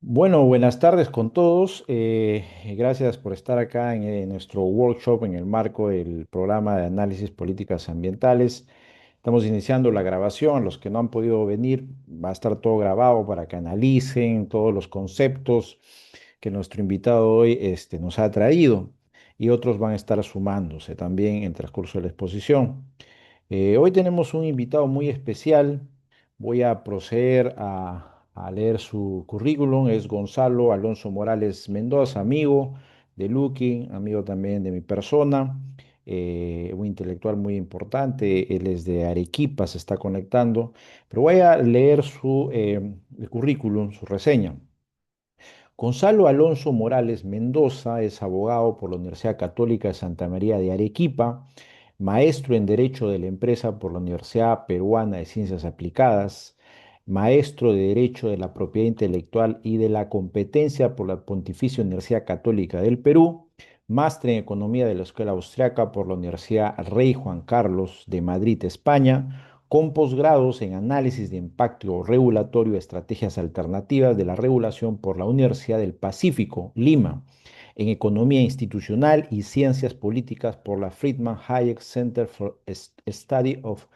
Bueno, buenas tardes con todos. Gracias por estar acá en nuestro workshop en el marco del programa de análisis políticas ambientales. Estamos iniciando la grabación. Los que no han podido venir, va a estar todo grabado para que analicen todos los conceptos que nuestro invitado hoy nos ha traído y otros van a estar sumándose también en el transcurso de la exposición. Hoy tenemos un invitado muy especial. Voy a proceder a leer su currículum. Es Gonzalo Alonso Morales Mendoza, amigo de Lucky, amigo también de mi persona, un intelectual muy importante. Él es de Arequipa, se está conectando, pero voy a leer su el currículum, su reseña. Gonzalo Alonso Morales Mendoza es abogado por la Universidad Católica de Santa María de Arequipa, maestro en Derecho de la Empresa por la Universidad Peruana de Ciencias Aplicadas, maestro de Derecho de la Propiedad Intelectual y de la Competencia por la Pontificia Universidad Católica del Perú, máster en Economía de la Escuela Austriaca por la Universidad Rey Juan Carlos de Madrid, España, con posgrados en análisis de impacto regulatorio y estrategias alternativas de la regulación por la Universidad del Pacífico, Lima, en economía institucional y ciencias políticas por la Friedman Hayek Center for Study of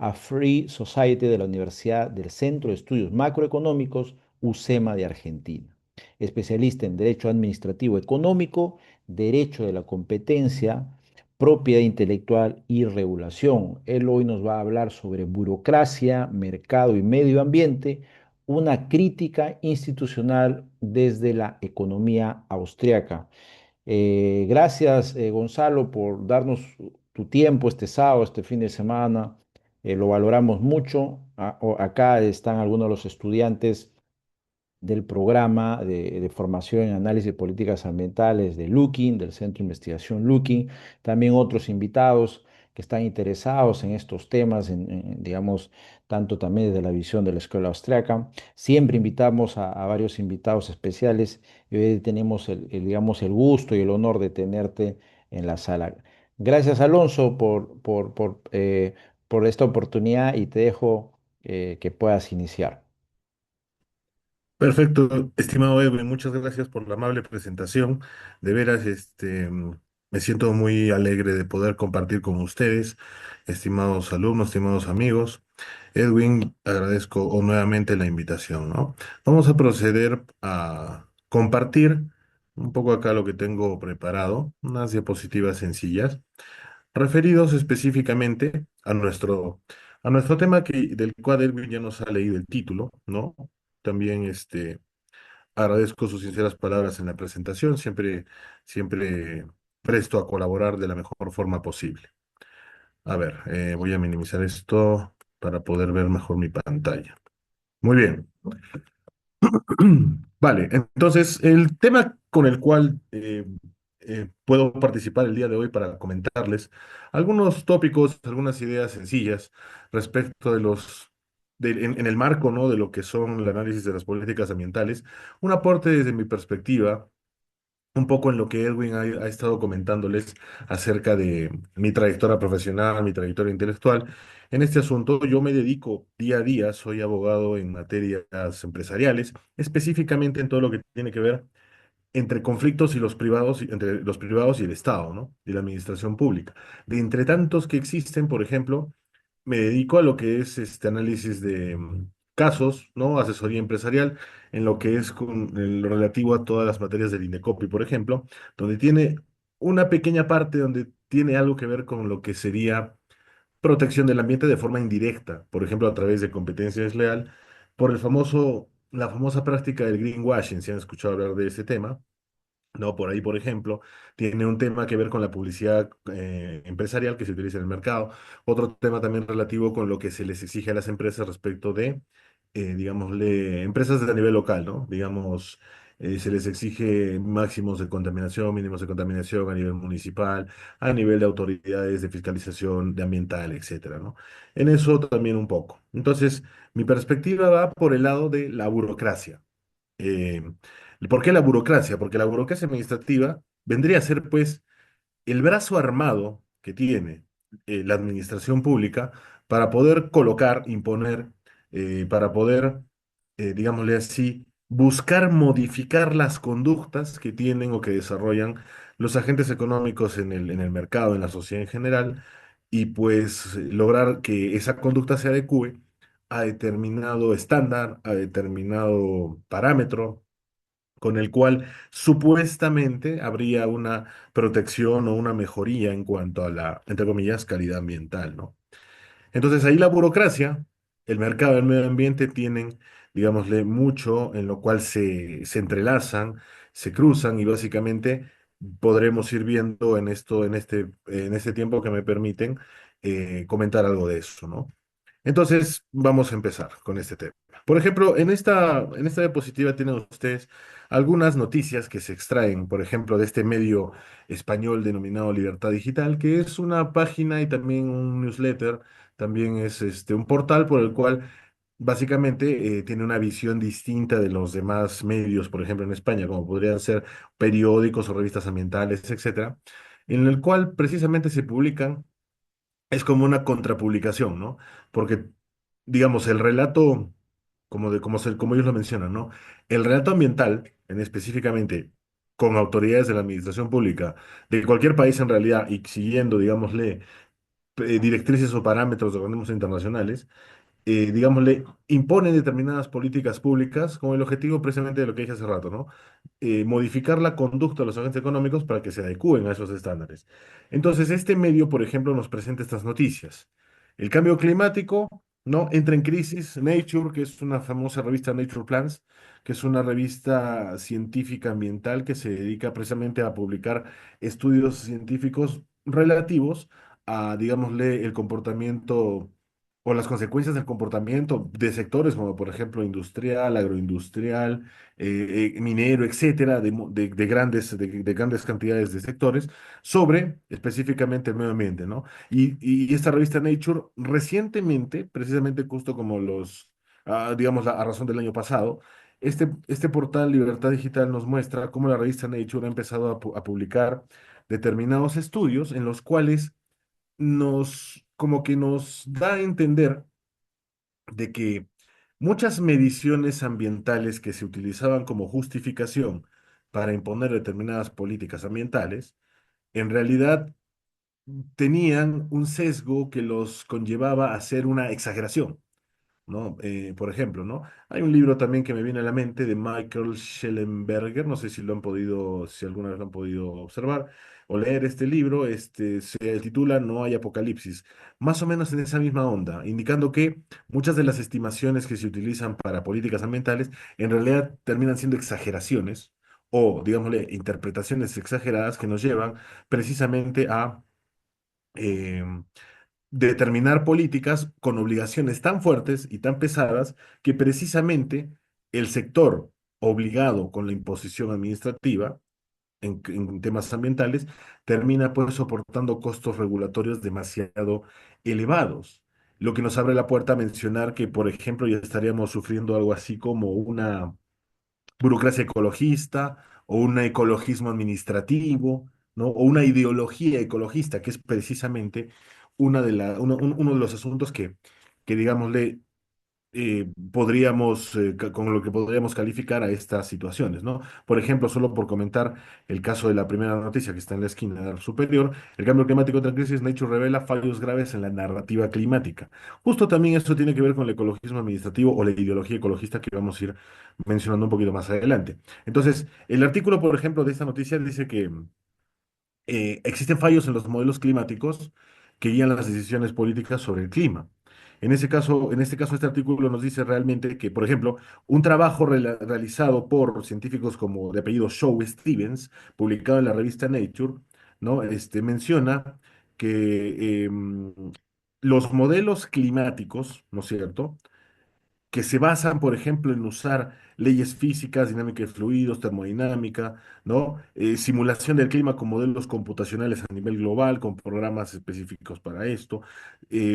a Free Society de la Universidad del Centro de Estudios Macroeconómicos, UCEMA de Argentina. Especialista en Derecho Administrativo Económico, Derecho de la Competencia, propiedad intelectual y regulación. Él hoy nos va a hablar sobre burocracia, mercado y medio ambiente, una crítica institucional desde la economía austriaca. Gracias, Gonzalo, por darnos tu tiempo este sábado, este fin de semana. Lo valoramos mucho. Acá están algunos de los estudiantes del programa de formación en análisis de políticas ambientales de Looking, del Centro de Investigación Looking, también otros invitados que están interesados en estos temas, digamos, tanto también desde la visión de la Escuela Austriaca. Siempre invitamos a varios invitados especiales y hoy tenemos digamos, el gusto y el honor de tenerte en la sala. Gracias, Alonso, por esta oportunidad y te dejo que puedas iniciar. Perfecto, estimado Edwin, muchas gracias por la amable presentación. De veras, me siento muy alegre de poder compartir con ustedes, estimados alumnos, estimados amigos. Edwin, agradezco nuevamente la invitación, ¿no? Vamos a proceder a compartir un poco acá lo que tengo preparado, unas diapositivas sencillas, referidos específicamente a nuestro tema del cual Edwin ya nos ha leído el título, ¿no? También agradezco sus sinceras palabras en la presentación, siempre presto a colaborar de la mejor forma posible. A ver, voy a minimizar esto para poder ver mejor mi pantalla. Muy bien. Vale, entonces el tema con el cual puedo participar el día de hoy para comentarles algunos tópicos, algunas ideas sencillas respecto en el marco, ¿no? De lo que son el análisis de las políticas ambientales, un aporte desde mi perspectiva un poco en lo que Edwin ha estado comentándoles acerca de mi trayectoria profesional, mi trayectoria intelectual. En este asunto yo me dedico día a día, soy abogado en materias empresariales, específicamente en todo lo que tiene que ver entre conflictos y los privados, entre los privados y el Estado, ¿no? Y la administración pública. De entre tantos que existen, por ejemplo, me dedico a lo que es este análisis de casos, ¿no? Asesoría empresarial, en lo que es en lo relativo a todas las materias del INDECOPI, por ejemplo, donde tiene una pequeña parte donde tiene algo que ver con lo que sería protección del ambiente de forma indirecta, por ejemplo, a través de competencia desleal, por la famosa práctica del greenwashing, si han escuchado hablar de ese tema. No, por ahí, por ejemplo, tiene un tema que ver con la publicidad empresarial que se utiliza en el mercado. Otro tema también relativo con lo que se les exige a las empresas respecto de, digámosle, empresas de nivel local, ¿no? Digamos, se les exige máximos de contaminación, mínimos de contaminación a nivel municipal, a nivel de autoridades de fiscalización de ambiental, etcétera, ¿no? En eso también un poco. Entonces, mi perspectiva va por el lado de la burocracia. Eh, ¿Por qué la burocracia? Porque la burocracia administrativa vendría a ser, pues, el brazo armado que tiene la administración pública para poder colocar, imponer, para poder, digámosle así, buscar modificar las conductas que tienen o que desarrollan los agentes económicos en el mercado, en la sociedad en general, y pues lograr que esa conducta se adecue a determinado estándar, a determinado parámetro, con el cual supuestamente habría una protección o una mejoría en cuanto a la, entre comillas, calidad ambiental, ¿no? Entonces ahí la burocracia, el mercado del medio ambiente tienen, digámosle, mucho en lo cual se entrelazan, se cruzan y básicamente podremos ir viendo en esto, en este tiempo que me permiten comentar algo de eso, ¿no? Entonces, vamos a empezar con este tema. Por ejemplo, en esta diapositiva tienen ustedes algunas noticias que se extraen, por ejemplo, de este medio español denominado Libertad Digital, que es una página y también un newsletter, también es un portal por el cual básicamente tiene una visión distinta de los demás medios, por ejemplo, en España, como podrían ser periódicos o revistas ambientales, etcétera, en el cual precisamente se publican es como una contrapublicación, ¿no? Porque, digamos, el relato, como ellos lo mencionan, ¿no? El relato ambiental, en específicamente con autoridades de la administración pública de cualquier país en realidad y siguiendo, digámosle, directrices o parámetros de organismos internacionales, digámosle, imponen determinadas políticas públicas con el objetivo precisamente de lo que dije hace rato, ¿no? Modificar la conducta de los agentes económicos para que se adecúen a esos estándares. Entonces, este medio, por ejemplo, nos presenta estas noticias. El cambio climático, ¿no? Entra en crisis. Nature, que es una famosa revista Nature Plants, que es una revista científica ambiental que se dedica precisamente a publicar estudios científicos relativos a, digámosle, el comportamiento o las consecuencias del comportamiento de sectores como por ejemplo industrial, agroindustrial, minero, etcétera, de grandes cantidades de sectores sobre específicamente el medio ambiente, ¿no? Y esta revista Nature recientemente, precisamente justo como digamos, a razón del año pasado, este portal Libertad Digital nos muestra cómo la revista Nature ha empezado a publicar determinados estudios en los cuales como que nos da a entender de que muchas mediciones ambientales que se utilizaban como justificación para imponer determinadas políticas ambientales, en realidad tenían un sesgo que los conllevaba a hacer una exageración. ¿No? Por ejemplo, ¿no? Hay un libro también que me viene a la mente de Michael Schellenberger, no sé si lo han podido, si alguna vez lo han podido observar o leer este libro, se titula No hay apocalipsis, más o menos en esa misma onda, indicando que muchas de las estimaciones que se utilizan para políticas ambientales en realidad terminan siendo exageraciones o, digámosle, interpretaciones exageradas que nos llevan precisamente a em, determinar políticas con obligaciones tan fuertes y tan pesadas que precisamente el sector obligado con la imposición administrativa en temas ambientales termina pues soportando costos regulatorios demasiado elevados. Lo que nos abre la puerta a mencionar que, por ejemplo, ya estaríamos sufriendo algo así como una burocracia ecologista o un ecologismo administrativo, ¿no? O una ideología ecologista, que es precisamente uno de los asuntos que digámosle, con lo que podríamos calificar a estas situaciones, ¿no? Por ejemplo, solo por comentar el caso de la primera noticia que está en la esquina superior, el cambio climático entra en crisis, Nature revela fallos graves en la narrativa climática. Justo también esto tiene que ver con el ecologismo administrativo o la ideología ecologista que vamos a ir mencionando un poquito más adelante. Entonces, el artículo, por ejemplo, de esta noticia dice que existen fallos en los modelos climáticos que guían las decisiones políticas sobre el clima. En este caso, este artículo nos dice realmente que, por ejemplo, un trabajo realizado por científicos como de apellido Shaw Stevens, publicado en la revista Nature, ¿no? Menciona que los modelos climáticos, ¿no es cierto?, que se basan, por ejemplo, en usar leyes físicas, dinámica de fluidos, termodinámica, ¿no? Simulación del clima con modelos computacionales a nivel global, con programas específicos para esto.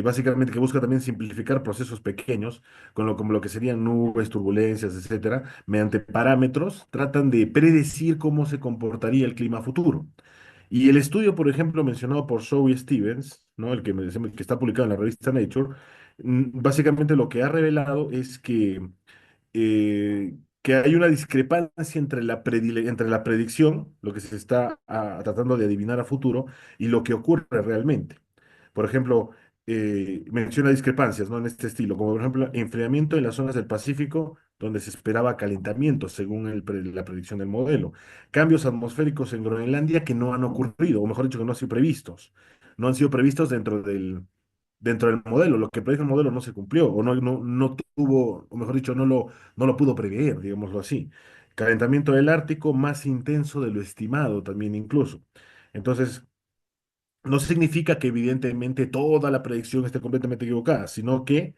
Básicamente que busca también simplificar procesos pequeños, como lo que serían nubes, turbulencias, etcétera, mediante parámetros, tratan de predecir cómo se comportaría el clima futuro. Y el estudio, por ejemplo, mencionado por Shaw y Stevens, ¿no? Que está publicado en la revista Nature, básicamente lo que ha revelado es que que hay una discrepancia entre entre la predicción, lo que se está tratando de adivinar a futuro, y lo que ocurre realmente. Por ejemplo, menciona discrepancias, ¿no? En este estilo, como por ejemplo, enfriamiento en las zonas del Pacífico, donde se esperaba calentamiento, según la predicción del modelo. Cambios atmosféricos en Groenlandia que no han ocurrido, o mejor dicho, que no han sido previstos. No han sido previstos dentro del modelo. Lo que predijo el modelo no se cumplió, o no tuvo, o mejor dicho, no lo pudo prever, digámoslo así. Calentamiento del Ártico más intenso de lo estimado también incluso. Entonces, no significa que evidentemente toda la predicción esté completamente equivocada, sino que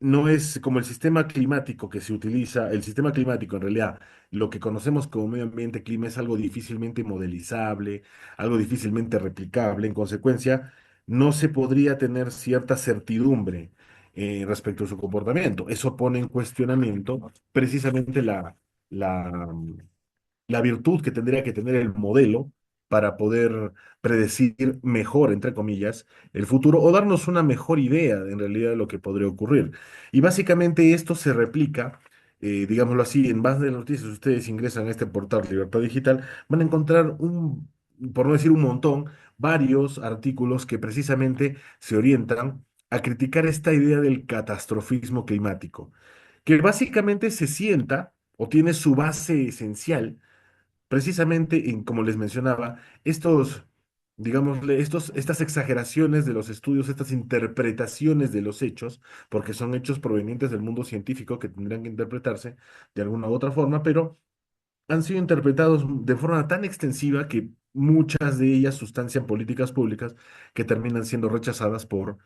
no es como el sistema climático que se utiliza, el sistema climático en realidad, lo que conocemos como medio ambiente, clima, es algo difícilmente modelizable, algo difícilmente replicable. En consecuencia, no se podría tener cierta certidumbre respecto a su comportamiento. Eso pone en cuestionamiento precisamente la, la virtud que tendría que tener el modelo para poder predecir mejor, entre comillas, el futuro o darnos una mejor idea en realidad de lo que podría ocurrir. Y básicamente esto se replica, digámoslo así, en base de las noticias. Si ustedes ingresan a este portal Libertad Digital, van a encontrar por no decir un montón, varios artículos que precisamente se orientan a criticar esta idea del catastrofismo climático, que básicamente se sienta o tiene su base esencial precisamente en, como les mencionaba, estas exageraciones de los estudios, estas interpretaciones de los hechos, porque son hechos provenientes del mundo científico que tendrían que interpretarse de alguna u otra forma, pero han sido interpretados de forma tan extensiva que muchas de ellas sustancian políticas públicas que terminan siendo rechazadas por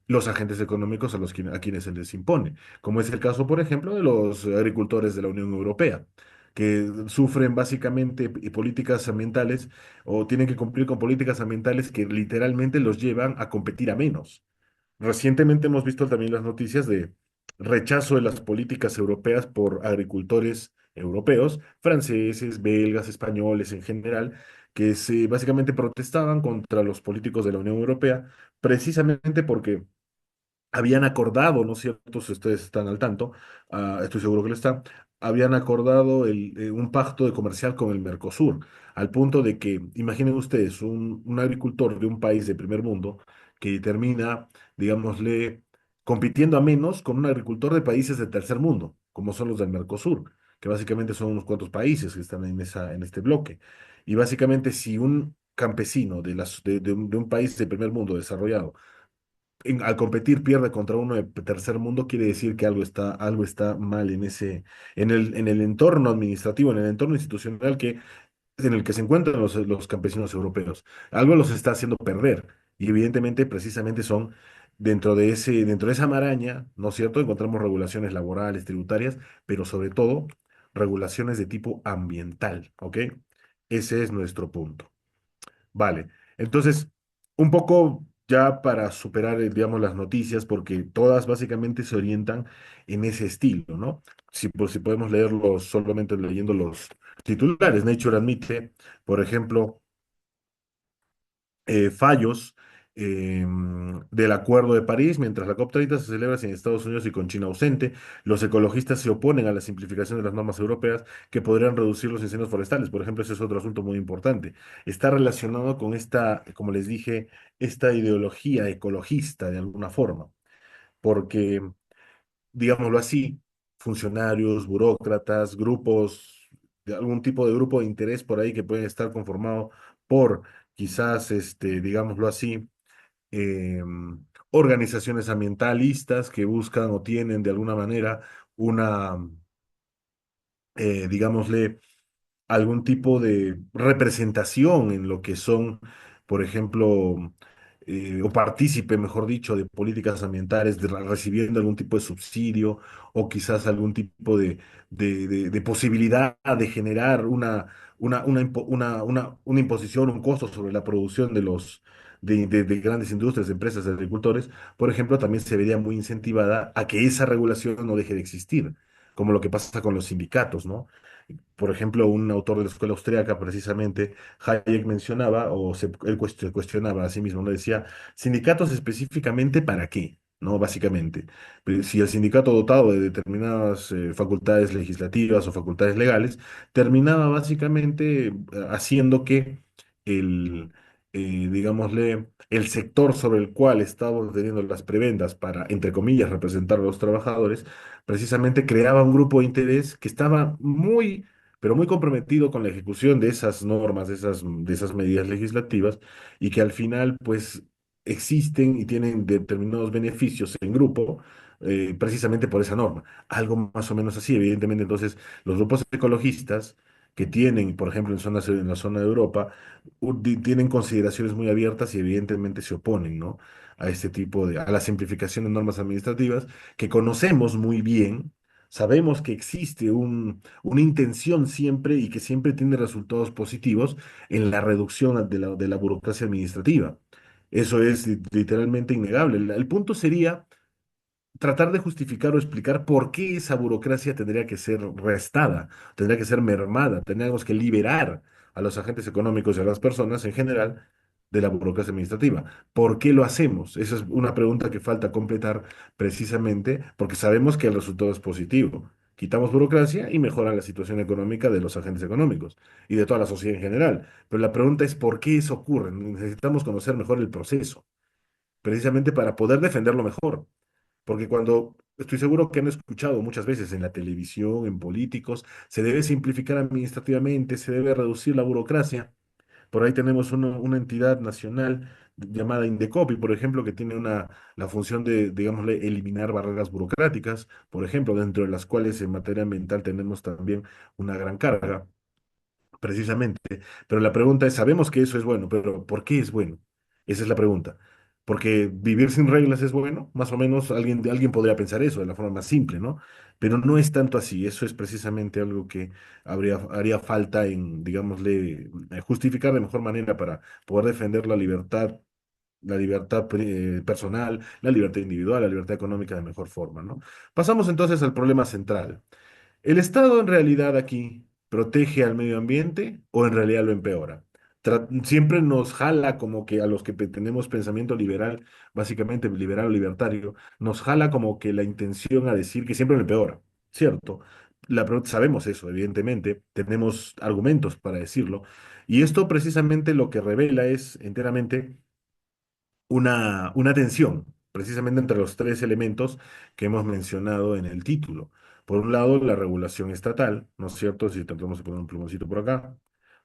los agentes económicos a quienes se les impone, como es el caso, por ejemplo, de los agricultores de la Unión Europea, que sufren básicamente políticas ambientales o tienen que cumplir con políticas ambientales que literalmente los llevan a competir a menos. Recientemente hemos visto también las noticias de rechazo de las políticas europeas por agricultores europeos, franceses, belgas, españoles en general, que básicamente protestaban contra los políticos de la Unión Europea, precisamente porque habían acordado, ¿no es cierto? Si ustedes están al tanto, estoy seguro que lo están, habían acordado un pacto de comercial con el Mercosur, al punto de que, imaginen ustedes, un agricultor de un país de primer mundo que termina, digámosle, compitiendo a menos con un agricultor de países de tercer mundo, como son los del Mercosur, que básicamente son unos cuantos países que están en este bloque. Y básicamente, si un campesino de un país de primer mundo desarrollado al competir pierde contra uno de tercer mundo, quiere decir que algo está mal en el entorno administrativo, en el entorno institucional en el que se encuentran los campesinos europeos. Algo los está haciendo perder. Y evidentemente, precisamente son dentro de esa maraña, ¿no es cierto? Encontramos regulaciones laborales, tributarias, pero sobre todo regulaciones de tipo ambiental, ¿ok? Ese es nuestro punto. Vale, entonces, un poco ya para superar, digamos, las noticias, porque todas básicamente se orientan en ese estilo, ¿no? Si podemos leerlos solamente leyendo los titulares. Nature admite, por ejemplo, fallos del Acuerdo de París, mientras la COP30 se celebra en Estados Unidos y con China ausente. Los ecologistas se oponen a la simplificación de las normas europeas que podrían reducir los incendios forestales. Por ejemplo, ese es otro asunto muy importante. Está relacionado con esta, como les dije, esta ideología ecologista de alguna forma, porque digámoslo así, funcionarios, burócratas, grupos, de algún tipo de grupo de interés por ahí que pueden estar conformado por quizás, digámoslo así, organizaciones ambientalistas que buscan o tienen de alguna manera una, digámosle, algún tipo de representación en lo que son, por ejemplo, o partícipe, mejor dicho, de políticas ambientales, recibiendo algún tipo de subsidio o quizás algún tipo de posibilidad de generar una imposición, un costo sobre la producción de grandes industrias, de empresas, de agricultores, por ejemplo, también se vería muy incentivada a que esa regulación no deje de existir, como lo que pasa con los sindicatos, ¿no? Por ejemplo, un autor de la escuela austríaca, precisamente, Hayek mencionaba, él cuestionaba a sí mismo, ¿no? Decía, ¿sindicatos específicamente para qué? ¿no? Básicamente. Si el sindicato dotado de determinadas facultades legislativas o facultades legales, terminaba básicamente haciendo que el, digámosle, el sector sobre el cual estaba teniendo las prebendas para, entre comillas, representar a los trabajadores, precisamente creaba un grupo de interés que estaba muy, pero muy comprometido con la ejecución de esas normas, de esas medidas legislativas, y que al final, pues, existen y tienen determinados beneficios en grupo, precisamente por esa norma. Algo más o menos así, evidentemente. Entonces, los grupos ecologistas que tienen, por ejemplo, en la zona de Europa, tienen consideraciones muy abiertas y evidentemente se oponen, ¿no? A este tipo a la simplificación de normas administrativas que conocemos muy bien. Sabemos que existe una intención siempre y que siempre tiene resultados positivos en la reducción de la burocracia administrativa. Eso es literalmente innegable. El punto sería tratar de justificar o explicar por qué esa burocracia tendría que ser restada, tendría que ser mermada, tendríamos que liberar a los agentes económicos y a las personas en general de la burocracia administrativa. ¿Por qué lo hacemos? Esa es una pregunta que falta completar precisamente porque sabemos que el resultado es positivo. Quitamos burocracia y mejora la situación económica de los agentes económicos y de toda la sociedad en general. Pero la pregunta es ¿por qué eso ocurre? Necesitamos conocer mejor el proceso, precisamente para poder defenderlo mejor. Porque cuando estoy seguro que han escuchado muchas veces en la televisión, en políticos, se debe simplificar administrativamente, se debe reducir la burocracia. Por ahí tenemos una entidad nacional llamada Indecopi, por ejemplo, que tiene la función de, digámosle, eliminar barreras burocráticas, por ejemplo, dentro de las cuales en materia ambiental tenemos también una gran carga precisamente. Pero la pregunta es, sabemos que eso es bueno, pero ¿por qué es bueno? Esa es la pregunta. Porque vivir sin reglas es bueno, más o menos alguien podría pensar eso de la forma más simple, ¿no? Pero no es tanto así, eso es precisamente algo que haría falta en, digámosle, justificar de mejor manera para poder defender la libertad personal, la libertad individual, la libertad económica de mejor forma, ¿no? Pasamos entonces al problema central. ¿El Estado en realidad aquí protege al medio ambiente o en realidad lo empeora? Siempre nos jala como que a los que tenemos pensamiento liberal, básicamente liberal o libertario, nos jala como que la intención a decir que siempre lo empeora, ¿cierto? Sabemos eso, evidentemente, tenemos argumentos para decirlo, y esto precisamente lo que revela es enteramente una tensión, precisamente entre los tres elementos que hemos mencionado en el título. Por un lado, la regulación estatal, ¿no es cierto? Si tratamos de poner un plumoncito por acá.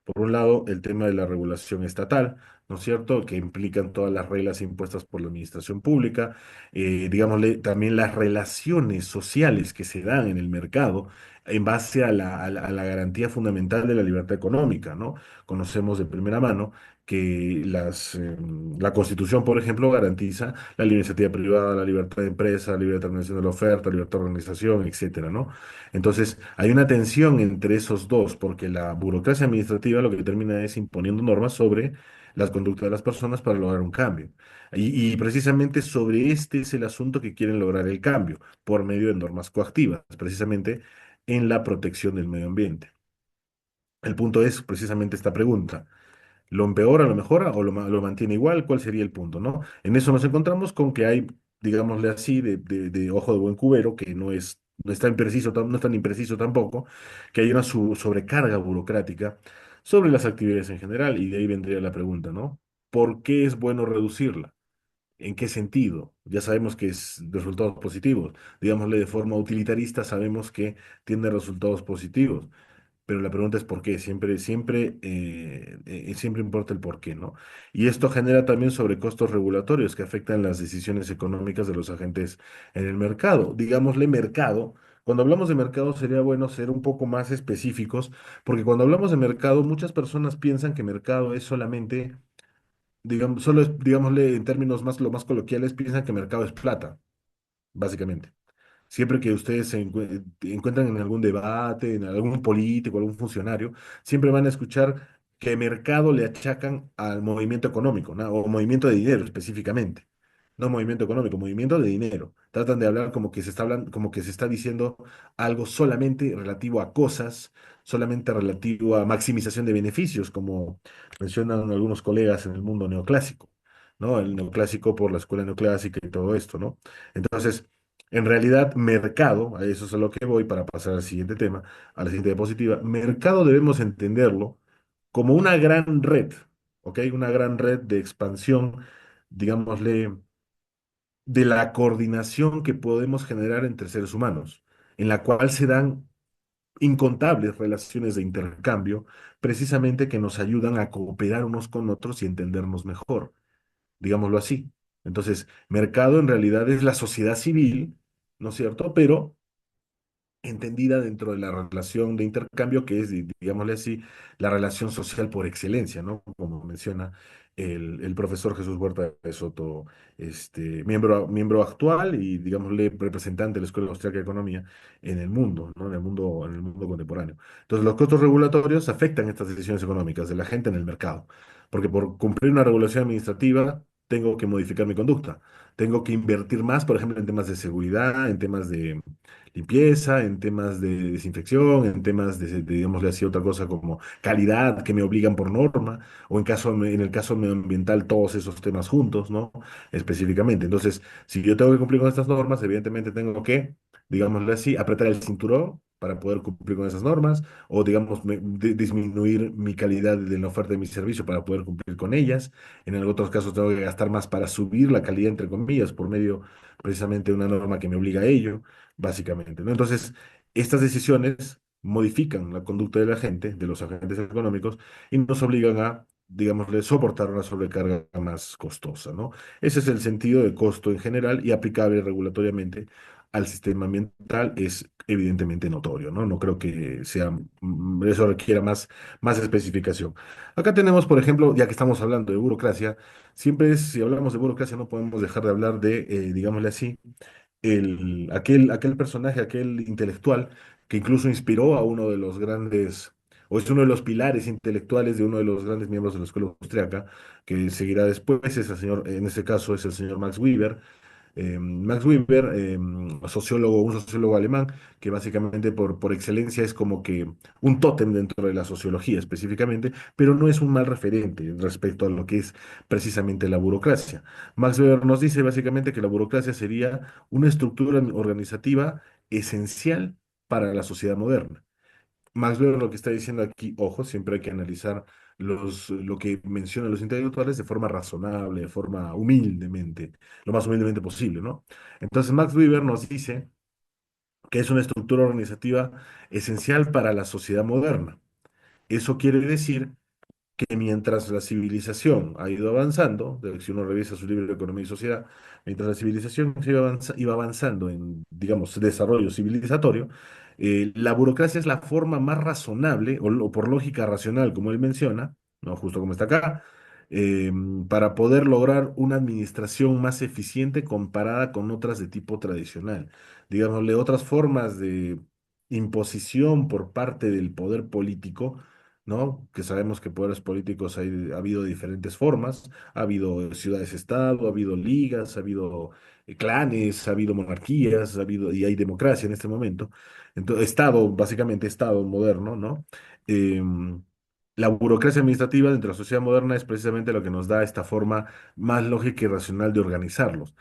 Por un lado, el tema de la regulación estatal, ¿no es cierto?, que implican todas las reglas impuestas por la administración pública, digámosle, también las relaciones sociales que se dan en el mercado en base a la garantía fundamental de la libertad económica, ¿no? Conocemos de primera mano que la Constitución, por ejemplo, garantiza la libre iniciativa privada, la libertad de empresa, la libre determinación de la oferta, libertad de organización, etcétera, ¿no? Entonces, hay una tensión entre esos dos, porque la burocracia administrativa lo que termina es imponiendo normas sobre las conductas de las personas para lograr un cambio. Y precisamente sobre este es el asunto que quieren lograr el cambio, por medio de normas coactivas, precisamente en la protección del medio ambiente. El punto es precisamente esta pregunta. ¿Lo empeora, lo mejora o lo mantiene igual? ¿Cuál sería el punto, no? En eso nos encontramos con que hay, digámosle así, de ojo de buen cubero, que no es tan preciso, no es tan impreciso tampoco, que hay una sobrecarga burocrática sobre las actividades en general, y de ahí vendría la pregunta, ¿no? ¿Por qué es bueno reducirla? ¿En qué sentido? Ya sabemos que es de resultados positivos. Digámosle de forma utilitarista, sabemos que tiene resultados positivos, pero la pregunta es por qué, siempre importa el por qué, ¿no? Y esto genera también sobrecostos regulatorios que afectan las decisiones económicas de los agentes en el mercado. Digámosle mercado, cuando hablamos de mercado sería bueno ser un poco más específicos, porque cuando hablamos de mercado, muchas personas piensan que mercado es solamente, digamos, solo es, digámosle en términos lo más coloquiales, piensan que mercado es plata, básicamente. Siempre que ustedes encuentran en algún debate, en algún político, algún funcionario, siempre van a escuchar que mercado le achacan al movimiento económico, ¿no? O movimiento de dinero específicamente. No movimiento económico, movimiento de dinero. Tratan de hablar como que se está hablando, como que se está diciendo algo solamente relativo a cosas, solamente relativo a maximización de beneficios, como mencionan algunos colegas en el mundo neoclásico. ¿no? El neoclásico por la escuela neoclásica y todo esto, ¿no? Entonces, en realidad, mercado, a eso es a lo que voy para pasar al siguiente tema, a la siguiente diapositiva, mercado debemos entenderlo como una gran red, ¿ok? Una gran red de expansión, digámosle, de la coordinación que podemos generar entre seres humanos, en la cual se dan incontables relaciones de intercambio, precisamente que nos ayudan a cooperar unos con otros y entendernos mejor, digámoslo así. Entonces, mercado en realidad es la sociedad civil, ¿no es cierto? Pero entendida dentro de la relación de intercambio, que es, digámosle así, la relación social por excelencia, ¿no? Como menciona el profesor Jesús Huerta de Soto, miembro actual y, digámosle, representante de la Escuela Austriaca de Economía en el mundo, ¿no? En el mundo contemporáneo. Entonces, los costos regulatorios afectan estas decisiones económicas de la gente en el mercado, porque por cumplir una regulación administrativa, tengo que modificar mi conducta. Tengo que invertir más, por ejemplo, en temas de seguridad, en temas de limpieza, en temas de desinfección, en temas digámosle así, otra cosa como calidad que me obligan por norma, o en el caso medioambiental, todos esos temas juntos, ¿no? Específicamente. Entonces, si yo tengo que cumplir con estas normas, evidentemente tengo que, digámosle así, apretar el cinturón para poder cumplir con esas normas, o digamos, disminuir mi calidad de la oferta de mi servicio para poder cumplir con ellas. En otros casos tengo que gastar más para subir la calidad, entre comillas, por medio precisamente de una norma que me obliga a ello básicamente, ¿no? Entonces, estas decisiones modifican la conducta de la gente, de los agentes económicos, y nos obligan a, digámosle, soportar una sobrecarga más costosa, ¿no? Ese es el sentido de costo en general y aplicable regulatoriamente al sistema ambiental es evidentemente notorio, ¿no? No creo que sea, eso requiera más especificación. Acá tenemos, por ejemplo, ya que estamos hablando de burocracia, si hablamos de burocracia, no podemos dejar de hablar de, digámosle así, aquel personaje, aquel intelectual que incluso inspiró a uno de los grandes, o es uno de los pilares intelectuales de uno de los grandes miembros de la escuela austriaca, que seguirá después, es el señor, en este caso es el señor Max Weber. Max Weber, un sociólogo alemán, que básicamente por excelencia es como que un tótem dentro de la sociología específicamente, pero no es un mal referente respecto a lo que es precisamente la burocracia. Max Weber nos dice básicamente que la burocracia sería una estructura organizativa esencial para la sociedad moderna. Max Weber lo que está diciendo aquí, ojo, siempre hay que analizar lo que mencionan los intelectuales de forma razonable, de forma humildemente, lo más humildemente posible, ¿no? Entonces Max Weber nos dice que es una estructura organizativa esencial para la sociedad moderna. Eso quiere decir que mientras la civilización ha ido avanzando, si uno revisa su libro de Economía y Sociedad, mientras la civilización iba avanzando en, digamos, desarrollo civilizatorio, la burocracia es la forma más razonable, o por lógica racional, como él menciona, ¿no? Justo como está acá, eh, para poder lograr una administración más eficiente comparada con otras de tipo tradicional. Digámosle, otras formas de imposición por parte del poder político, ¿no? Que sabemos que poderes políticos ha habido diferentes formas, ha habido ciudades-estado, ha habido ligas, ha habido clanes, ha habido monarquías, y hay democracia en este momento. Entonces, Estado, básicamente Estado moderno, ¿no? Em, la burocracia administrativa dentro de la sociedad moderna es precisamente lo que nos da esta forma más lógica y racional de organizarnos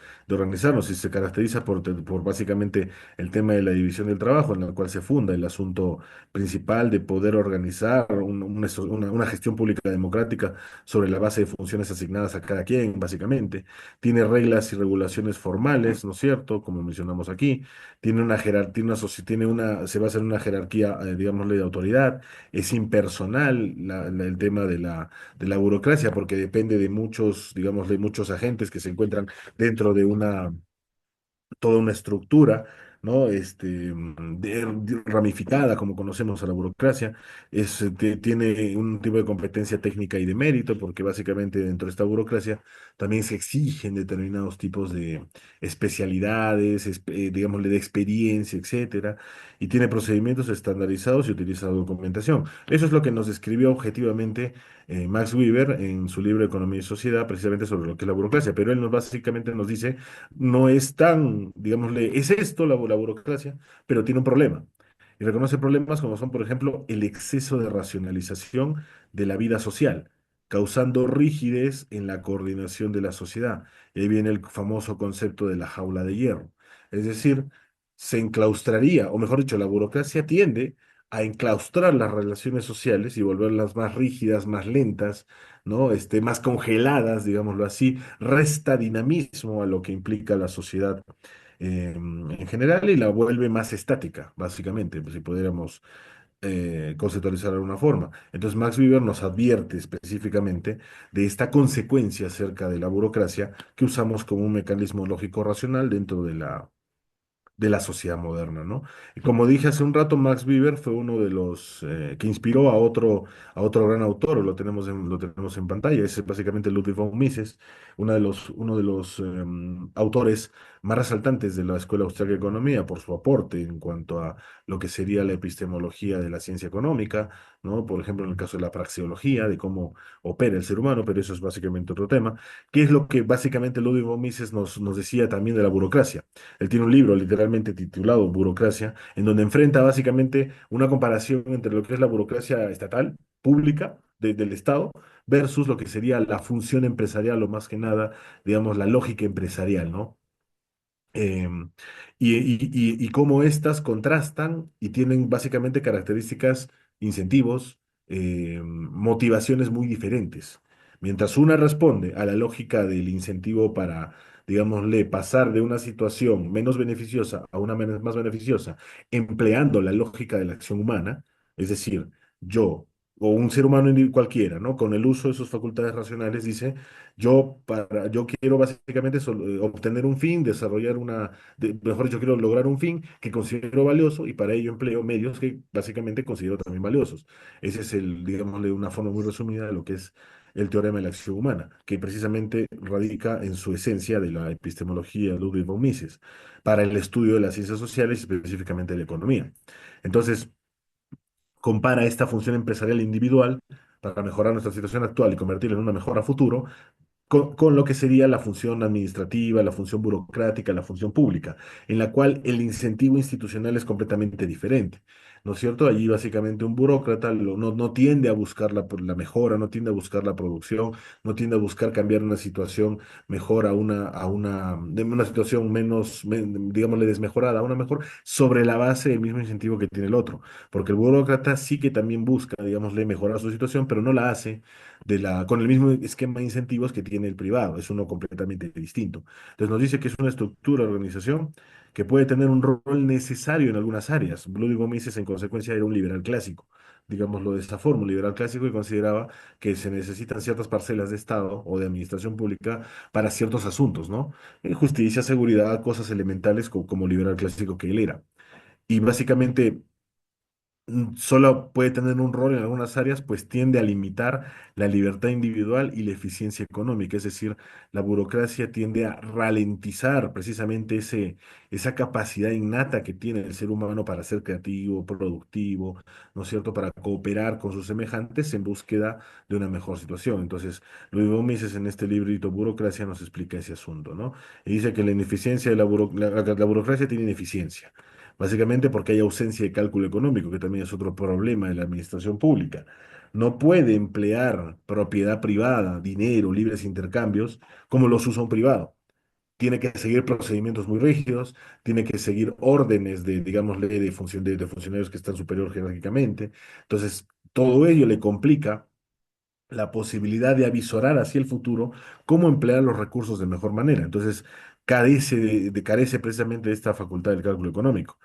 y se caracteriza por básicamente el tema de la división del trabajo, en la cual se funda el asunto principal de poder organizar una gestión pública democrática sobre la base de funciones asignadas a cada quien, básicamente. Tiene reglas y regulaciones formales, ¿no es cierto? Como mencionamos aquí. Tiene una jerarquía, se basa en una jerarquía, digámosle, de autoridad. Es impersonal el tema de la burocracia porque depende de muchos, digamos, de muchos agentes que se encuentran dentro de toda una estructura, ¿no? Ramificada, como conocemos a la burocracia, tiene un tipo de competencia técnica y de mérito, porque básicamente dentro de esta burocracia también se exigen determinados tipos de especialidades, digámosle, de experiencia, etcétera, y tiene procedimientos estandarizados y utiliza documentación. Eso es lo que nos describió objetivamente Max Weber en su libro Economía y Sociedad, precisamente sobre lo que es la burocracia, pero él básicamente nos dice no es tan, digámosle, es esto la burocracia, pero tiene un problema. Y reconoce problemas como son, por ejemplo, el exceso de racionalización de la vida social. causando rigidez en la coordinación de la sociedad. Y ahí viene el famoso concepto de la jaula de hierro. Es decir, se enclaustraría, o mejor dicho, la burocracia tiende a enclaustrar las relaciones sociales y volverlas más rígidas, más lentas, ¿no? Más congeladas, digámoslo así, resta dinamismo a lo que implica la sociedad en general y la vuelve más estática, básicamente, pues, si pudiéramos conceptualizar de alguna forma. Entonces, Max Weber nos advierte específicamente de esta consecuencia acerca de la burocracia que usamos como un mecanismo lógico racional dentro de la sociedad moderna, ¿no? Y como dije hace un rato, Max Weber fue uno de los que inspiró a otro gran autor, lo tenemos en pantalla, es básicamente Ludwig von Mises, uno de los autores más resaltantes de la Escuela Austríaca de Economía por su aporte en cuanto a lo que sería la epistemología de la ciencia económica, ¿no? Por ejemplo, en el caso de la praxeología, de cómo opera el ser humano, pero eso es básicamente otro tema, que es lo que básicamente Ludwig von Mises nos decía también de la burocracia. Él tiene un libro literalmente titulado Burocracia, en donde enfrenta básicamente una comparación entre lo que es la burocracia estatal, pública, del Estado, versus lo que sería la función empresarial o más que nada, digamos, la lógica empresarial, ¿no? Em, y cómo éstas contrastan y tienen básicamente características, incentivos, motivaciones muy diferentes. Mientras una responde a la lógica del incentivo para, digámosle, pasar de una situación menos beneficiosa a una más beneficiosa, empleando la lógica de la acción humana, es decir, yo o un ser humano cualquiera, ¿no? Con el uso de sus facultades racionales, dice, yo quiero básicamente obtener un fin, desarrollar mejor dicho, quiero lograr un fin que considero valioso y para ello empleo medios que básicamente considero también valiosos. Ese es digamos, de una forma muy resumida de lo que es el teorema de la acción humana, que precisamente radica en su esencia de la epistemología de Ludwig von Mises, para el estudio de las ciencias sociales y específicamente de la economía. Entonces, compara esta función empresarial individual para mejorar nuestra situación actual y convertirla en una mejora a futuro con lo que sería la función administrativa, la función burocrática, la función pública, en la cual el incentivo institucional es completamente diferente. ¿No es cierto? Allí básicamente un burócrata no tiende a buscar la mejora, no tiende a buscar la producción, no tiende a buscar cambiar una situación mejor de una situación digámosle, desmejorada, a una mejor, sobre la base del mismo incentivo que tiene el otro. Porque el burócrata sí que también busca, digámosle, mejorar su situación, pero no la hace con el mismo esquema de incentivos que tiene el privado, es uno completamente distinto. Entonces nos dice que es una estructura de organización que puede tener un rol necesario en algunas áreas. Ludwig Mises en consecuencia era un liberal clásico, digámoslo de esta forma, un liberal clásico que consideraba que se necesitan ciertas parcelas de Estado o de administración pública para ciertos asuntos, ¿no? Justicia, seguridad, cosas elementales como liberal clásico que él era. Y básicamente solo puede tener un rol en algunas áreas, pues tiende a limitar la libertad individual y la eficiencia económica. Es decir, la burocracia tiende a ralentizar precisamente esa capacidad innata que tiene el ser humano para ser creativo, productivo, ¿no es cierto?, para cooperar con sus semejantes en búsqueda de una mejor situación. Entonces, Luis Mises en este librito Burocracia nos explica ese asunto, ¿no? Y dice que la ineficiencia de la burocracia tiene ineficiencia. Básicamente porque hay ausencia de cálculo económico, que también es otro problema de la administración pública. No puede emplear propiedad privada, dinero, libres intercambios, como los usa un privado. Tiene que seguir procedimientos muy rígidos, tiene que seguir órdenes digámosle, de funcionarios que están superior jerárquicamente. Entonces, todo ello le complica la posibilidad de avisorar hacia el futuro cómo emplear los recursos de mejor manera. Entonces, carece precisamente de esta facultad del cálculo económico.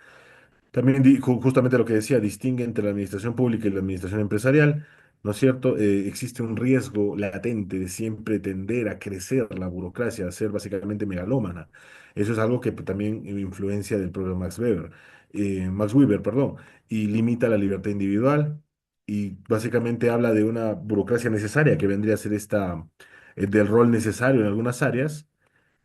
También justamente lo que decía, distingue entre la administración pública y la administración empresarial, ¿no es cierto? Existe un riesgo latente de siempre tender a crecer la burocracia, a ser básicamente megalómana. Eso es algo que también influencia del propio Max Weber, perdón, y limita la libertad individual y básicamente habla de una burocracia necesaria que vendría a ser del rol necesario en algunas áreas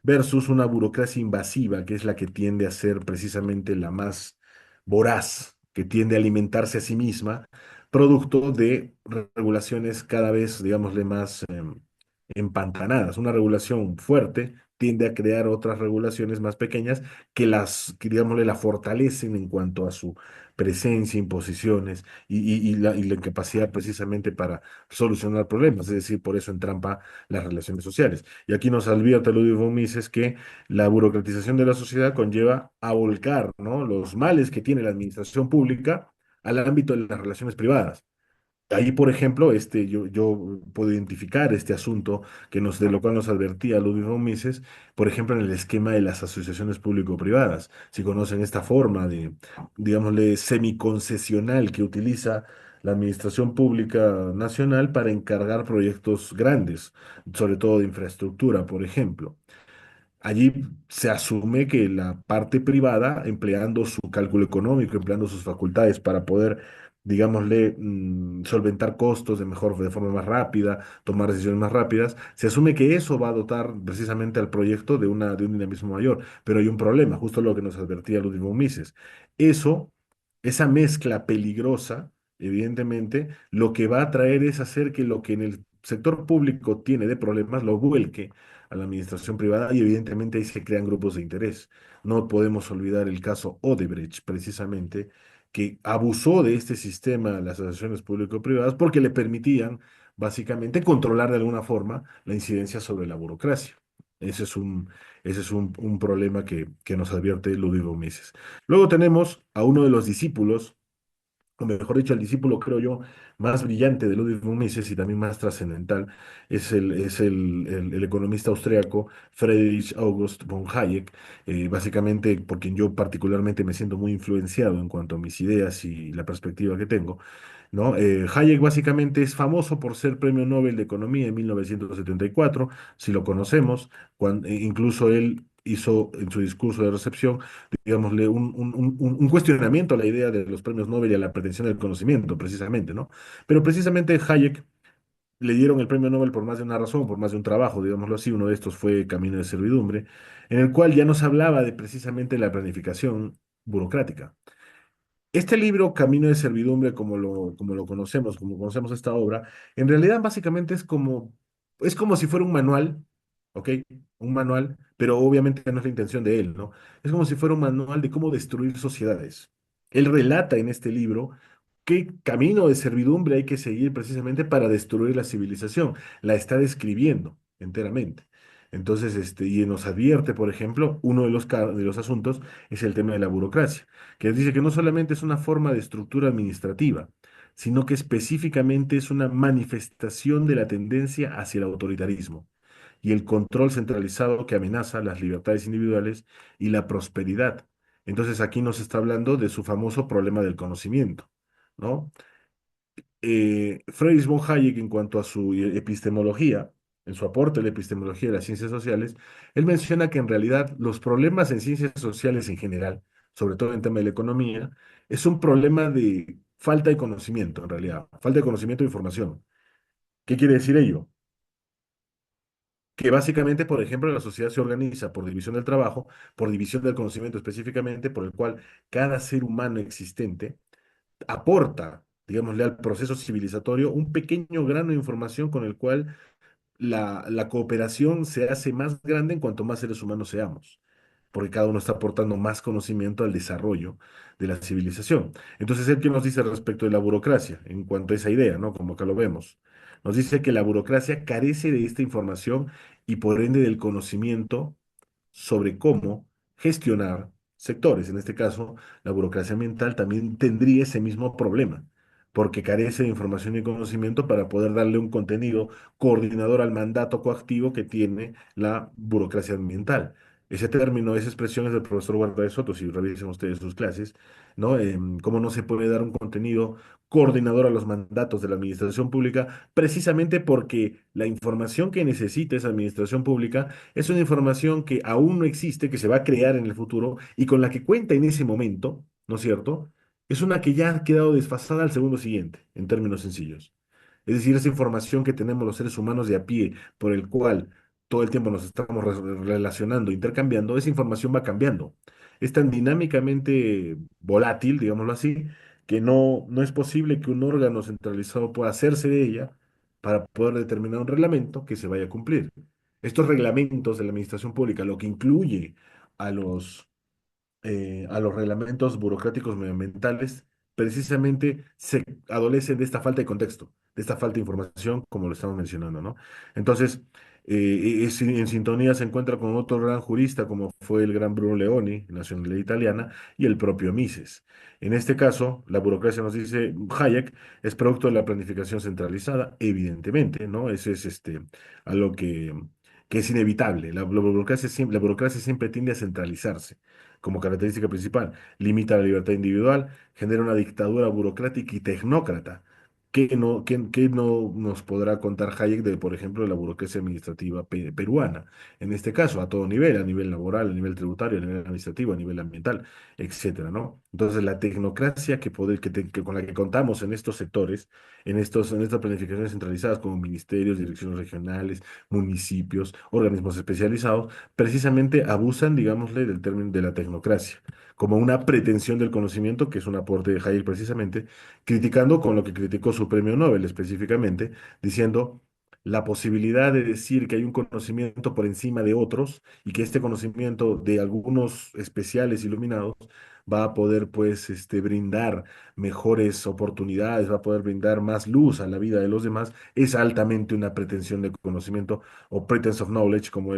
versus una burocracia invasiva, que es la que tiende a ser precisamente la más voraz, que tiende a alimentarse a sí misma, producto de regulaciones cada vez, digámosle, más empantanadas. Una regulación fuerte tiende a crear otras regulaciones más pequeñas que digámosle, la fortalecen en cuanto a su presencia, imposiciones y la incapacidad precisamente para solucionar problemas, es decir, por eso entrampa las relaciones sociales. Y aquí nos advierte Ludwig von Mises que la burocratización de la sociedad conlleva a volcar, ¿no?, los males que tiene la administración pública al ámbito de las relaciones privadas. Ahí, por ejemplo, yo puedo identificar este asunto de lo cual nos advertía Ludwig von Mises, por ejemplo, en el esquema de las asociaciones público-privadas. Si conocen esta forma de, digámosle, semiconcesional que utiliza la Administración Pública Nacional para encargar proyectos grandes, sobre todo de infraestructura, por ejemplo. Allí se asume que la parte privada, empleando su cálculo económico, empleando sus facultades para poder, digámosle, solventar costos de forma más rápida, tomar decisiones más rápidas, se asume que eso va a dotar precisamente al proyecto de un dinamismo mayor. Pero hay un problema, justo lo que nos advertía Ludwig von Mises. Eso, esa mezcla peligrosa, evidentemente, lo que va a traer es hacer que lo que en el sector público tiene de problemas lo vuelque a la administración privada y evidentemente ahí se crean grupos de interés. No podemos olvidar el caso Odebrecht, precisamente, que abusó de este sistema de las asociaciones público-privadas porque le permitían básicamente controlar de alguna forma la incidencia sobre la burocracia. Ese es un problema que nos advierte Ludwig von Mises. Luego tenemos a uno de los discípulos, o mejor dicho, el discípulo, creo yo, más brillante de Ludwig von Mises y también más trascendental, es el economista austriaco Friedrich August von Hayek, básicamente por quien yo particularmente me siento muy influenciado en cuanto a mis ideas y la perspectiva que tengo, ¿no? Hayek básicamente es famoso por ser Premio Nobel de Economía en 1974, si lo conocemos, incluso él hizo en su discurso de recepción, digámosle, un cuestionamiento a la idea de los premios Nobel y a la pretensión del conocimiento, precisamente, ¿no? Pero precisamente Hayek le dieron el premio Nobel por más de una razón, por más de un trabajo, digámoslo así. Uno de estos fue Camino de Servidumbre, en el cual ya nos hablaba de precisamente la planificación burocrática. Este libro, Camino de Servidumbre, como lo conocemos, como conocemos esta obra, en realidad básicamente es como si fuera un manual, ¿ok? Un manual, pero obviamente no es la intención de él, ¿no? Es como si fuera un manual de cómo destruir sociedades. Él relata en este libro qué camino de servidumbre hay que seguir precisamente para destruir la civilización. La está describiendo enteramente. Entonces, y nos advierte, por ejemplo, uno de los asuntos es el tema de la burocracia, que dice que no solamente es una forma de estructura administrativa, sino que específicamente es una manifestación de la tendencia hacia el autoritarismo y el control centralizado que amenaza las libertades individuales y la prosperidad. Entonces aquí nos está hablando de su famoso problema del conocimiento, ¿no? Friedrich von Hayek, en cuanto a su epistemología, en su aporte a la epistemología de las ciencias sociales, él menciona que en realidad los problemas en ciencias sociales en general, sobre todo en tema de la economía, es un problema de falta de conocimiento, en realidad, falta de conocimiento e información. ¿Qué quiere decir ello? Que básicamente, por ejemplo, la sociedad se organiza por división del trabajo, por división del conocimiento específicamente, por el cual cada ser humano existente aporta, digámosle, al proceso civilizatorio un pequeño grano de información con el cual la cooperación se hace más grande en cuanto más seres humanos seamos, porque cada uno está aportando más conocimiento al desarrollo de la civilización. Entonces, ¿él qué nos dice respecto de la burocracia en cuanto a esa idea, ¿no? Como acá lo vemos. Nos dice que la burocracia carece de esta información y por ende del conocimiento sobre cómo gestionar sectores. En este caso, la burocracia ambiental también tendría ese mismo problema, porque carece de información y conocimiento para poder darle un contenido coordinador al mandato coactivo que tiene la burocracia ambiental. Ese término, esa expresión es del profesor Guarda de Soto, si revisen ustedes sus clases, ¿no? Cómo no se puede dar un contenido coordinador a los mandatos de la administración pública, precisamente porque la información que necesita esa administración pública es una información que aún no existe, que se va a crear en el futuro y con la que cuenta en ese momento, ¿no es cierto? Es una que ya ha quedado desfasada al segundo siguiente, en términos sencillos. Es decir, esa información que tenemos los seres humanos de a pie, por el cual todo el tiempo nos estamos relacionando, intercambiando, esa información va cambiando. Es tan dinámicamente volátil, digámoslo así, que no es posible que un órgano centralizado pueda hacerse de ella para poder determinar un reglamento que se vaya a cumplir. estos reglamentos de la administración pública, lo que incluye a a los reglamentos burocráticos medioambientales, precisamente se adolece de esta falta de contexto, de esta falta de información, como lo estamos mencionando, ¿no? Entonces, en sintonía se encuentra con otro gran jurista, como fue el gran Bruno Leoni, nacionalidad italiana, y el propio Mises. En este caso, la burocracia, nos dice Hayek, es producto de la planificación centralizada, evidentemente, ¿no? Ese es algo que es inevitable. La burocracia siempre tiende a centralizarse como característica principal, limita la libertad individual, genera una dictadura burocrática y tecnócrata. Qué no nos podrá contar Hayek de, por ejemplo, de la burocracia administrativa peruana? En este caso, a nivel laboral, a nivel tributario, a nivel administrativo, a nivel ambiental, etcétera, ¿no? Entonces, la tecnocracia con la que contamos en estos sectores, en estas planificaciones centralizadas como ministerios, direcciones regionales, municipios, organismos especializados, precisamente abusan, digámosle, del término de la tecnocracia, como una pretensión del conocimiento, que es un aporte de Hayek precisamente, criticando con lo que criticó su premio Nobel específicamente, diciendo la posibilidad de decir que hay un conocimiento por encima de otros y que este conocimiento de algunos especiales iluminados va a poder, pues, brindar mejores oportunidades, va a poder brindar más luz a la vida de los demás, es altamente una pretensión de conocimiento o Pretense of Knowledge, como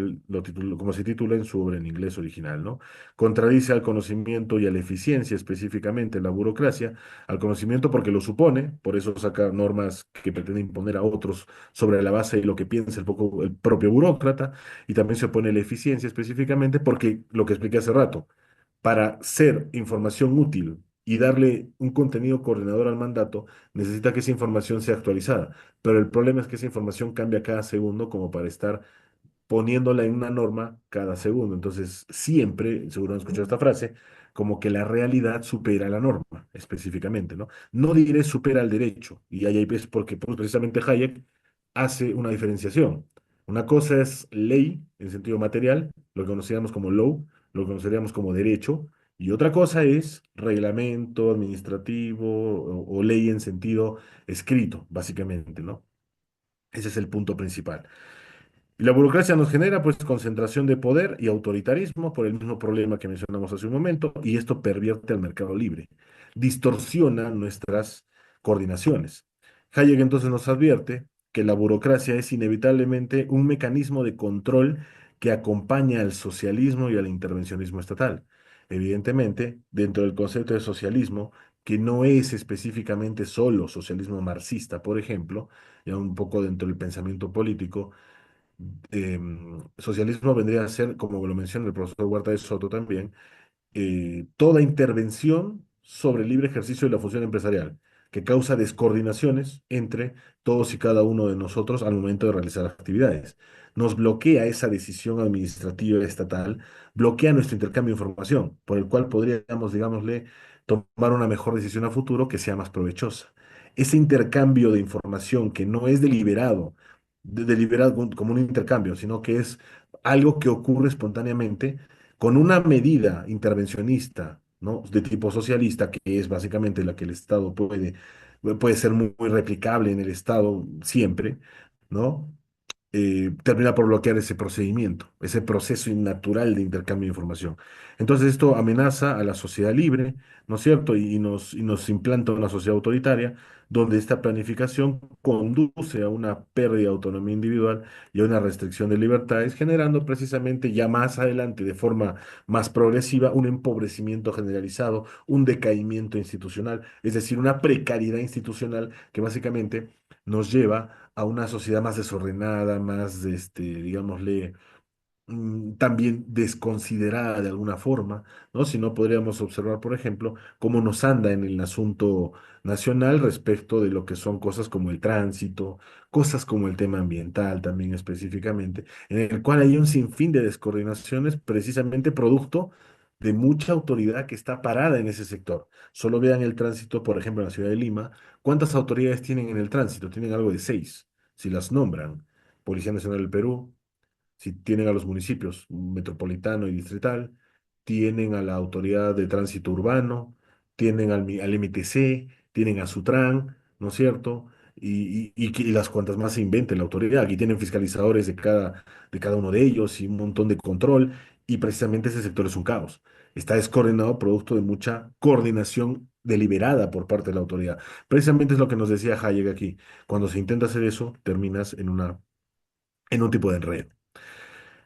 como se titula en su obra en inglés original, ¿no? Contradice al conocimiento y a la eficiencia, específicamente la burocracia, al conocimiento porque lo supone, por eso saca normas que pretenden imponer a otros sobre la base de lo que piensa el propio burócrata, y también se opone a la eficiencia específicamente porque, lo que expliqué hace rato, para ser información útil y darle un contenido coordinador al mandato, necesita que esa información sea actualizada. Pero el problema es que esa información cambia cada segundo como para estar poniéndola en una norma cada segundo. Entonces, siempre, seguro han escuchado esta frase, como que la realidad supera la norma, específicamente, ¿no? No diré supera el derecho, y ahí es porque pues, precisamente Hayek hace una diferenciación. Una cosa es ley en sentido material, lo que conoceríamos como law, lo que conoceríamos como derecho, y otra cosa es reglamento administrativo o ley en sentido escrito, básicamente, ¿no? Ese es el punto principal. Y la burocracia nos genera pues concentración de poder y autoritarismo por el mismo problema que mencionamos hace un momento, y esto pervierte al mercado libre, distorsiona nuestras coordinaciones. Hayek entonces nos advierte que la burocracia es inevitablemente un mecanismo de control que acompaña al socialismo y al intervencionismo estatal. Evidentemente, dentro del concepto de socialismo, que no es específicamente solo socialismo marxista, por ejemplo, ya un poco dentro del pensamiento político, socialismo vendría a ser, como lo menciona el profesor Huerta de Soto también, toda intervención sobre el libre ejercicio de la función empresarial, que causa descoordinaciones entre todos y cada uno de nosotros al momento de realizar actividades. Nos bloquea esa decisión administrativa estatal, bloquea nuestro intercambio de información, por el cual podríamos, digámosle, tomar una mejor decisión a futuro que sea más provechosa. Ese intercambio de información que no es deliberado, deliberado como un intercambio, sino que es algo que ocurre espontáneamente con una medida intervencionista, ¿no? De tipo socialista, que es básicamente la que el Estado puede ser muy replicable en el Estado siempre, ¿no? Termina por bloquear ese procedimiento, ese proceso innatural de intercambio de información. Entonces esto amenaza a la sociedad libre, ¿no es cierto? Y nos implanta una sociedad autoritaria donde esta planificación conduce a una pérdida de autonomía individual y a una restricción de libertades, generando precisamente ya más adelante, de forma más progresiva, un empobrecimiento generalizado, un decaimiento institucional, es decir, una precariedad institucional que básicamente nos lleva a una sociedad más desordenada, más, digámosle, también desconsiderada de alguna forma, ¿no? Si no, podríamos observar, por ejemplo, cómo nos anda en el asunto nacional respecto de lo que son cosas como el tránsito, cosas como el tema ambiental también específicamente, en el cual hay un sinfín de descoordinaciones precisamente producto de mucha autoridad que está parada en ese sector. Solo vean el tránsito, por ejemplo, en la ciudad de Lima. ¿Cuántas autoridades tienen en el tránsito? Tienen algo de seis, si las nombran. Policía Nacional del Perú, si tienen a los municipios metropolitano y distrital, tienen a la Autoridad de Tránsito Urbano, tienen al MTC, tienen a Sutran, ¿no es cierto? y las cuantas más se invente la autoridad. Aquí tienen fiscalizadores de cada uno de ellos y un montón de control, y precisamente ese sector es un caos. Está descoordinado producto de mucha coordinación deliberada por parte de la autoridad. Precisamente es lo que nos decía Hayek aquí. Cuando se intenta hacer eso, terminas en un tipo de enredo.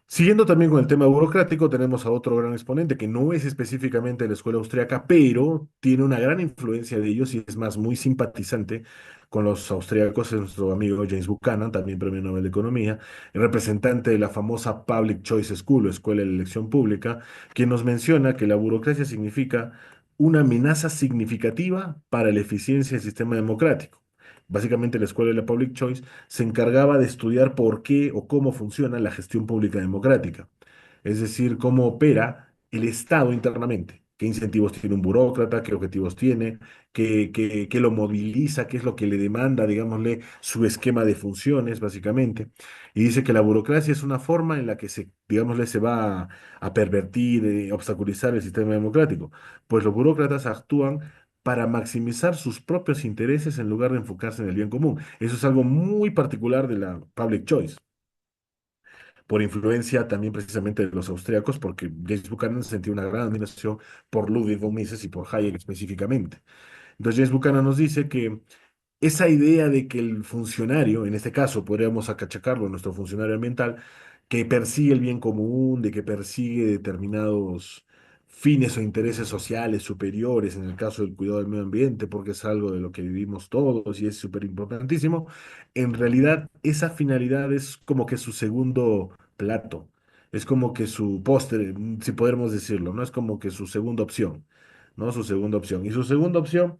Siguiendo también con el tema burocrático, tenemos a otro gran exponente que no es específicamente de la escuela austriaca, pero tiene una gran influencia de ellos y es más muy simpatizante con los austriacos, es nuestro amigo James Buchanan, también premio Nobel de Economía, el representante de la famosa Public Choice School o Escuela de Elección Pública, quien nos menciona que la burocracia significa una amenaza significativa para la eficiencia del sistema democrático. Básicamente, la escuela de la Public Choice se encargaba de estudiar por qué o cómo funciona la gestión pública democrática, es decir, cómo opera el Estado internamente, qué incentivos tiene un burócrata, qué objetivos tiene, qué lo moviliza, qué es lo que le demanda, digámosle, su esquema de funciones, básicamente. Y dice que la burocracia es una forma en la que se, digámosle, se va a pervertir, obstaculizar el sistema democrático, pues los burócratas actúan para maximizar sus propios intereses en lugar de enfocarse en el bien común. Eso es algo muy particular de la public choice, por influencia también precisamente de los austriacos, porque James Buchanan sentía una gran admiración por Ludwig von Mises y por Hayek específicamente. Entonces James Buchanan nos dice que esa idea de que el funcionario, en este caso podríamos acachacarlo, nuestro funcionario ambiental, que persigue el bien común, de que persigue determinados fines o intereses sociales superiores, en el caso del cuidado del medio ambiente, porque es algo de lo que vivimos todos y es súper importantísimo, en realidad esa finalidad es como que su segundo plato, es como que su postre, si podemos decirlo, ¿no? Es como que su segunda opción, ¿no? Su segunda opción. Y su segunda opción,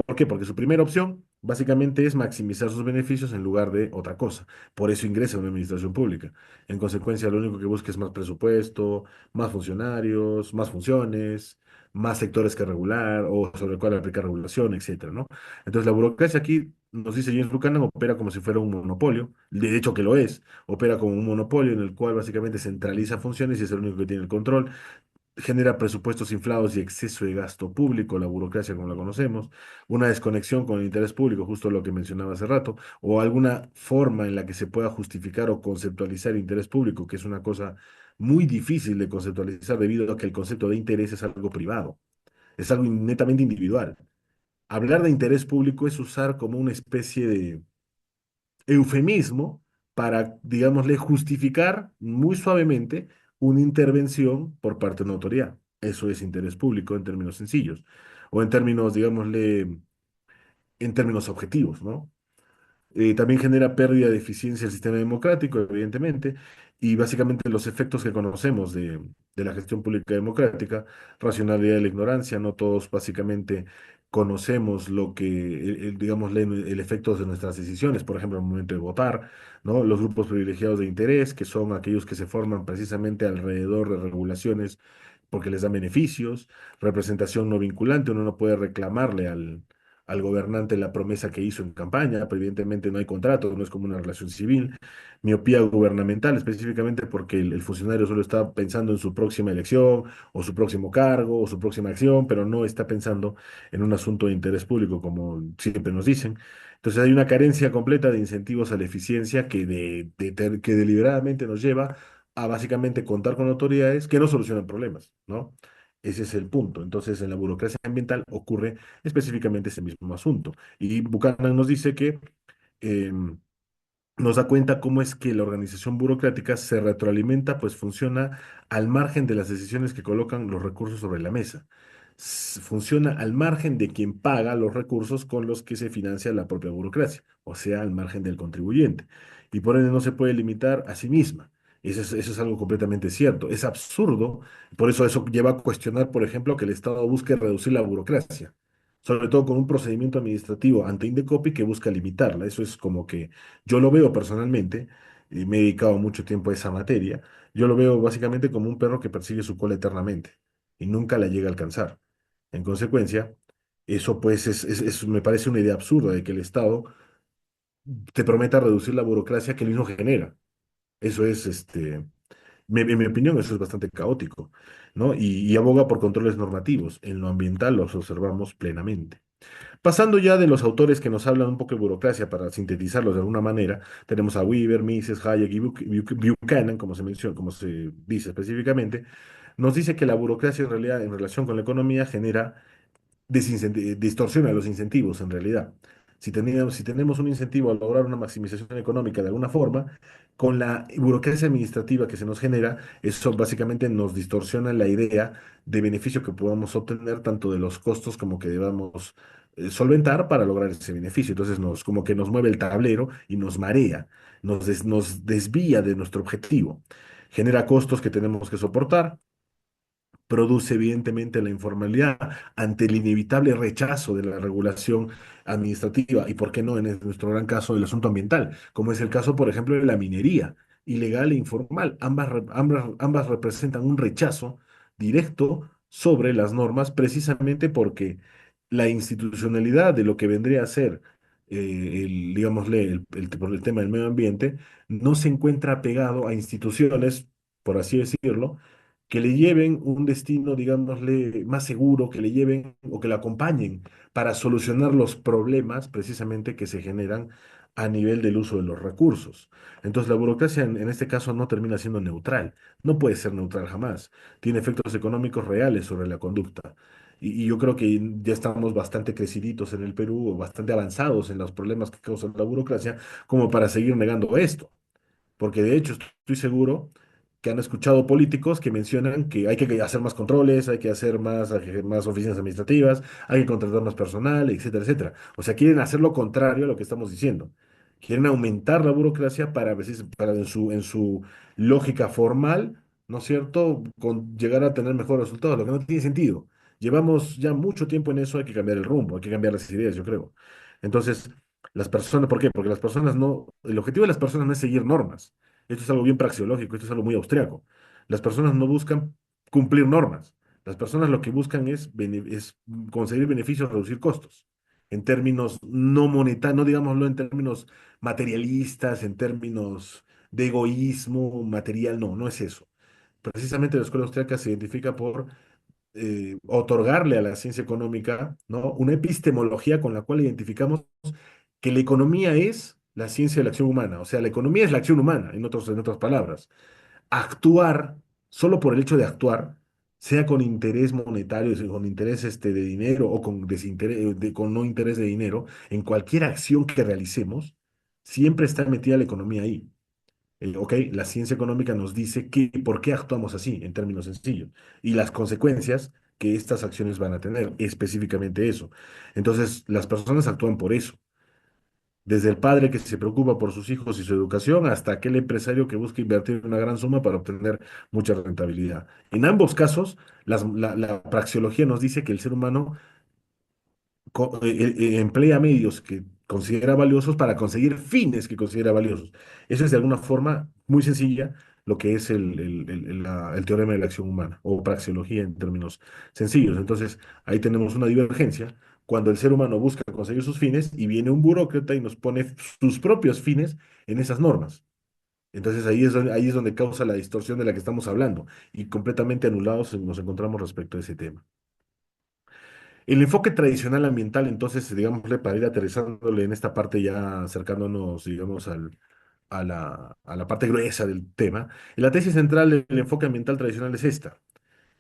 ¿por qué? Porque su primera opción básicamente es maximizar sus beneficios en lugar de otra cosa. Por eso ingresa a una administración pública. En consecuencia, lo único que busca es más presupuesto, más funcionarios, más funciones, más sectores que regular o sobre el cual aplicar regulación, etcétera, ¿no? Entonces, la burocracia aquí, nos dice James Buchanan, opera como si fuera un monopolio. De hecho, que lo es. Opera como un monopolio en el cual básicamente centraliza funciones y es el único que tiene el control, genera presupuestos inflados y exceso de gasto público, la burocracia como la conocemos, una desconexión con el interés público, justo lo que mencionaba hace rato, o alguna forma en la que se pueda justificar o conceptualizar interés público, que es una cosa muy difícil de conceptualizar debido a que el concepto de interés es algo privado, es algo netamente individual. Hablar de interés público es usar como una especie de eufemismo para, digámosle, justificar muy suavemente una intervención por parte de una autoridad. Eso es interés público en términos sencillos, o en términos, digámosle, en términos objetivos, ¿no? También genera pérdida de eficiencia del sistema democrático, evidentemente, y básicamente los efectos que conocemos de la gestión pública democrática, racionalidad de la ignorancia, no todos básicamente conocemos lo que, digamos, el efecto de nuestras decisiones, por ejemplo, al momento de votar, ¿no? Los grupos privilegiados de interés, que son aquellos que se forman precisamente alrededor de regulaciones porque les dan beneficios, representación no vinculante, uno no puede reclamarle al gobernante la promesa que hizo en campaña, pero evidentemente no hay contrato, no es como una relación civil, miopía gubernamental, específicamente porque el funcionario solo está pensando en su próxima elección, o su próximo cargo, o su próxima acción, pero no está pensando en un asunto de interés público, como siempre nos dicen. Entonces hay una carencia completa de incentivos a la eficiencia que deliberadamente nos lleva a básicamente contar con autoridades que no solucionan problemas, ¿no? Ese es el punto. Entonces, en la burocracia ambiental ocurre específicamente ese mismo asunto. Y Buchanan nos dice que em, nos da cuenta cómo es que la organización burocrática se retroalimenta, pues funciona al margen de las decisiones que colocan los recursos sobre la mesa. Funciona al margen de quien paga los recursos con los que se financia la propia burocracia, o sea, al margen del contribuyente. Y por ende no se puede limitar a sí misma. Eso es algo completamente cierto. Es absurdo, por eso lleva a cuestionar, por ejemplo, que el Estado busque reducir la burocracia, sobre todo con un procedimiento administrativo ante Indecopi que busca limitarla. Eso es como que yo lo veo personalmente, y me he dedicado mucho tiempo a esa materia, yo lo veo básicamente como un perro que persigue su cola eternamente y nunca la llega a alcanzar. En consecuencia, eso pues me parece una idea absurda de que el Estado te prometa reducir la burocracia que él mismo genera. Eso es, en mi opinión, eso es bastante caótico, ¿no? Y aboga por controles normativos. En lo ambiental los observamos plenamente. Pasando ya de los autores que nos hablan un poco de burocracia, para sintetizarlos de alguna manera, tenemos a Weaver, Mises, Hayek y Buchanan, como se menciona, como se dice específicamente, nos dice que la burocracia en realidad en relación con la economía genera distorsiona los incentivos en realidad. Si tenemos un incentivo a lograr una maximización económica de alguna forma, con la burocracia administrativa que se nos genera, eso básicamente nos distorsiona la idea de beneficio que podamos obtener tanto de los costos como que debamos solventar para lograr ese beneficio. Entonces como que nos mueve el tablero y nos marea, nos desvía de nuestro objetivo. Genera costos que tenemos que soportar, produce evidentemente la informalidad ante el inevitable rechazo de la regulación administrativa y, por qué no, en nuestro gran caso, el asunto ambiental, como es el caso, por ejemplo, de la minería, ilegal e informal. Ambas representan un rechazo directo sobre las normas precisamente porque la institucionalidad de lo que vendría a ser, digámosle, por el tema del medio ambiente, no se encuentra pegado a instituciones, por así decirlo, que le lleven un destino, digámosle, más seguro, que le lleven o que le acompañen para solucionar los problemas precisamente que se generan a nivel del uso de los recursos. Entonces, la burocracia en este caso no termina siendo neutral, no puede ser neutral jamás, tiene efectos económicos reales sobre la conducta. Y yo creo que ya estamos bastante creciditos en el Perú, o bastante avanzados en los problemas que causa la burocracia, como para seguir negando esto. Porque de hecho estoy seguro que han escuchado políticos que mencionan que hay que hacer más controles, hay que hacer más oficinas administrativas, hay que contratar más personal, etcétera, etcétera. O sea, quieren hacer lo contrario a lo que estamos diciendo. Quieren aumentar la burocracia para, para en su lógica formal, ¿no es cierto?, llegar a tener mejores resultados, lo que no tiene sentido. Llevamos ya mucho tiempo en eso, hay que cambiar el rumbo, hay que cambiar las ideas, yo creo. Entonces, las personas, ¿por qué? Porque las personas no, el objetivo de las personas no es seguir normas. Esto es algo bien praxeológico, esto es algo muy austriaco. Las personas no buscan cumplir normas. Las personas lo que buscan es conseguir beneficios, reducir costos. En términos no monetarios, no digámoslo en términos materialistas, en términos de egoísmo material, no, no es eso. Precisamente la escuela austríaca se identifica por otorgarle a la ciencia económica, ¿no?, una epistemología con la cual identificamos que la economía es la ciencia de la acción humana. O sea, la economía es la acción humana, en otras palabras. Actuar, solo por el hecho de actuar, sea con interés monetario, sea con interés de dinero o con, con no interés de dinero, en cualquier acción que realicemos, siempre está metida la economía ahí. Ok, la ciencia económica nos dice por qué actuamos así, en términos sencillos, y las consecuencias que estas acciones van a tener, específicamente eso. Entonces, las personas actúan por eso, desde el padre que se preocupa por sus hijos y su educación, hasta aquel empresario que busca invertir una gran suma para obtener mucha rentabilidad. En ambos casos, la praxeología nos dice que el ser humano emplea medios que considera valiosos para conseguir fines que considera valiosos. Eso es de alguna forma muy sencilla lo que es el teorema de la acción humana o praxeología en términos sencillos. Entonces, ahí tenemos una divergencia cuando el ser humano busca conseguir sus fines y viene un burócrata y nos pone sus propios fines en esas normas. Entonces ahí es donde causa la distorsión de la que estamos hablando y completamente anulados nos encontramos respecto a ese tema. El enfoque tradicional ambiental, entonces, digámosle, para ir aterrizándole en esta parte ya acercándonos, digamos, a la parte gruesa del tema, la tesis central del enfoque ambiental tradicional es esta.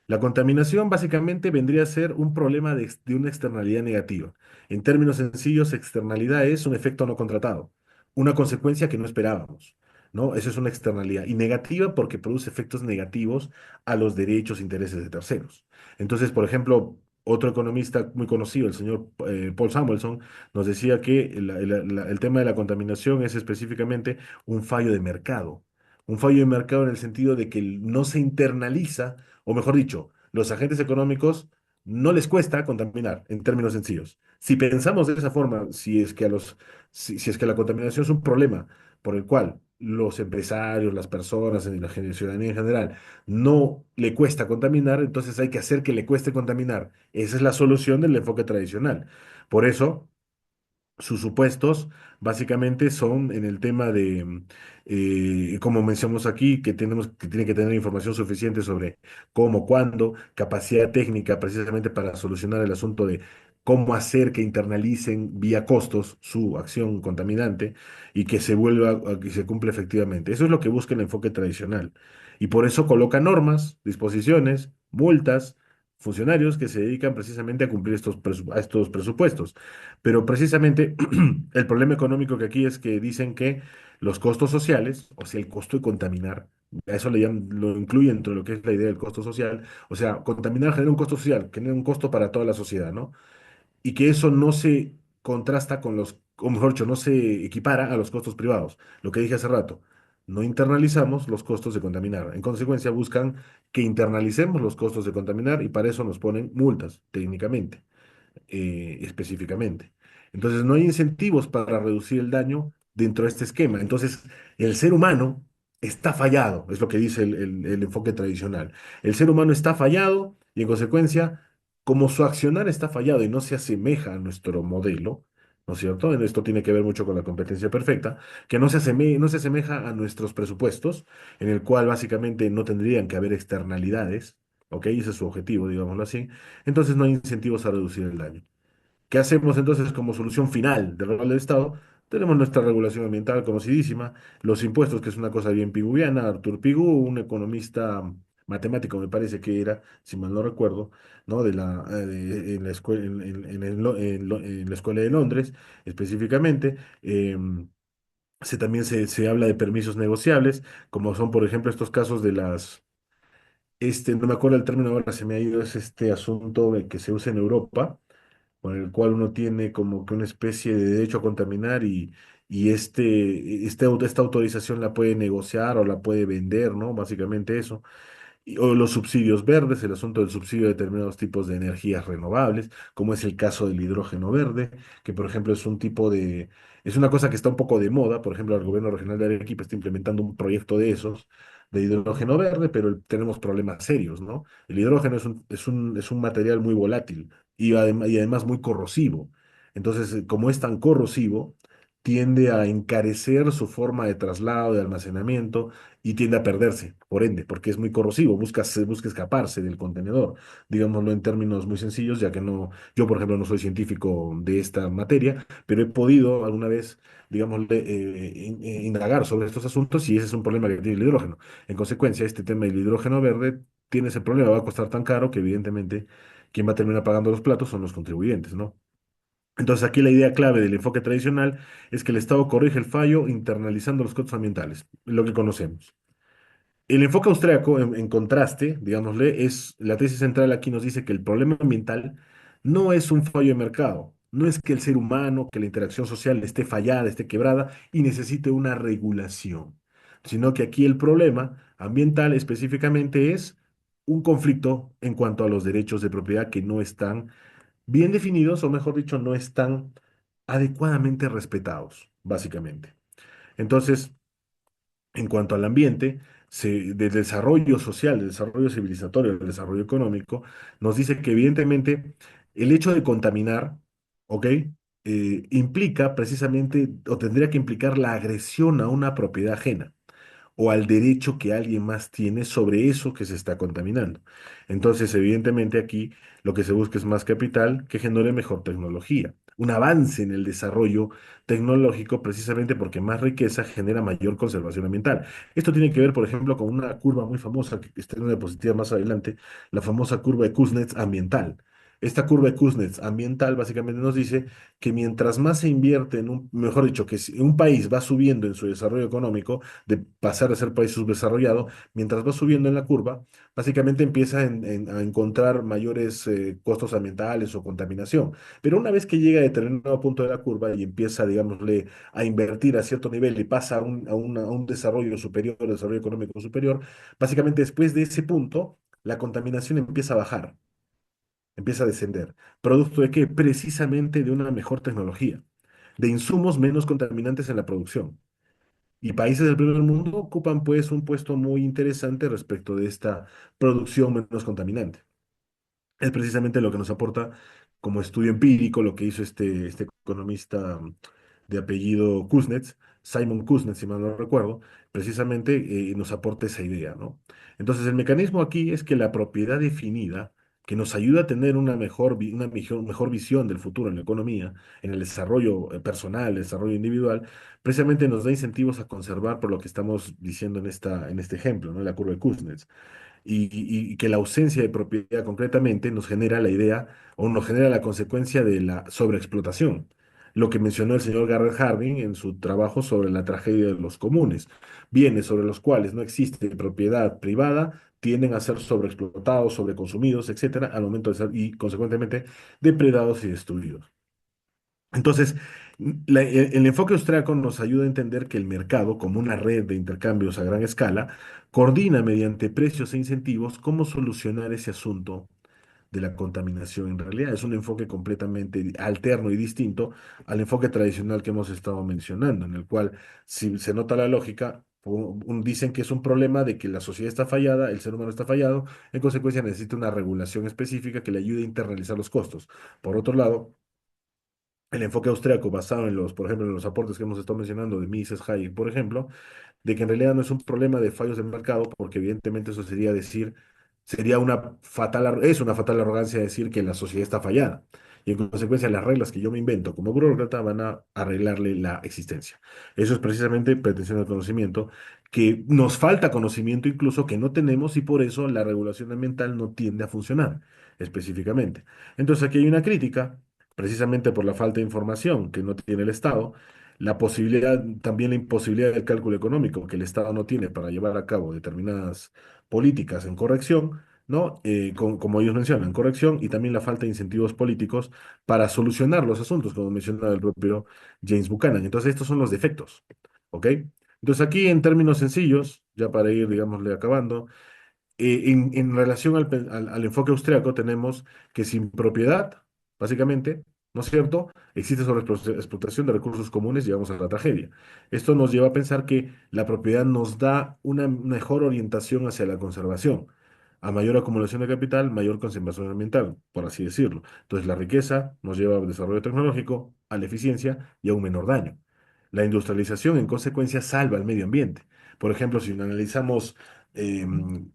La contaminación básicamente vendría a ser un problema de una externalidad negativa. En términos sencillos, externalidad es un efecto no contratado, una consecuencia que no esperábamos, ¿no? Eso es una externalidad. Y negativa porque produce efectos negativos a los derechos e intereses de terceros. Entonces, por ejemplo, otro economista muy conocido, el señor Paul Samuelson, nos decía que el tema de la contaminación es específicamente un fallo de mercado. Un fallo de mercado en el sentido de que no se internaliza, o mejor dicho, los agentes económicos no les cuesta contaminar, en términos sencillos. Si pensamos de esa forma, si es que la contaminación es un problema por el cual los empresarios, las personas, la ciudadanía en general, no le cuesta contaminar, entonces hay que hacer que le cueste contaminar. Esa es la solución del enfoque tradicional. Por eso, sus supuestos básicamente son en el tema de, como mencionamos aquí, que tiene que tener información suficiente sobre cómo, cuándo, capacidad técnica precisamente para solucionar el asunto de cómo hacer que internalicen vía costos su acción contaminante y que se vuelva a que se cumpla efectivamente. Eso es lo que busca el enfoque tradicional. Y por eso coloca normas, disposiciones, multas, funcionarios que se dedican precisamente a cumplir a estos presupuestos. Pero precisamente el problema económico que aquí es que dicen que los costos sociales, o sea, el costo de contaminar, a eso le llaman, lo incluye dentro de lo que es la idea del costo social, o sea, contaminar genera un costo social, genera un costo para toda la sociedad, ¿no? Y que eso no se contrasta con los, o mejor dicho, no se equipara a los costos privados. Lo que dije hace rato, no internalizamos los costos de contaminar. En consecuencia, buscan que internalicemos los costos de contaminar y para eso nos ponen multas, técnicamente, específicamente. Entonces, no hay incentivos para reducir el daño dentro de este esquema. Entonces, el ser humano está fallado, es lo que dice el enfoque tradicional. El ser humano está fallado y en consecuencia, como su accionar está fallado y no se asemeja a nuestro modelo, ¿no es cierto? Esto tiene que ver mucho con la competencia perfecta, que no se asemeja a nuestros presupuestos, en el cual básicamente no tendrían que haber externalidades, ¿ok? Ese es su objetivo, digámoslo así. Entonces no hay incentivos a reducir el daño. ¿Qué hacemos entonces como solución final del rol del Estado? Tenemos nuestra regulación ambiental conocidísima, los impuestos, que es una cosa bien piguviana. Artur Pigou, un economista matemático, me parece que era, si mal no recuerdo, ¿no? En la escuela, en la escuela de Londres, específicamente. También se habla de permisos negociables, como son, por ejemplo, estos casos de no me acuerdo el término ahora, se me ha ido, es este asunto que se usa en Europa con el cual uno tiene como que una especie de derecho a contaminar y esta autorización la puede negociar o la puede vender, ¿no? Básicamente eso. O los subsidios verdes, el asunto del subsidio de determinados tipos de energías renovables, como es el caso del hidrógeno verde, que por ejemplo es una cosa que está un poco de moda. Por ejemplo, el gobierno regional de Arequipa está implementando un proyecto de esos, de hidrógeno verde, pero tenemos problemas serios, ¿no? El hidrógeno es un material muy volátil y además muy corrosivo. Entonces, como es tan corrosivo, tiende a encarecer su forma de traslado, de almacenamiento y tiende a perderse, por ende, porque es muy corrosivo, busca escaparse del contenedor, digámoslo en términos muy sencillos, ya que no, yo por ejemplo no soy científico de esta materia, pero he podido alguna vez, digamos, indagar sobre estos asuntos y ese es un problema que tiene el hidrógeno. En consecuencia, este tema del hidrógeno verde tiene ese problema, va a costar tan caro que evidentemente quien va a terminar pagando los platos son los contribuyentes, ¿no? Entonces aquí la idea clave del enfoque tradicional es que el Estado corrige el fallo internalizando los costos ambientales, lo que conocemos. El enfoque austriaco, en contraste, digámosle, la tesis central aquí nos dice que el problema ambiental no es un fallo de mercado, no es que el ser humano, que la interacción social esté fallada, esté quebrada y necesite una regulación, sino que aquí el problema ambiental específicamente es un conflicto en cuanto a los derechos de propiedad que no están bien definidos, o mejor dicho, no están adecuadamente respetados, básicamente. Entonces, en cuanto al ambiente, del desarrollo social, del desarrollo civilizatorio, del desarrollo económico, nos dice que evidentemente el hecho de contaminar, ¿ok? Implica precisamente, o tendría que implicar la agresión a una propiedad ajena o al derecho que alguien más tiene sobre eso que se está contaminando. Entonces, evidentemente aquí lo que se busca es más capital que genere mejor tecnología, un avance en el desarrollo tecnológico precisamente porque más riqueza genera mayor conservación ambiental. Esto tiene que ver, por ejemplo, con una curva muy famosa que está en una diapositiva más adelante, la famosa curva de Kuznets ambiental. Esta curva de Kuznets ambiental básicamente nos dice que mientras más se invierte mejor dicho, que si un país va subiendo en su desarrollo económico, de pasar a ser país subdesarrollado, mientras va subiendo en la curva, básicamente empieza a encontrar mayores costos ambientales o contaminación. Pero una vez que llega a determinado punto de la curva y empieza, digámosle, a invertir a cierto nivel y pasa a un desarrollo superior, desarrollo económico superior, básicamente después de ese punto, la contaminación empieza a bajar, empieza a descender. ¿Producto de qué? Precisamente de una mejor tecnología, de insumos menos contaminantes en la producción. Y países del primer mundo ocupan pues un puesto muy interesante respecto de esta producción menos contaminante. Es precisamente lo que nos aporta como estudio empírico lo que hizo este economista de apellido Kuznets, Simon Kuznets, si mal no recuerdo, precisamente nos aporta esa idea, ¿no? Entonces el mecanismo aquí es que la propiedad definida que nos ayuda a tener una mejor visión del futuro en la economía, en el desarrollo personal, el desarrollo individual, precisamente nos da incentivos a conservar por lo que estamos diciendo en este ejemplo, ¿no? La curva de Kuznets y que la ausencia de propiedad concretamente nos genera la idea o nos genera la consecuencia de la sobreexplotación. Lo que mencionó el señor Garrett Hardin en su trabajo sobre la tragedia de los comunes. Bienes sobre los cuales no existe propiedad privada tienden a ser sobreexplotados, sobreconsumidos, etcétera, al momento de ser y consecuentemente depredados y destruidos. Entonces, el enfoque austríaco nos ayuda a entender que el mercado, como una red de intercambios a gran escala, coordina mediante precios e incentivos cómo solucionar ese asunto de la contaminación. En realidad es un enfoque completamente alterno y distinto al enfoque tradicional que hemos estado mencionando, en el cual, si se nota la lógica, dicen que es un problema de que la sociedad está fallada, el ser humano está fallado, en consecuencia necesita una regulación específica que le ayude a internalizar los costos. Por otro lado, el enfoque austríaco basado en los, por ejemplo, en los aportes que hemos estado mencionando de Mises, Hayek, por ejemplo, de que en realidad no es un problema de fallos del mercado, porque evidentemente eso sería decir, es una fatal arrogancia decir que la sociedad está fallada. Y en consecuencia las reglas que yo me invento como burócrata van a arreglarle la existencia. Eso es precisamente pretensión del conocimiento, que nos falta conocimiento incluso que no tenemos y por eso la regulación ambiental no tiende a funcionar específicamente. Entonces aquí hay una crítica precisamente por la falta de información que no tiene el Estado, la posibilidad, también la imposibilidad del cálculo económico que el Estado no tiene para llevar a cabo determinadas políticas en corrección, ¿no? Como ellos mencionan, corrección y también la falta de incentivos políticos para solucionar los asuntos, como mencionaba el propio James Buchanan. Entonces, estos son los defectos, ¿ok? Entonces, aquí en términos sencillos, ya para ir, digámosle, acabando, en relación al enfoque austriaco tenemos que sin propiedad, básicamente, ¿no es cierto? Existe sobreexplotación de recursos comunes, llegamos a la tragedia. Esto nos lleva a pensar que la propiedad nos da una mejor orientación hacia la conservación. A mayor acumulación de capital, mayor conservación ambiental, por así decirlo. Entonces, la riqueza nos lleva al desarrollo tecnológico, a la eficiencia y a un menor daño. La industrialización, en consecuencia, salva al medio ambiente. Por ejemplo, si analizamos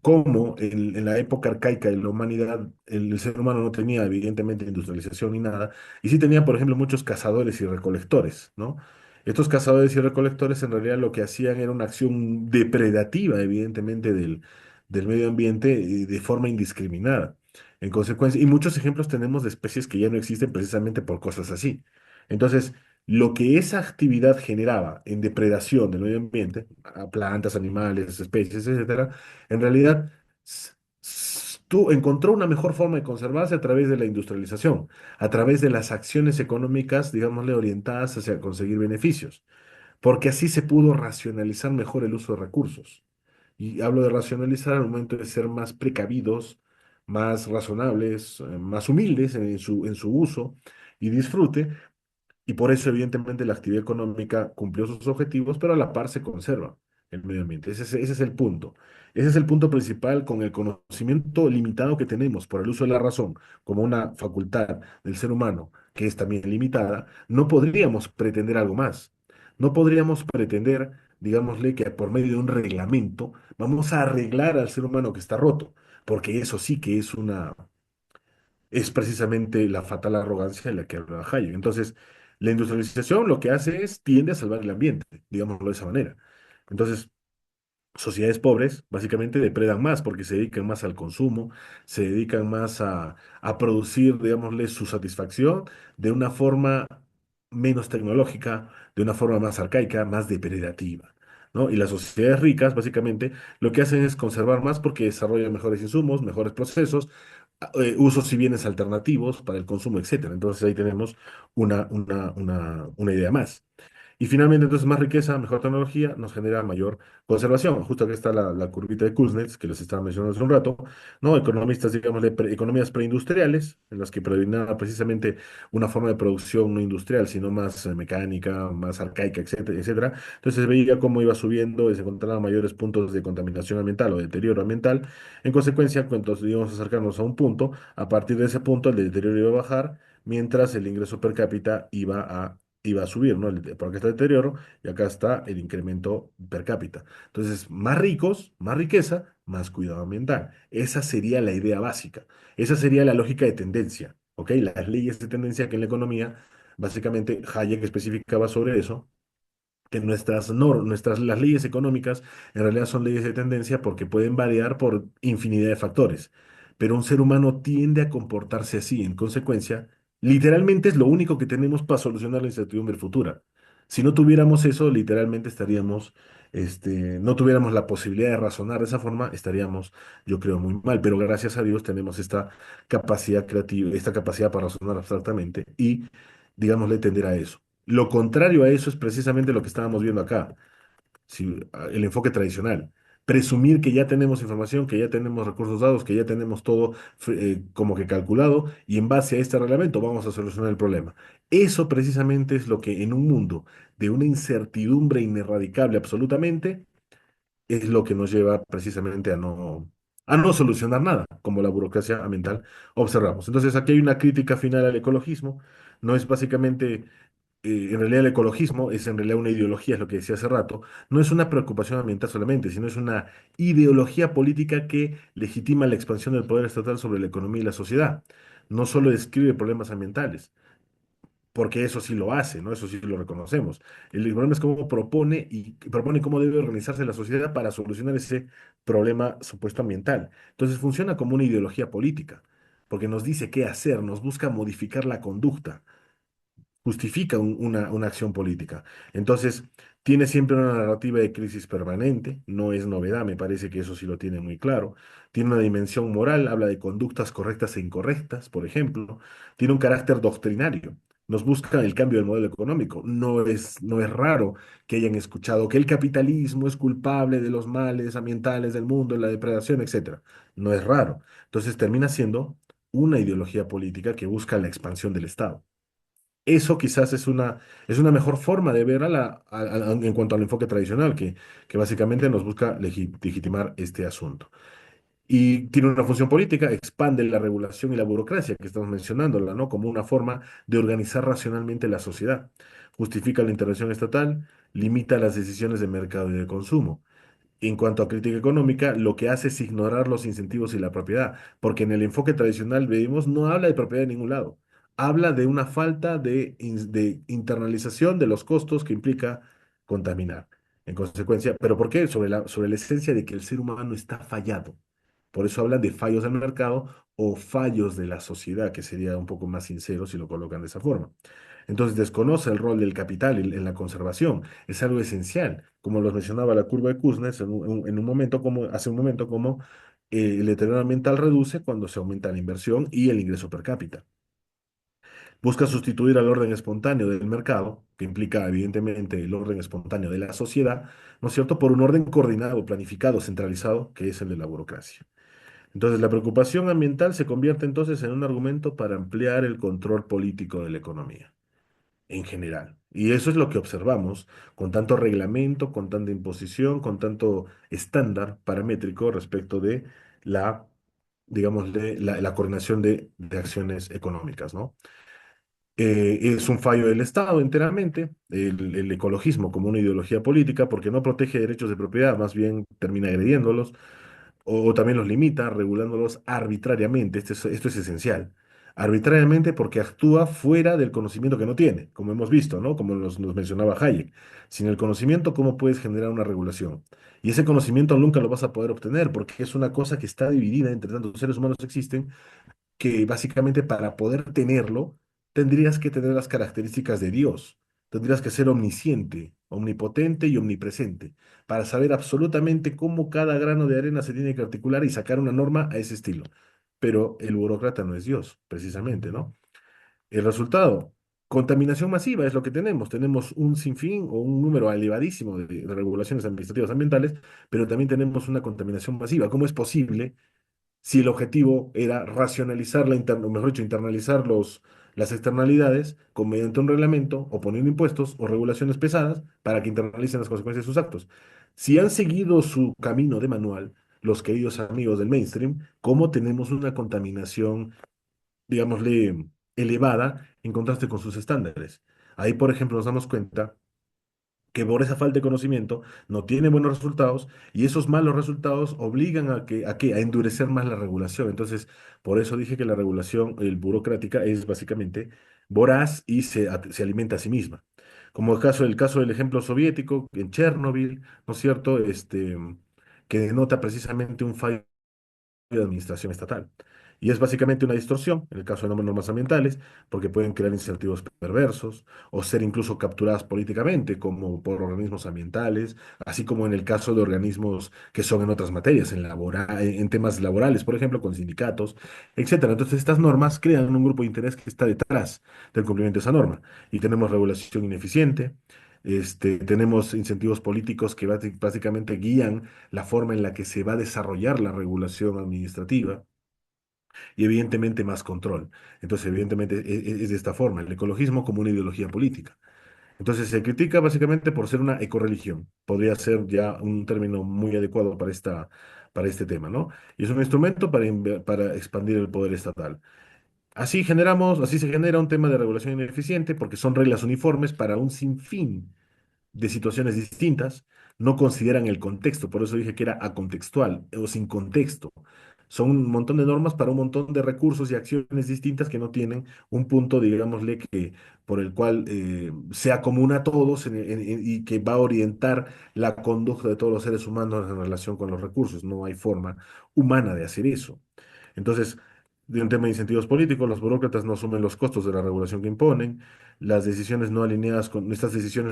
cómo en la época arcaica de la humanidad, el ser humano no tenía evidentemente industrialización ni nada, y sí tenía, por ejemplo, muchos cazadores y recolectores, ¿no? Estos cazadores y recolectores en realidad lo que hacían era una acción depredativa, evidentemente, del medio ambiente de forma indiscriminada. En consecuencia, y muchos ejemplos tenemos de especies que ya no existen precisamente por cosas así. Entonces, lo que esa actividad generaba en depredación del medio ambiente, a plantas, animales, especies, etcétera, en realidad tú encontró una mejor forma de conservarse a través de la industrialización, a través de las acciones económicas, digámosle, orientadas hacia conseguir beneficios, porque así se pudo racionalizar mejor el uso de recursos. Y hablo de racionalizar al momento de ser más precavidos, más razonables, más humildes en su uso y disfrute, y por eso, evidentemente, la actividad económica cumplió sus objetivos, pero a la par se conserva el medio ambiente. Ese es el punto. Ese es el punto principal con el conocimiento limitado que tenemos por el uso de la razón como una facultad del ser humano que es también limitada. No podríamos pretender algo más. No podríamos pretender, digámosle, que por medio de un reglamento vamos a arreglar al ser humano que está roto, porque eso sí que es precisamente la fatal arrogancia de la que habla Hayek. Entonces, la industrialización lo que hace es tiende a salvar el ambiente, digámoslo de esa manera. Entonces, sociedades pobres básicamente depredan más porque se dedican más al consumo, se dedican más a producir, digámosle, su satisfacción de una forma menos tecnológica, de una forma más arcaica, más depredativa. ¿No? Y las sociedades ricas, básicamente, lo que hacen es conservar más porque desarrollan mejores insumos, mejores procesos, usos y bienes alternativos para el consumo, etcétera. Entonces ahí tenemos una idea más. Y finalmente, entonces, más riqueza, mejor tecnología nos genera mayor conservación. Justo aquí está la curvita de Kuznets, que les estaba mencionando hace un rato, ¿no? Economistas, digamos, de economías preindustriales, en las que predominaba precisamente una forma de producción no industrial, sino más mecánica, más arcaica, etcétera, etcétera. Entonces se veía cómo iba subiendo y se encontraban mayores puntos de contaminación ambiental o deterioro ambiental. En consecuencia, cuando íbamos a acercarnos a un punto, a partir de ese punto el deterioro iba a bajar, mientras el ingreso per cápita iba a iba a subir, ¿no? Porque está el deterioro y acá está el incremento per cápita. Entonces, más ricos, más riqueza, más cuidado ambiental. Esa sería la idea básica. Esa sería la lógica de tendencia, ¿ok? Las leyes de tendencia que en la economía, básicamente Hayek especificaba sobre eso que las leyes económicas en realidad son leyes de tendencia porque pueden variar por infinidad de factores, pero un ser humano tiende a comportarse así. En consecuencia, literalmente es lo único que tenemos para solucionar la incertidumbre futura. Si no tuviéramos eso, literalmente no tuviéramos la posibilidad de razonar de esa forma, estaríamos, yo creo, muy mal. Pero gracias a Dios tenemos esta capacidad creativa, esta capacidad para razonar abstractamente y, digámosle, tender a eso. Lo contrario a eso es precisamente lo que estábamos viendo acá, el enfoque tradicional. Presumir que ya tenemos información, que ya tenemos recursos dados, que ya tenemos todo como que calculado y en base a este reglamento vamos a solucionar el problema. Eso precisamente es lo que en un mundo de una incertidumbre ineradicable absolutamente es lo que nos lleva precisamente a no solucionar nada, como la burocracia ambiental observamos. Entonces aquí hay una crítica final al ecologismo. No es básicamente en realidad el ecologismo es en realidad una ideología, es lo que decía hace rato, no es una preocupación ambiental solamente, sino es una ideología política que legitima la expansión del poder estatal sobre la economía y la sociedad. No solo describe problemas ambientales, porque eso sí lo hace, ¿no? Eso sí lo reconocemos. El problema es cómo propone cómo debe organizarse la sociedad para solucionar ese problema supuesto ambiental. Entonces funciona como una ideología política, porque nos dice qué hacer, nos busca modificar la conducta justifica una acción política. Entonces, tiene siempre una narrativa de crisis permanente, no es novedad, me parece que eso sí lo tiene muy claro. Tiene una dimensión moral, habla de conductas correctas e incorrectas, por ejemplo. Tiene un carácter doctrinario. Nos busca el cambio del modelo económico. No es raro que hayan escuchado que el capitalismo es culpable de los males ambientales del mundo, la depredación, etcétera. No es raro. Entonces termina siendo una ideología política que busca la expansión del Estado. Eso quizás es una mejor forma de ver en cuanto al enfoque tradicional, que básicamente nos busca legitimar este asunto. Y tiene una función política, expande la regulación y la burocracia, que estamos mencionándola, ¿no? Como una forma de organizar racionalmente la sociedad. Justifica la intervención estatal, limita las decisiones de mercado y de consumo. En cuanto a crítica económica, lo que hace es ignorar los incentivos y la propiedad, porque en el enfoque tradicional, vemos, no habla de propiedad de ningún lado. Habla de una falta de internalización de los costos que implica contaminar. En consecuencia, ¿pero por qué? Sobre la esencia de que el ser humano está fallado. Por eso hablan de fallos del mercado o fallos de la sociedad, que sería un poco más sincero si lo colocan de esa forma. Entonces desconoce el rol del capital en la conservación. Es algo esencial, como lo mencionaba la curva de Kuznets en un momento hace un momento, como el deterioro ambiental reduce cuando se aumenta la inversión y el ingreso per cápita. Busca sustituir al orden espontáneo del mercado, que implica evidentemente el orden espontáneo de la sociedad, ¿no es cierto?, por un orden coordinado, planificado, centralizado, que es el de la burocracia. Entonces, la preocupación ambiental se convierte entonces en un argumento para ampliar el control político de la economía en general. Y eso es lo que observamos con tanto reglamento, con tanta imposición, con tanto estándar paramétrico respecto de la, digamos, la coordinación de acciones económicas, ¿no? Es un fallo del Estado enteramente, el ecologismo como una ideología política, porque no protege derechos de propiedad, más bien termina agrediéndolos o también los limita, regulándolos arbitrariamente. Esto es esencial. Arbitrariamente porque actúa fuera del conocimiento que no tiene, como hemos visto, ¿no? Como nos mencionaba Hayek. Sin el conocimiento, ¿cómo puedes generar una regulación? Y ese conocimiento nunca lo vas a poder obtener porque es una cosa que está dividida entre tantos seres humanos existen que básicamente para poder tenerlo, tendrías que tener las características de Dios. Tendrías que ser omnisciente, omnipotente y omnipresente, para saber absolutamente cómo cada grano de arena se tiene que articular y sacar una norma a ese estilo. Pero el burócrata no es Dios, precisamente, ¿no? El resultado, contaminación masiva es lo que tenemos. Tenemos un sinfín o un número elevadísimo de regulaciones administrativas ambientales, pero también tenemos una contaminación masiva. ¿Cómo es posible si el objetivo era racionalizar o mejor dicho, internalizar las externalidades mediante un reglamento o poniendo impuestos o regulaciones pesadas para que internalicen las consecuencias de sus actos? Si han seguido su camino de manual, los queridos amigos del mainstream, ¿cómo tenemos una contaminación, digámosle, elevada en contraste con sus estándares? Ahí, por ejemplo, nos damos cuenta que por esa falta de conocimiento no tiene buenos resultados y esos malos resultados obligan a endurecer más la regulación. Entonces, por eso dije que la regulación burocrática es básicamente voraz y se alimenta a sí misma. Como el caso del ejemplo soviético en Chernobyl, ¿no es cierto? Que denota precisamente un fallo de administración estatal. Y es básicamente una distorsión, en el caso de normas ambientales, porque pueden crear incentivos perversos o ser incluso capturadas políticamente, como por organismos ambientales, así como en el caso de organismos que son en otras materias, en temas laborales, por ejemplo, con sindicatos, etcétera. Entonces, estas normas crean un grupo de interés que está detrás del cumplimiento de esa norma. Y tenemos regulación ineficiente. Tenemos incentivos políticos que básicamente guían la forma en la que se va a desarrollar la regulación administrativa y evidentemente más control. Entonces, evidentemente es de esta forma, el ecologismo como una ideología política. Entonces, se critica básicamente por ser una ecorreligión. Podría ser ya un término muy adecuado para este tema, ¿no? Y es un instrumento para expandir el poder estatal. Así se genera un tema de regulación ineficiente porque son reglas uniformes para un sinfín de situaciones distintas, no consideran el contexto, por eso dije que era acontextual o sin contexto. Son un montón de normas para un montón de recursos y acciones distintas que no tienen un punto, digámosle, por el cual sea común a todos y que va a orientar la conducta de todos los seres humanos en relación con los recursos. No hay forma humana de hacer eso. Entonces, de un tema de incentivos políticos, los burócratas no asumen los costos de la regulación que imponen, estas decisiones no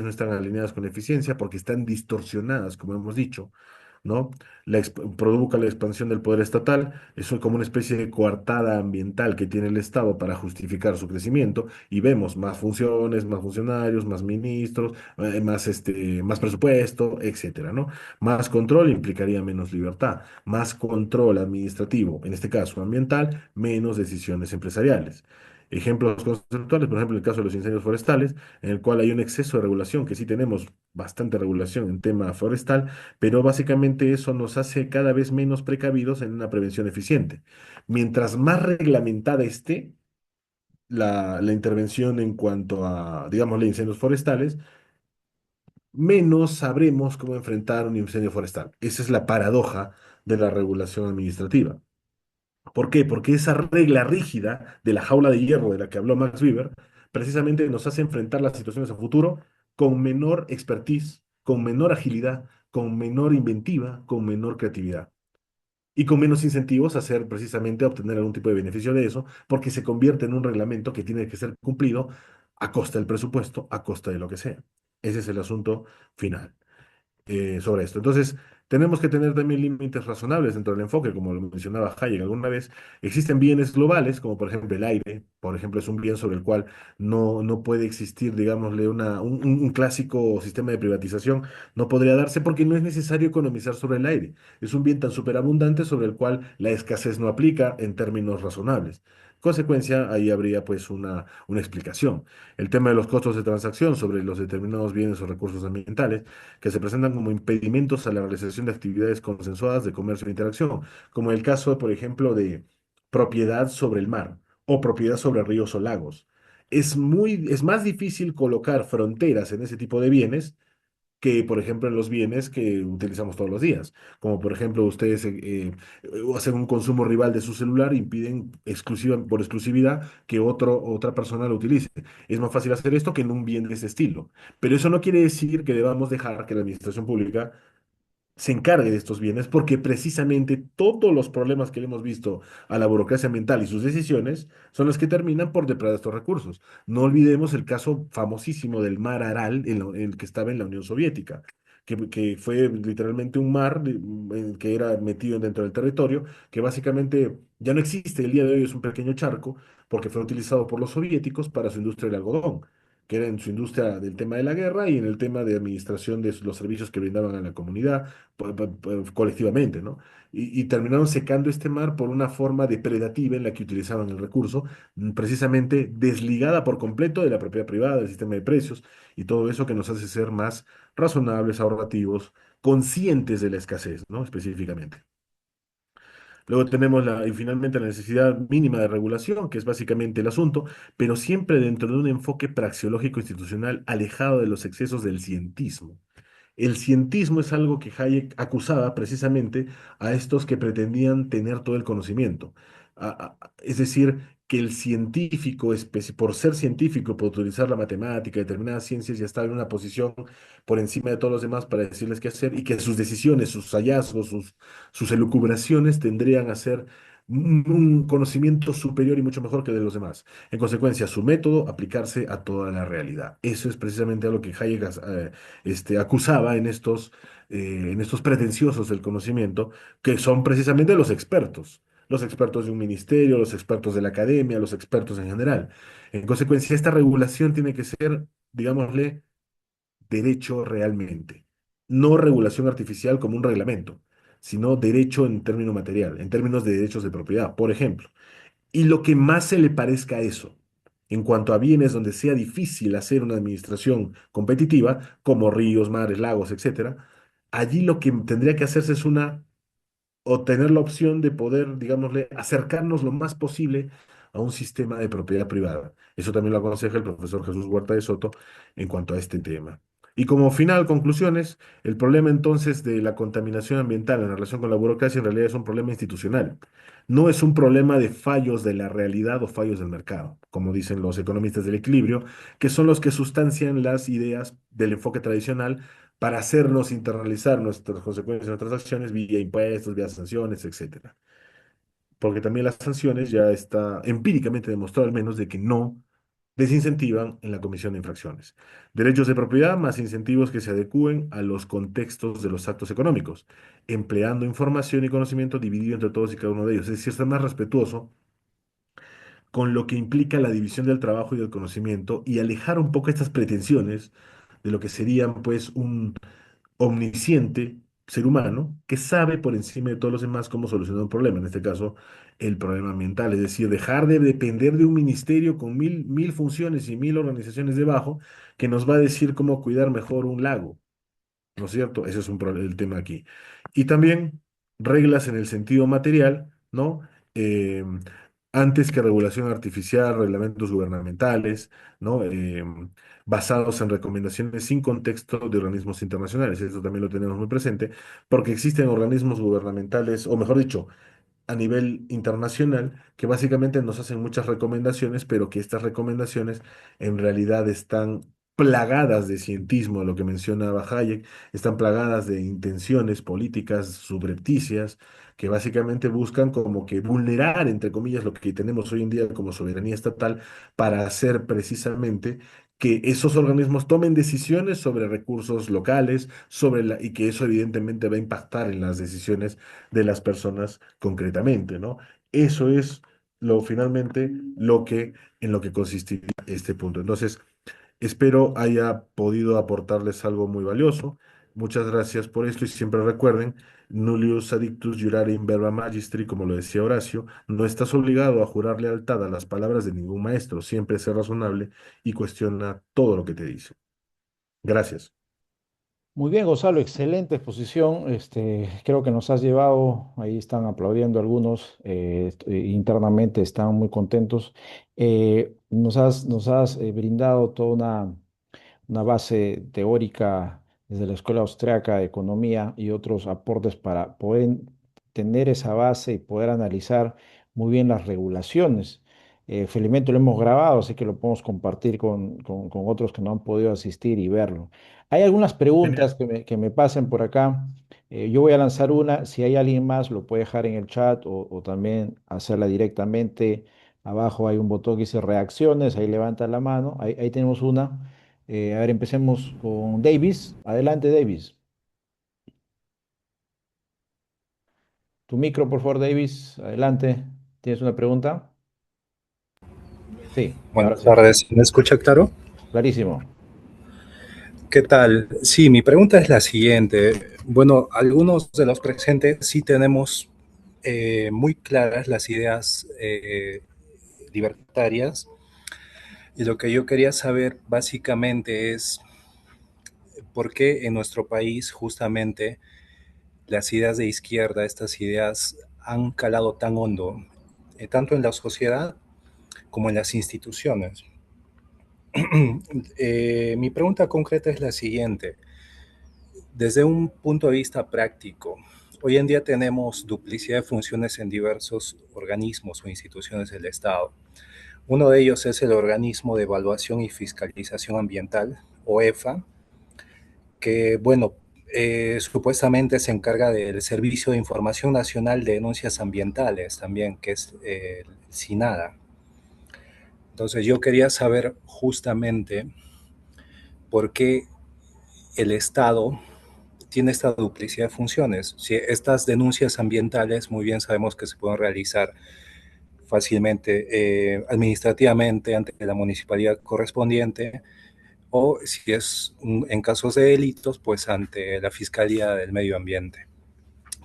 están alineadas con la eficiencia porque están distorsionadas, como hemos dicho, ¿no? Provoca la expansión del poder estatal, eso es como una especie de coartada ambiental que tiene el Estado para justificar su crecimiento, y vemos más funciones, más funcionarios, más ministros, más presupuesto, etcétera, ¿no? Más control implicaría menos libertad, más control administrativo, en este caso ambiental, menos decisiones empresariales. Ejemplos conceptuales, por ejemplo, el caso de los incendios forestales, en el cual hay un exceso de regulación, que sí tenemos bastante regulación en tema forestal, pero básicamente eso nos hace cada vez menos precavidos en una prevención eficiente. Mientras más reglamentada esté la intervención en cuanto a, digamos, incendios forestales, menos sabremos cómo enfrentar un incendio forestal. Esa es la paradoja de la regulación administrativa. ¿Por qué? Porque esa regla rígida de la jaula de hierro de la que habló Max Weber, precisamente nos hace enfrentar las situaciones a futuro con menor expertise, con menor agilidad, con menor inventiva, con menor creatividad y con menos incentivos a hacer precisamente a obtener algún tipo de beneficio de eso, porque se convierte en un reglamento que tiene que ser cumplido a costa del presupuesto, a costa de lo que sea. Ese es el asunto final sobre esto. Entonces, tenemos que tener también límites razonables dentro del enfoque, como lo mencionaba Hayek alguna vez. Existen bienes globales, como por ejemplo el aire, por ejemplo, es un bien sobre el cual no puede existir, digámosle, un clásico sistema de privatización, no podría darse porque no es necesario economizar sobre el aire. Es un bien tan superabundante sobre el cual la escasez no aplica en términos razonables. Consecuencia, ahí habría pues una explicación. El tema de los costos de transacción sobre los determinados bienes o recursos ambientales que se presentan como impedimentos a la realización de actividades consensuadas de comercio e interacción, como el caso, por ejemplo, de propiedad sobre el mar o propiedad sobre ríos o lagos. Es más difícil colocar fronteras en ese tipo de bienes que, por ejemplo, en los bienes que utilizamos todos los días. Como, por ejemplo, ustedes hacen un consumo rival de su celular e impiden por exclusividad que otra persona lo utilice. Es más fácil hacer esto que en un bien de ese estilo. Pero eso no quiere decir que debamos dejar que la administración pública se encargue de estos bienes, porque precisamente todos los problemas que le hemos visto a la burocracia ambiental y sus decisiones son los que terminan por depredar estos recursos. No olvidemos el caso famosísimo del mar Aral, en el que estaba en la Unión Soviética, que fue literalmente un mar que era metido dentro del territorio, que básicamente ya no existe, el día de hoy es un pequeño charco, porque fue utilizado por los soviéticos para su industria del algodón, que era en su industria del tema de la guerra y en el tema de administración de los servicios que brindaban a la comunidad colectivamente, ¿no? Y terminaron secando este mar por una forma depredativa en la que utilizaban el recurso, precisamente desligada por completo de la propiedad privada, del sistema de precios y todo eso que nos hace ser más razonables, ahorrativos, conscientes de la escasez, ¿no? Específicamente. Luego tenemos y finalmente la necesidad mínima de regulación, que es básicamente el asunto, pero siempre dentro de un enfoque praxeológico institucional alejado de los excesos del cientismo. El cientismo es algo que Hayek acusaba precisamente a estos que pretendían tener todo el conocimiento. Es decir, que el científico, por ser científico, por utilizar la matemática, determinadas ciencias, ya estaba en una posición por encima de todos los demás para decirles qué hacer y que sus decisiones, sus hallazgos, sus elucubraciones tendrían a ser un conocimiento superior y mucho mejor que el de los demás. En consecuencia, su método aplicarse a toda la realidad. Eso es precisamente a lo que Hayek acusaba en estos pretenciosos del conocimiento, que son precisamente los expertos de un ministerio, los expertos de la academia, los expertos en general. En consecuencia, esta regulación tiene que ser, digámosle, derecho realmente, no regulación artificial como un reglamento, sino derecho en término material, en términos de derechos de propiedad, por ejemplo. Y lo que más se le parezca a eso, en cuanto a bienes donde sea difícil hacer una administración competitiva, como ríos, mares, lagos, etcétera, allí lo que tendría que hacerse es o tener la opción de poder, digámosle, acercarnos lo más posible a un sistema de propiedad privada. Eso también lo aconseja el profesor Jesús Huerta de Soto en cuanto a este tema. Y como final, conclusiones, el problema entonces de la contaminación ambiental en relación con la burocracia en realidad es un problema institucional. No es un problema de fallos de la realidad o fallos del mercado, como dicen los economistas del equilibrio, que son los que sustancian las ideas del enfoque tradicional para hacernos internalizar nuestras consecuencias, nuestras acciones vía impuestos, vía sanciones, etcétera. Porque también las sanciones ya está empíricamente demostrado al menos de que no desincentivan en la comisión de infracciones. Derechos de propiedad más incentivos que se adecúen a los contextos de los actos económicos, empleando información y conocimiento dividido entre todos y cada uno de ellos. Es decir, ser más respetuoso con lo que implica la división del trabajo y del conocimiento y alejar un poco estas pretensiones de lo que serían pues un omnisciente ser humano que sabe por encima de todos los demás cómo solucionar un problema, en este caso el problema ambiental, es decir, dejar de depender de un ministerio con mil funciones y mil organizaciones debajo que nos va a decir cómo cuidar mejor un lago. ¿No es cierto? Ese es el tema aquí. Y también reglas en el sentido material, ¿no? Eh, Antes que regulación artificial, reglamentos gubernamentales, ¿no? Basados en recomendaciones sin contexto de organismos internacionales. Eso también lo tenemos muy presente, porque existen organismos gubernamentales, o mejor dicho, a nivel internacional que básicamente nos hacen muchas recomendaciones, pero que estas recomendaciones en realidad están plagadas de cientismo, lo que mencionaba Hayek, están plagadas de intenciones políticas subrepticias que básicamente buscan como que vulnerar, entre comillas, lo que tenemos hoy en día como soberanía estatal para hacer precisamente que esos organismos tomen decisiones sobre recursos locales, y que eso evidentemente va a impactar en las decisiones de las personas concretamente, ¿no? Eso es finalmente en lo que consistiría este punto. Entonces, espero haya podido aportarles algo muy valioso. Muchas gracias por esto y siempre recuerden, nullius addictus jurare in verba magistri, como lo decía Horacio, no estás obligado a jurar lealtad a las palabras de ningún maestro, siempre sé razonable y cuestiona todo lo que te dice. Gracias. Muy bien, Gonzalo, excelente exposición. Creo que nos has llevado, ahí están aplaudiendo algunos, internamente están muy contentos. Nos has brindado toda una base teórica desde la Escuela Austriaca de Economía y otros aportes para poder tener esa base y poder analizar muy bien las regulaciones. Felizmente lo hemos grabado, así que lo podemos compartir con otros que no han podido asistir y verlo. Hay algunas preguntas Genial. que me pasen por acá. Yo voy a lanzar una. Si hay alguien más, lo puede dejar en el chat o también hacerla directamente. Abajo hay un botón que dice reacciones. Ahí levanta la mano. Ahí tenemos una. A ver, empecemos con Davis. Adelante, Davis. Tu micro, por favor, Davis. Adelante. ¿Tienes una pregunta? Sí, ahora Buenas sí. tardes, ¿me escucha claro? Clarísimo. ¿Qué tal? Sí, mi pregunta es la siguiente. Bueno, algunos de los presentes sí tenemos muy claras las ideas libertarias y lo que yo quería saber básicamente es por qué en nuestro país justamente las ideas de izquierda, estas ideas han calado tan hondo, tanto en la sociedad como en las instituciones. Mi pregunta concreta es la siguiente. Desde un punto de vista práctico, hoy en día tenemos duplicidad de funciones en diversos organismos o instituciones del Estado. Uno de ellos es el Organismo de Evaluación y Fiscalización Ambiental, OEFA, que, bueno, supuestamente se encarga del Servicio de Información Nacional de Denuncias Ambientales también, que es el SINADA. Entonces yo quería saber justamente por qué el Estado tiene esta duplicidad de funciones. Si estas denuncias ambientales muy bien sabemos que se pueden realizar fácilmente administrativamente ante la municipalidad correspondiente, o si es en casos de delitos, pues ante la Fiscalía del Medio Ambiente.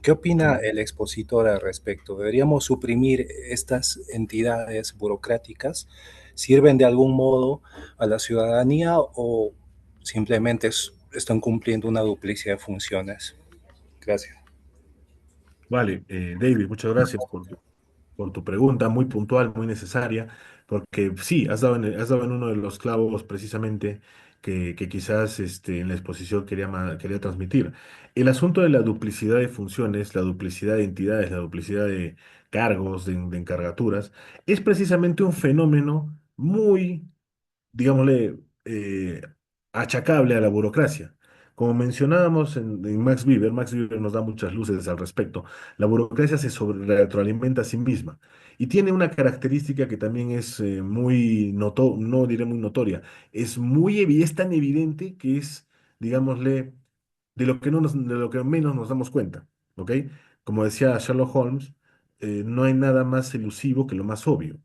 ¿Qué opina Sí. el expositor al respecto? ¿Deberíamos suprimir estas entidades burocráticas? ¿Sirven de algún modo a la ciudadanía o simplemente están cumpliendo una duplicidad de funciones? Gracias. Vale, David, muchas gracias por tu pregunta, muy puntual, muy necesaria, porque sí, has dado en uno de los clavos precisamente que quizás en la exposición quería transmitir. El asunto de la duplicidad de funciones, la duplicidad de entidades, la duplicidad de cargos, de encargaturas, es precisamente un fenómeno muy, digámosle, achacable a la burocracia. Como mencionábamos en Max Weber nos da muchas luces al respecto. La burocracia se sobre retroalimenta a sí misma y tiene una característica que también es no diré muy notoria, es tan evidente que es, digámosle, de lo que menos nos damos cuenta, ¿ok? Como decía Sherlock Holmes, no hay nada más elusivo que lo más obvio.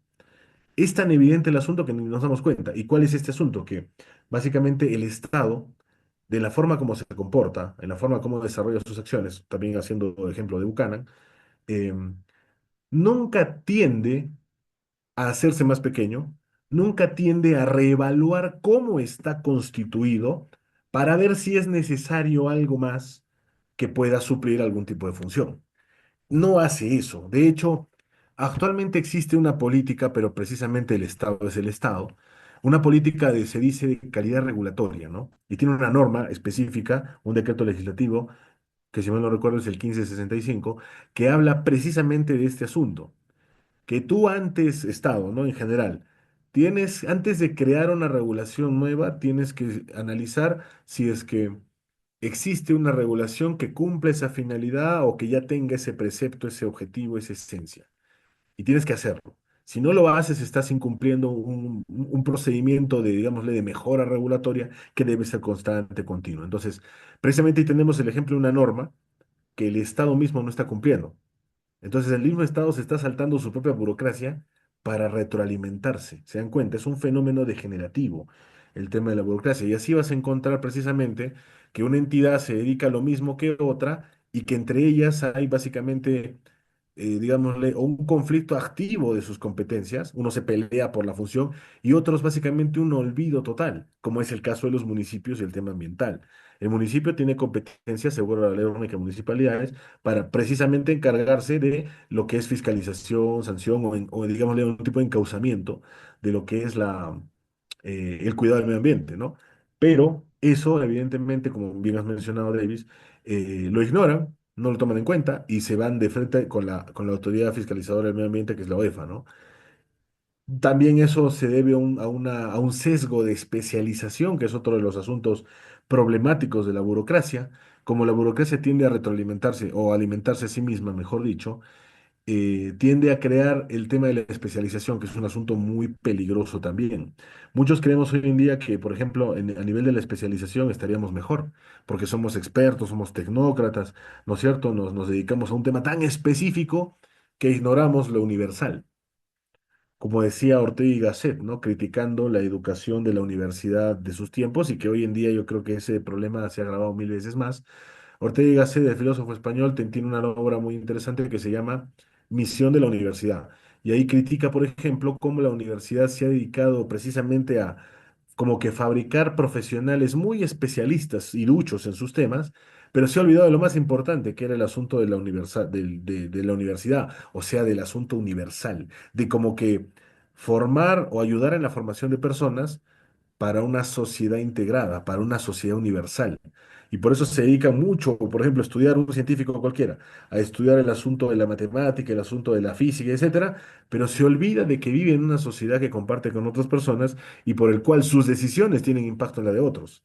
Es tan evidente el asunto que ni nos damos cuenta. ¿Y cuál es este asunto? Que básicamente el Estado, de la forma como se comporta, en la forma como desarrolla sus acciones, también haciendo ejemplo de Buchanan, eh, nunca tiende a hacerse más pequeño, nunca tiende a reevaluar cómo está constituido para ver si es necesario algo más que pueda suplir algún tipo de función. No hace eso. De hecho, actualmente existe una política, pero precisamente el Estado es el Estado, una política se dice, de calidad regulatoria, ¿no? Y tiene una norma específica, un decreto legislativo, que si mal no recuerdo es el 1565, que habla precisamente de este asunto, que tú antes, Estado, ¿no? En general, antes de crear una regulación nueva, tienes que analizar si es que existe una regulación que cumple esa finalidad o que ya tenga ese precepto, ese objetivo, esa esencia. Y tienes que hacerlo. Si no lo haces, estás incumpliendo un procedimiento de, digámosle, de mejora regulatoria que debe ser constante, continuo. Entonces, precisamente ahí tenemos el ejemplo de una norma que el Estado mismo no está cumpliendo. Entonces el mismo Estado se está saltando su propia burocracia para retroalimentarse. ¿Se dan cuenta? Es un fenómeno degenerativo el tema de la burocracia. Y así vas a encontrar precisamente que una entidad se dedica a lo mismo que otra y que entre ellas hay básicamente, digámosle, un conflicto activo de sus competencias. Uno se pelea por la función y otros básicamente un olvido total, como es el caso de los municipios y el tema ambiental. El municipio tiene competencias, según la ley orgánica de municipalidades, para precisamente encargarse de lo que es fiscalización, sanción o digámosle un tipo de encauzamiento de lo que es el cuidado del medio ambiente, ¿no? Pero eso, evidentemente, como bien has mencionado, Davis, lo ignoran, no lo toman en cuenta y se van de frente con con la autoridad fiscalizadora del medio ambiente, que es la OEFA, ¿no? También eso se debe a un sesgo de especialización, que es otro de los asuntos problemáticos de la burocracia. Como la burocracia tiende a retroalimentarse o a alimentarse a sí misma, mejor dicho, tiende a crear el tema de la especialización, que es un asunto muy peligroso también. Muchos creemos hoy en día que, por ejemplo, a nivel de la especialización estaríamos mejor, porque somos expertos, somos tecnócratas, ¿no es cierto? Nos dedicamos a un tema tan específico que ignoramos lo universal, como decía Ortega y Gasset, ¿no? Criticando la educación de la universidad de sus tiempos y que hoy en día yo creo que ese problema se ha agravado mil veces más. Ortega y Gasset, el filósofo español, tiene una obra muy interesante que se llama Misión de la Universidad. Y ahí critica, por ejemplo, cómo la universidad se ha dedicado precisamente a como que fabricar profesionales muy especialistas y duchos en sus temas, pero se ha olvidado de lo más importante, que era el asunto de de la universidad, o sea, del asunto universal, de como que formar o ayudar en la formación de personas para una sociedad integrada, para una sociedad universal. Y por eso se dedica mucho, por ejemplo, a estudiar un científico cualquiera, a estudiar el asunto de la matemática, el asunto de la física, etcétera, pero se olvida de que vive en una sociedad que comparte con otras personas y por el cual sus decisiones tienen impacto en la de otros.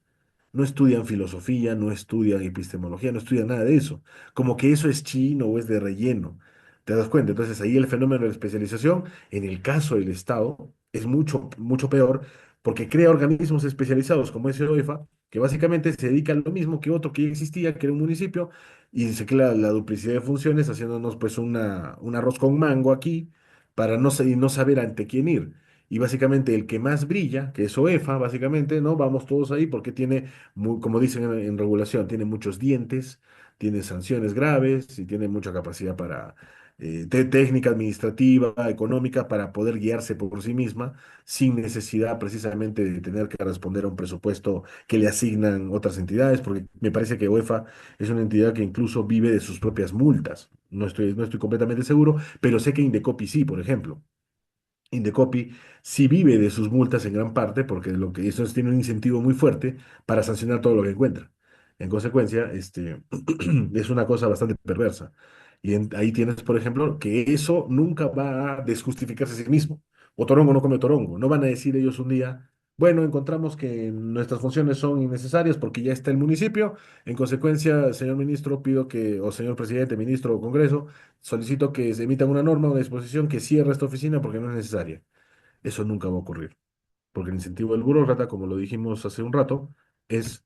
No estudian filosofía, no estudian epistemología, no estudian nada de eso. Como que eso es chino o es de relleno. ¿Te das cuenta? Entonces ahí el fenómeno de la especialización, en el caso del Estado, es mucho peor porque crea organismos especializados como ese OEFA, que básicamente se dedica a lo mismo que otro que ya existía, que era un municipio, y se crea la duplicidad de funciones, haciéndonos pues un arroz con mango aquí, para y no saber ante quién ir. Y básicamente el que más brilla, que es OEFA, básicamente, ¿no? Vamos todos ahí porque tiene, como dicen en regulación, tiene muchos dientes, tiene sanciones graves y tiene mucha capacidad para técnica administrativa, económica, para poder guiarse por sí misma sin necesidad precisamente de tener que responder a un presupuesto que le asignan otras entidades, porque me parece que UEFA es una entidad que incluso vive de sus propias multas. No estoy completamente seguro, pero sé que Indecopi sí, por ejemplo. Indecopi sí vive de sus multas en gran parte, porque lo que eso tiene un incentivo muy fuerte para sancionar todo lo que encuentra. En consecuencia, es una cosa bastante perversa. Y ahí tienes, por ejemplo, que eso nunca va a desjustificarse a sí mismo. O torongo no come torongo. No van a decir ellos un día, bueno, encontramos que nuestras funciones son innecesarias porque ya está el municipio. En consecuencia, señor ministro, pido que, o señor presidente, ministro o congreso, solicito que se emita una norma, una disposición que cierre esta oficina porque no es necesaria. Eso nunca va a ocurrir, porque el incentivo del burócrata, como lo dijimos hace un rato, es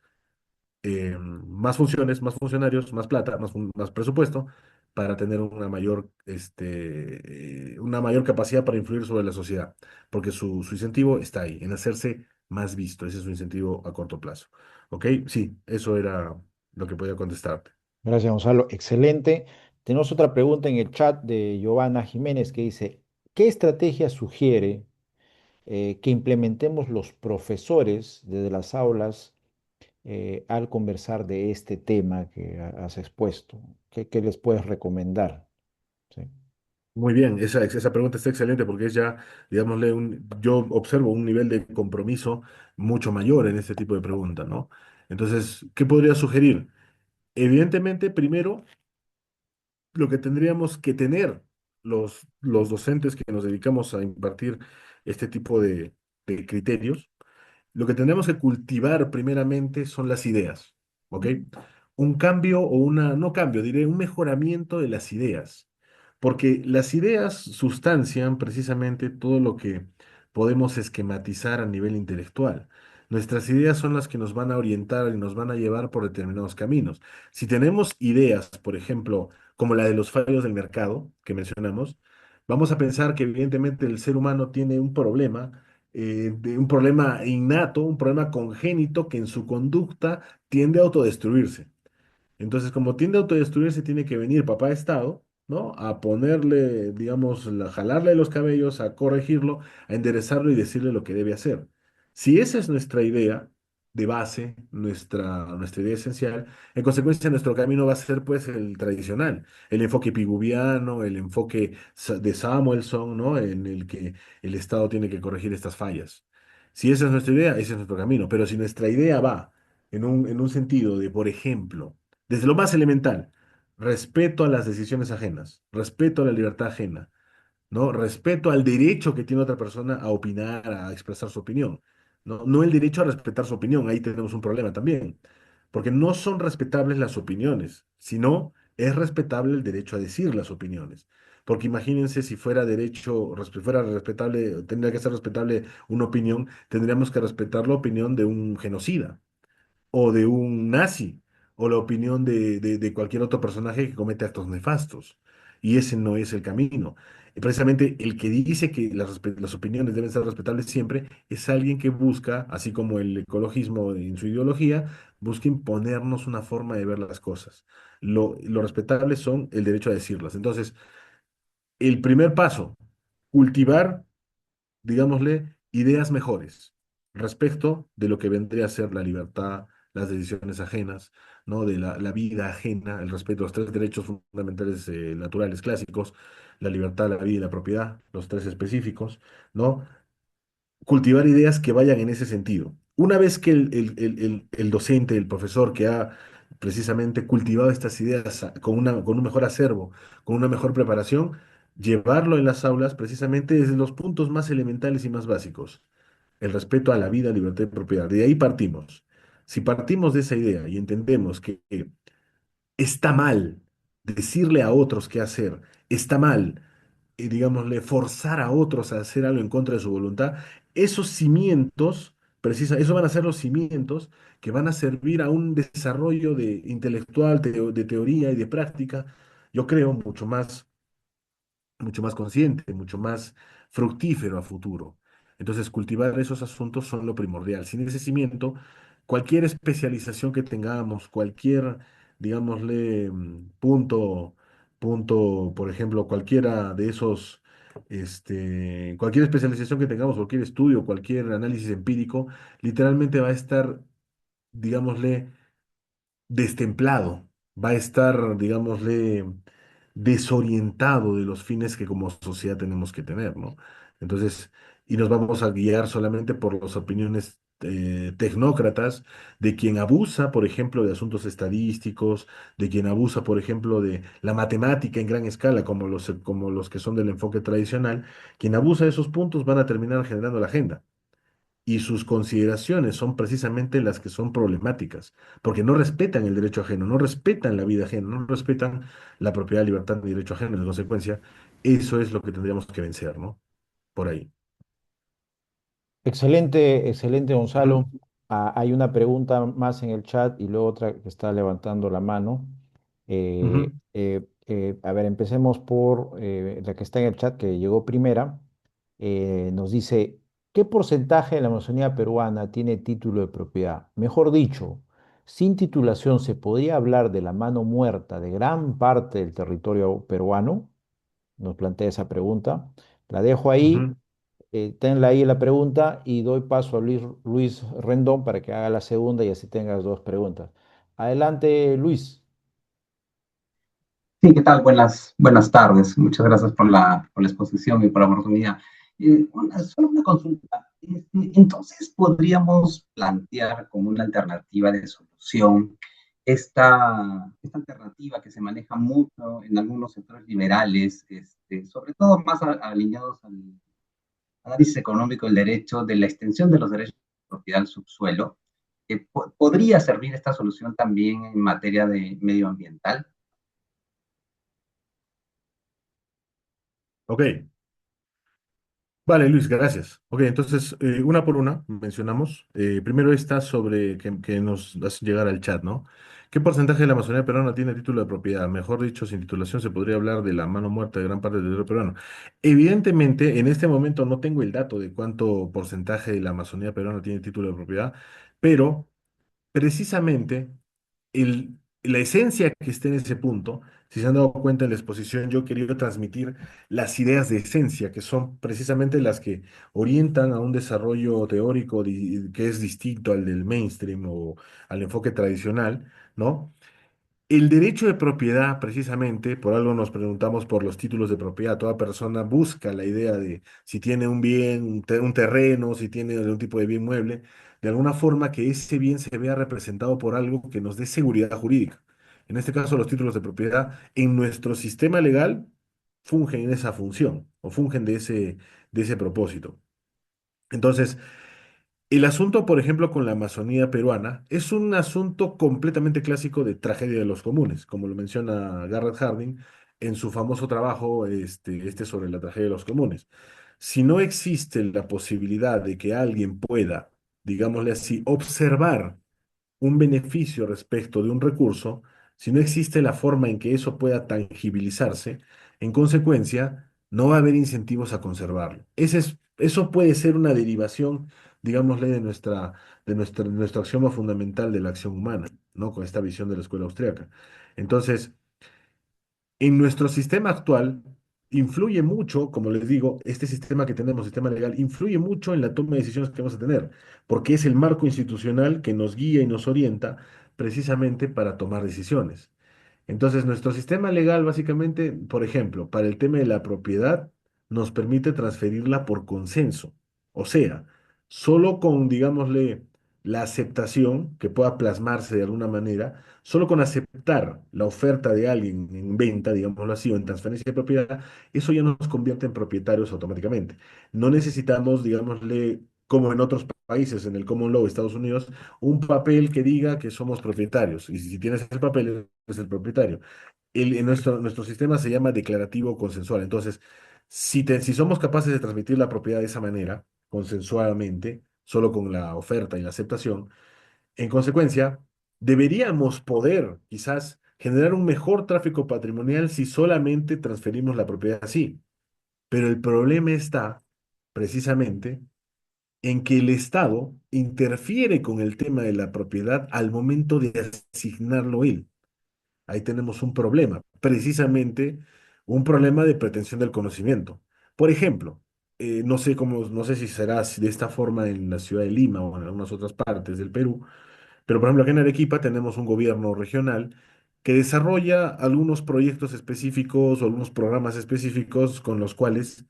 más funciones, más funcionarios, más plata, más presupuesto para tener una mayor capacidad para influir sobre la sociedad, porque su incentivo está ahí, en hacerse más visto. Ese es su incentivo a corto plazo. ¿Ok? Sí, eso era lo que podía contestarte. Gracias, Gonzalo. Excelente. Tenemos otra pregunta en el chat de Giovanna Jiménez que dice, ¿qué estrategia sugiere que implementemos los profesores desde las aulas al conversar de este tema que has expuesto? ¿Qué les puedes recomendar? Sí. Muy bien, esa pregunta está excelente porque es ya, digámosle, yo observo un nivel de compromiso mucho mayor en este tipo de preguntas, ¿no? Entonces, ¿qué podría sugerir? Evidentemente, primero, lo que tendríamos que tener los docentes que nos dedicamos a impartir este tipo de criterios, lo que tenemos que cultivar primeramente son las ideas, ¿ok? Un cambio o no cambio, diré, un mejoramiento de las ideas, porque las ideas sustancian precisamente todo lo que podemos esquematizar a nivel intelectual. Nuestras ideas son las que nos van a orientar y nos van a llevar por determinados caminos. Si tenemos ideas, por ejemplo, como la de los fallos del mercado que mencionamos, vamos a pensar que evidentemente el ser humano tiene un problema, de un problema innato, un problema congénito que en su conducta tiende a autodestruirse. Entonces, como tiende a autodestruirse, tiene que venir papá Estado, ¿no? A ponerle, digamos, jalarle los cabellos, a corregirlo, a enderezarlo y decirle lo que debe hacer. Si esa es nuestra idea de base, nuestra idea esencial, en consecuencia nuestro camino va a ser pues el tradicional, el enfoque piguviano, el enfoque de Samuelson, ¿no? En el que el Estado tiene que corregir estas fallas. Si esa es nuestra idea, ese es nuestro camino. Pero si nuestra idea va en un sentido de, por ejemplo, desde lo más elemental, respeto a las decisiones ajenas, respeto a la libertad ajena, ¿no? Respeto al derecho que tiene otra persona a opinar, a expresar su opinión, ¿no? No el derecho a respetar su opinión, ahí tenemos un problema también, porque no son respetables las opiniones, sino es respetable el derecho a decir las opiniones. Porque imagínense si fuera fuera respetable, tendría que ser respetable una opinión, tendríamos que respetar la opinión de un genocida o de un nazi, o la opinión de cualquier otro personaje que comete actos nefastos. Y ese no es el camino. Y precisamente el que dice que las opiniones deben ser respetables siempre es alguien que busca, así como el ecologismo en su ideología, busca imponernos una forma de ver las cosas. Lo respetable son el derecho a decirlas. Entonces, el primer paso, cultivar, digámosle, ideas mejores. respecto de lo que vendría a ser la libertad, las decisiones ajenas, ¿no? De la vida ajena, el respeto a los tres derechos fundamentales naturales clásicos, la libertad, la vida y la propiedad, los tres específicos, ¿no? Cultivar ideas que vayan en ese sentido. Una vez que el docente, el profesor que ha precisamente cultivado estas ideas con un mejor acervo, con una mejor preparación, llevarlo en las aulas precisamente desde los puntos más elementales y más básicos. El respeto a la vida, libertad y propiedad. De ahí partimos. Si partimos de esa idea y entendemos que está mal decirle a otros qué hacer, está mal digámosle, forzar a otros a hacer algo en contra de su voluntad, esos cimientos, eso van a ser los cimientos que van a servir a un desarrollo intelectual, de teoría y de práctica, yo creo, mucho más consciente, mucho más fructífero a futuro. Entonces, cultivar esos asuntos son lo primordial. Sin ese cimiento, cualquier especialización que tengamos, cualquier, digámosle, punto, por ejemplo, cualquiera de esos, cualquier especialización que tengamos, cualquier estudio, cualquier análisis empírico, literalmente va a estar, digámosle, destemplado, va a estar, digámosle, desorientado de los fines que como sociedad tenemos que tener, ¿no? Entonces, y nos vamos a guiar solamente por las opiniones tecnócratas de quien abusa, por ejemplo, de asuntos estadísticos, de quien abusa, por ejemplo, de la matemática en gran escala, como los que son del enfoque tradicional, quien abusa de esos puntos van a terminar generando la agenda y sus consideraciones son precisamente las que son problemáticas, porque no respetan el derecho ajeno, no respetan la vida ajena, no respetan la propiedad, libertad y derecho ajeno. En consecuencia, eso es lo que tendríamos que vencer, ¿no? Por ahí. Excelente, excelente, Ujú, Gonzalo. Hay una pregunta más en el chat y luego otra que está levantando la mano. ujú, A ver, empecemos por la que está en el chat, que llegó primera. Nos dice, ¿qué porcentaje de la Amazonía peruana tiene título de propiedad? Mejor dicho, sin titulación, ¿se podría hablar de la mano muerta de gran parte del territorio peruano? Nos plantea esa pregunta. La dejo ahí, ujú. tenla ahí la pregunta y doy paso a Luis Rendón para que haga la segunda y así tengas dos preguntas. Adelante, Luis. Sí, ¿qué tal? Buenas tardes. Muchas gracias por la exposición y por la oportunidad. Solo una consulta. Entonces, podríamos plantear como una alternativa de solución esta alternativa que se maneja mucho en algunos sectores liberales, sobre todo más alineados al análisis económico del derecho, de la extensión de los derechos de propiedad al subsuelo. ¿Podría servir esta solución también en materia de medioambiental? Ok, vale, Luis, gracias. Ok, entonces, una por una, mencionamos. Primero esta sobre que nos hace llegar al chat, ¿no? ¿Qué porcentaje de la Amazonía peruana tiene título de propiedad? Mejor dicho, sin titulación se podría hablar de la mano muerta de gran parte del territorio peruano. Evidentemente, en este momento no tengo el dato de cuánto porcentaje de la Amazonía peruana tiene título de propiedad, pero precisamente la esencia que está en ese punto, si se han dado cuenta en la exposición, yo he querido transmitir las ideas de esencia, que son precisamente las que orientan a un desarrollo teórico que es distinto al del mainstream o al enfoque tradicional, ¿no? El derecho de propiedad, precisamente, por algo nos preguntamos por los títulos de propiedad. Toda persona busca la idea de si tiene un bien, un terreno, si tiene algún tipo de bien mueble, de alguna forma que ese bien se vea representado por algo que nos dé seguridad jurídica. En este caso, los títulos de propiedad en nuestro sistema legal fungen en esa función o fungen de ese propósito. Entonces, el asunto, por ejemplo, con la Amazonía peruana es un asunto completamente clásico de tragedia de los comunes, como lo menciona Garrett Hardin en su famoso trabajo sobre la tragedia de los comunes. Si no existe la posibilidad de que alguien pueda, digámosle así, observar un beneficio respecto de un recurso, si no existe la forma en que eso pueda tangibilizarse, en consecuencia, no va a haber incentivos a conservarlo. Eso puede ser una derivación, digámosle, de nuestro axioma fundamental de la acción humana, ¿no? Con esta visión de la escuela austríaca. Entonces, en nuestro sistema actual, influye mucho, como les digo, este sistema que tenemos, sistema legal, influye mucho en la toma de decisiones que vamos a tener, porque es el marco institucional que nos guía y nos orienta precisamente para tomar decisiones. Entonces, nuestro sistema legal, básicamente, por ejemplo, para el tema de la propiedad, nos permite transferirla por consenso. O sea, solo con, digámosle, la aceptación que pueda plasmarse de alguna manera, solo con aceptar la oferta de alguien en venta, digámoslo así, o en transferencia de propiedad, eso ya nos convierte en propietarios automáticamente. No necesitamos, digámosle, como en otros países, en el Common Law de Estados Unidos, un papel que diga que somos propietarios. Y si tienes el papel, es el propietario. En nuestro sistema se llama declarativo consensual. Entonces, si somos capaces de transmitir la propiedad de esa manera, consensuadamente, solo con la oferta y la aceptación, en consecuencia, deberíamos poder quizás generar un mejor tráfico patrimonial si solamente transferimos la propiedad así. Pero el problema está precisamente en que el Estado interfiere con el tema de la propiedad al momento de asignarlo él. Ahí tenemos un problema, precisamente un problema de pretensión del conocimiento. Por ejemplo, no sé cómo, no sé si será así de esta forma en la ciudad de Lima o en algunas otras partes del Perú, pero por ejemplo acá en Arequipa tenemos un gobierno regional que desarrolla algunos proyectos específicos o algunos programas específicos con los cuales,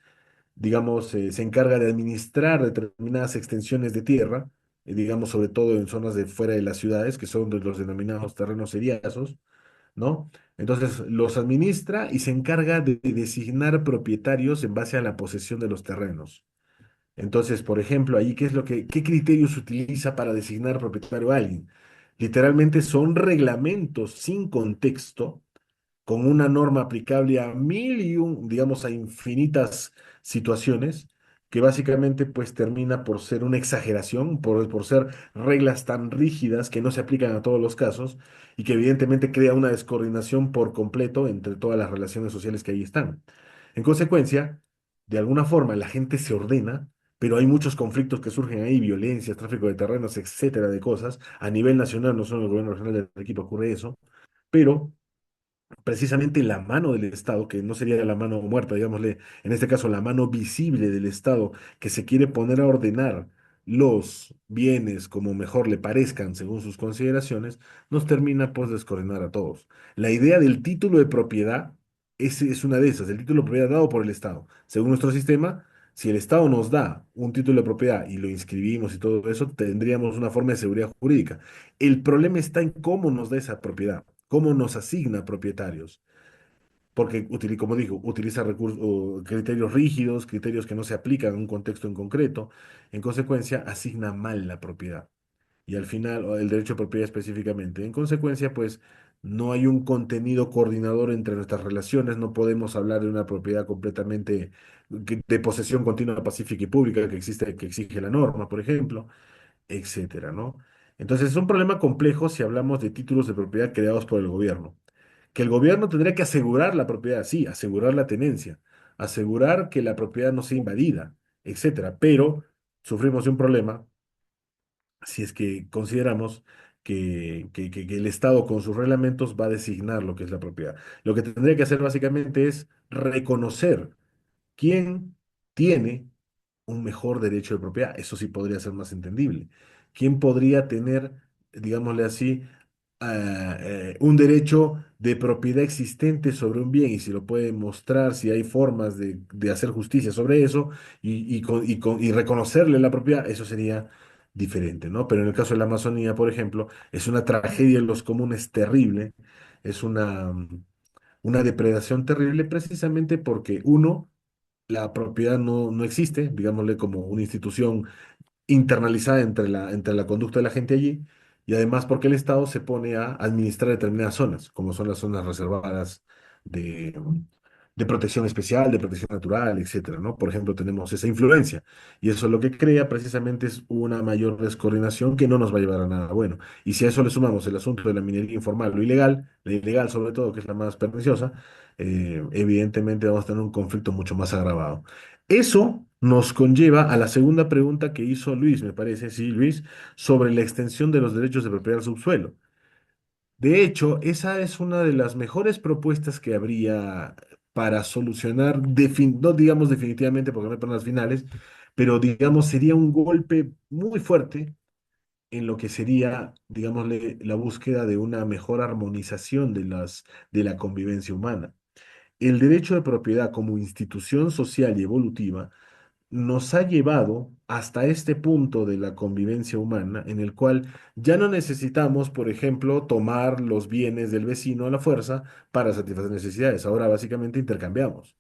digamos, se encarga de administrar determinadas extensiones de tierra, digamos, sobre todo en zonas de fuera de las ciudades, que son de los denominados terrenos seriazos, ¿no? Entonces los administra y se encarga de designar propietarios en base a la posesión de los terrenos. Entonces, por ejemplo, ahí, ¿qué criterios utiliza para designar propietario a alguien? Literalmente son reglamentos sin contexto con una norma aplicable a mil y un, digamos, a infinitas situaciones, que básicamente pues termina por ser una exageración, por ser reglas tan rígidas que no se aplican a todos los casos y que evidentemente crea una descoordinación por completo entre todas las relaciones sociales que ahí están. En consecuencia, de alguna forma la gente se ordena, pero hay muchos conflictos que surgen ahí, violencias, tráfico de terrenos, etcétera, de cosas. A nivel nacional, no solo en el gobierno regional del equipo ocurre eso, pero precisamente la mano del Estado, que no sería la mano muerta, digámosle, en este caso la mano visible del Estado, que se quiere poner a ordenar los bienes como mejor le parezcan según sus consideraciones, nos termina por descoordinar a todos. La idea del título de propiedad es una de esas, el título de propiedad dado por el Estado. Según nuestro sistema, si el Estado nos da un título de propiedad y lo inscribimos y todo eso, tendríamos una forma de seguridad jurídica. El problema está en cómo nos da esa propiedad, cómo nos asigna propietarios, porque, como digo, utiliza criterios rígidos, criterios que no se aplican en un contexto en concreto, en consecuencia, asigna mal la propiedad y al final, o el derecho de propiedad específicamente. En consecuencia, pues no hay un contenido coordinador entre nuestras relaciones, no podemos hablar de una propiedad completamente de posesión continua, pacífica y pública que existe, que exige la norma, por ejemplo, etcétera, ¿no? Entonces es un problema complejo si hablamos de títulos de propiedad creados por el gobierno. Que el gobierno tendría que asegurar la propiedad, sí, asegurar la tenencia, asegurar que la propiedad no sea invadida, etcétera. Pero sufrimos de un problema si es que consideramos que el Estado con sus reglamentos va a designar lo que es la propiedad. Lo que tendría que hacer básicamente es reconocer quién tiene un mejor derecho de propiedad. Eso sí podría ser más entendible. ¿Quién podría tener, digámosle así, un derecho de propiedad existente sobre un bien y si lo puede mostrar, si hay formas de hacer justicia sobre eso y reconocerle la propiedad? Eso sería diferente, ¿no? Pero en el caso de la Amazonía, por ejemplo, es una tragedia en los comunes terrible, es una depredación terrible precisamente porque uno, la propiedad no existe, digámosle como una institución internalizada entre la conducta de la gente allí, y además porque el Estado se pone a administrar determinadas zonas, como son las zonas reservadas de, de protección especial, de protección natural, etcétera, ¿no? Por ejemplo, tenemos esa influencia, y eso lo que crea precisamente es una mayor descoordinación que no nos va a llevar a nada bueno. Y si a eso le sumamos el asunto de la minería informal, lo ilegal, la ilegal sobre todo, que es la más perniciosa, evidentemente vamos a tener un conflicto mucho más agravado. Eso nos conlleva a la segunda pregunta que hizo Luis, me parece, sí, Luis, sobre la extensión de los derechos de propiedad al subsuelo. De hecho, esa es una de las mejores propuestas que habría, para solucionar, no digamos definitivamente porque no hay personas finales, pero digamos sería un golpe muy fuerte en lo que sería, digámosle, la búsqueda de una mejor armonización de la convivencia humana. El derecho de propiedad como institución social y evolutiva nos ha llevado hasta este punto de la convivencia humana en el cual ya no necesitamos, por ejemplo, tomar los bienes del vecino a la fuerza para satisfacer necesidades. Ahora básicamente intercambiamos.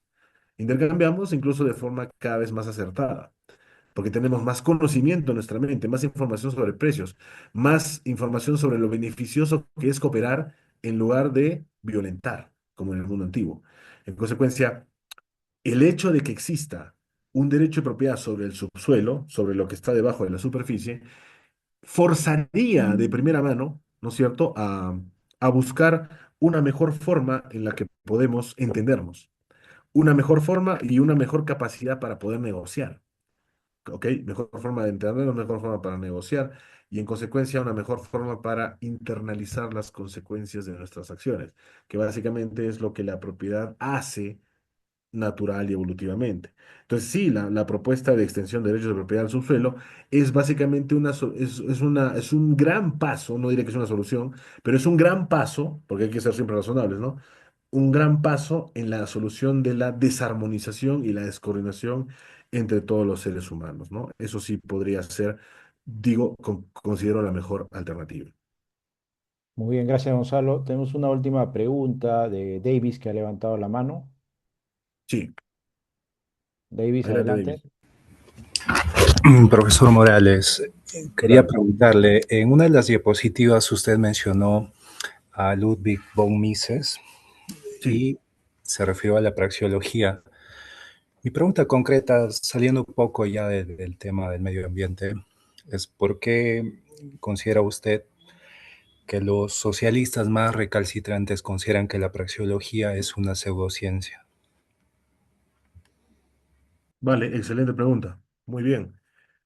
Intercambiamos incluso de forma cada vez más acertada, porque tenemos más conocimiento en nuestra mente, más información sobre precios, más información sobre lo beneficioso que es cooperar en lugar de violentar, como en el mundo antiguo. En consecuencia, el hecho de que exista un derecho de propiedad sobre el subsuelo, sobre lo que está debajo de la superficie, forzaría de primera mano, ¿no es cierto?, a buscar una mejor forma en la que podemos entendernos, una mejor forma y una mejor capacidad para poder negociar. ¿Ok? Mejor forma de entendernos, mejor forma para negociar y en consecuencia una mejor forma para internalizar las consecuencias de nuestras acciones, que básicamente es lo que la propiedad hace natural y evolutivamente. Entonces, sí, la propuesta de extensión de derechos de propiedad al subsuelo es básicamente es un gran paso, no diré que es una solución, pero es un gran paso, porque hay que ser siempre razonables, ¿no? Un gran paso en la solución de la desarmonización y la descoordinación entre todos los seres humanos, ¿no? Eso sí podría ser, digo, considero la mejor alternativa. Muy bien, gracias Gonzalo. Tenemos una última pregunta de Davis que ha levantado la mano. Sí, Davis, adelante, adelante. David. Profesor Morales, quería Claro, preguntarle, en una de las diapositivas usted mencionó a Ludwig von Mises sí. y se refirió a la praxeología. Mi pregunta concreta, saliendo un poco ya del tema del medio ambiente, es ¿por qué considera usted que los socialistas más recalcitrantes consideran que la praxeología es una pseudociencia? Vale, excelente pregunta. Muy bien.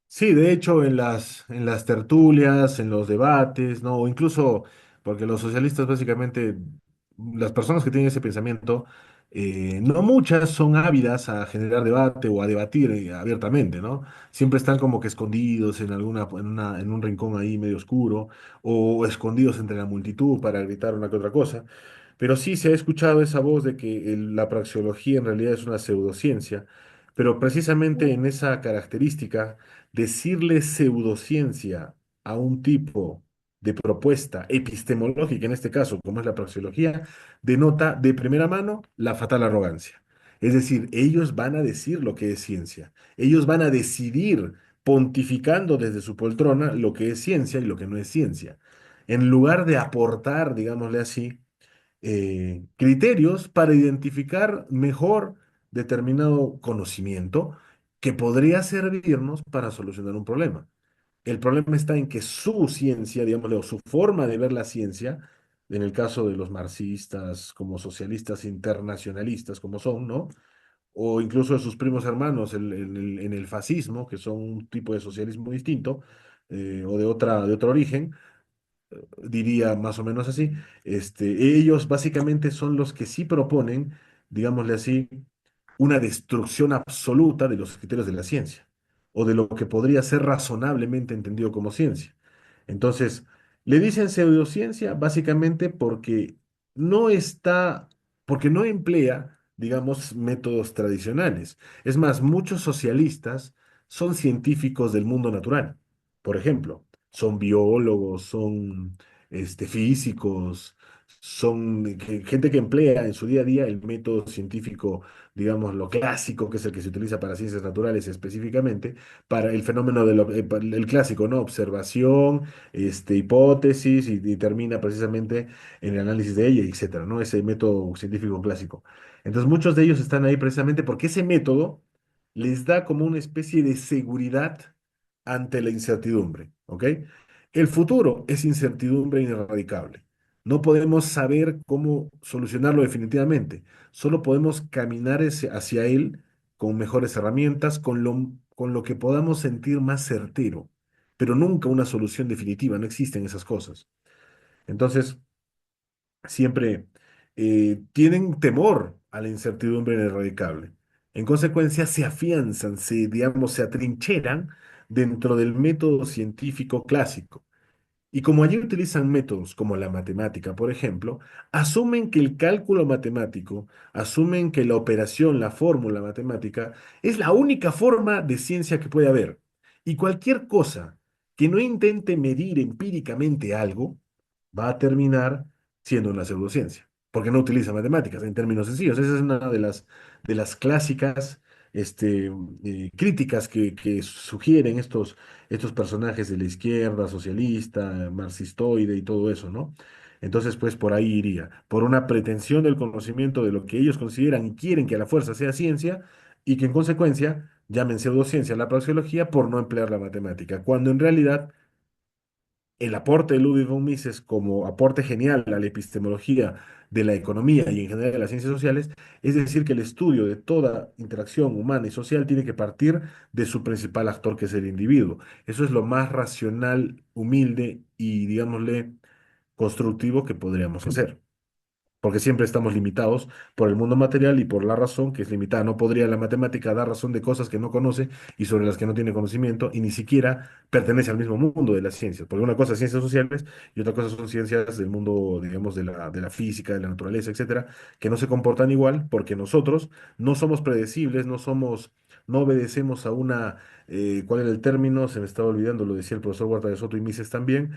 Sí, de hecho, en las tertulias, en los debates, ¿no? O incluso, porque los socialistas básicamente, las personas que tienen ese pensamiento, no muchas son ávidas a generar debate o a debatir abiertamente, ¿no? Siempre están como que escondidos en en un rincón ahí medio oscuro, o escondidos entre la multitud para gritar una que otra cosa. Pero sí se ha escuchado esa voz de que la praxeología en realidad es una pseudociencia, pero precisamente en esa característica decirle pseudociencia a un tipo de propuesta epistemológica, en este caso, como es la praxeología, denota de primera mano la fatal arrogancia. Es decir, ellos van a decir lo que es ciencia. Ellos van a decidir, pontificando desde su poltrona, lo que es ciencia y lo que no es ciencia. En lugar de aportar, digámosle así, criterios para identificar mejor determinado conocimiento que podría servirnos para solucionar un problema. El problema está en que su ciencia, digámosle, o su forma de ver la ciencia, en el caso de los marxistas, como socialistas internacionalistas, como son, ¿no? O incluso de sus primos hermanos en el fascismo, que son un tipo de socialismo distinto, o de otro origen, diría más o menos así. Ellos básicamente son los que sí proponen, digámosle así, una destrucción absoluta de los criterios de la ciencia o de lo que podría ser razonablemente entendido como ciencia. Entonces, le dicen pseudociencia básicamente porque no está, porque no emplea, digamos, métodos tradicionales. Es más, muchos socialistas son científicos del mundo natural. Por ejemplo, son biólogos, son físicos, son gente que emplea en su día a día el método científico, digamos, lo clásico, que es el que se utiliza para ciencias naturales específicamente, para el fenómeno el clásico, ¿no? Observación, hipótesis, y termina precisamente en el análisis de ella, etcétera, ¿no? Ese método científico clásico. Entonces, muchos de ellos están ahí precisamente porque ese método les da como una especie de seguridad ante la incertidumbre, ¿ok? El futuro es incertidumbre ineradicable. No podemos saber cómo solucionarlo definitivamente. Solo podemos caminar hacia él con mejores herramientas, con lo que podamos sentir más certero, pero nunca una solución definitiva. No existen esas cosas. Entonces, siempre tienen temor a la incertidumbre inerradicable. En consecuencia, se afianzan, digamos, se atrincheran dentro del método científico clásico. Y como allí utilizan métodos como la matemática, por ejemplo, asumen que el cálculo matemático, asumen que la operación, la fórmula matemática, es la única forma de ciencia que puede haber. Y cualquier cosa que no intente medir empíricamente algo, va a terminar siendo una pseudociencia, porque no utiliza matemáticas en términos sencillos. Esa es una de las clásicas críticas que sugieren estos personajes de la izquierda, socialista, marxistoide y todo eso, ¿no? Entonces, pues por ahí iría, por una pretensión del conocimiento de lo que ellos consideran y quieren que a la fuerza sea ciencia, y que en consecuencia llamen pseudociencia a la praxeología por no emplear la matemática, cuando en realidad el aporte de Ludwig von Mises como aporte genial a la epistemología de la economía y en general de las ciencias sociales, es decir, que el estudio de toda interacción humana y social tiene que partir de su principal actor, que es el individuo. Eso es lo más racional, humilde y, digámosle, constructivo que podríamos hacer, porque siempre estamos limitados por el mundo material y por la razón que es limitada. No podría la matemática dar razón de cosas que no conoce y sobre las que no tiene conocimiento y ni siquiera pertenece al mismo mundo de las ciencias, porque una cosa es ciencias sociales y otra cosa son ciencias del mundo, digamos, de la física, de la naturaleza, etcétera, que no se comportan igual porque nosotros no somos predecibles, no obedecemos a una, ¿cuál era el término? Se me estaba olvidando, lo decía el profesor Huerta de Soto y Mises también.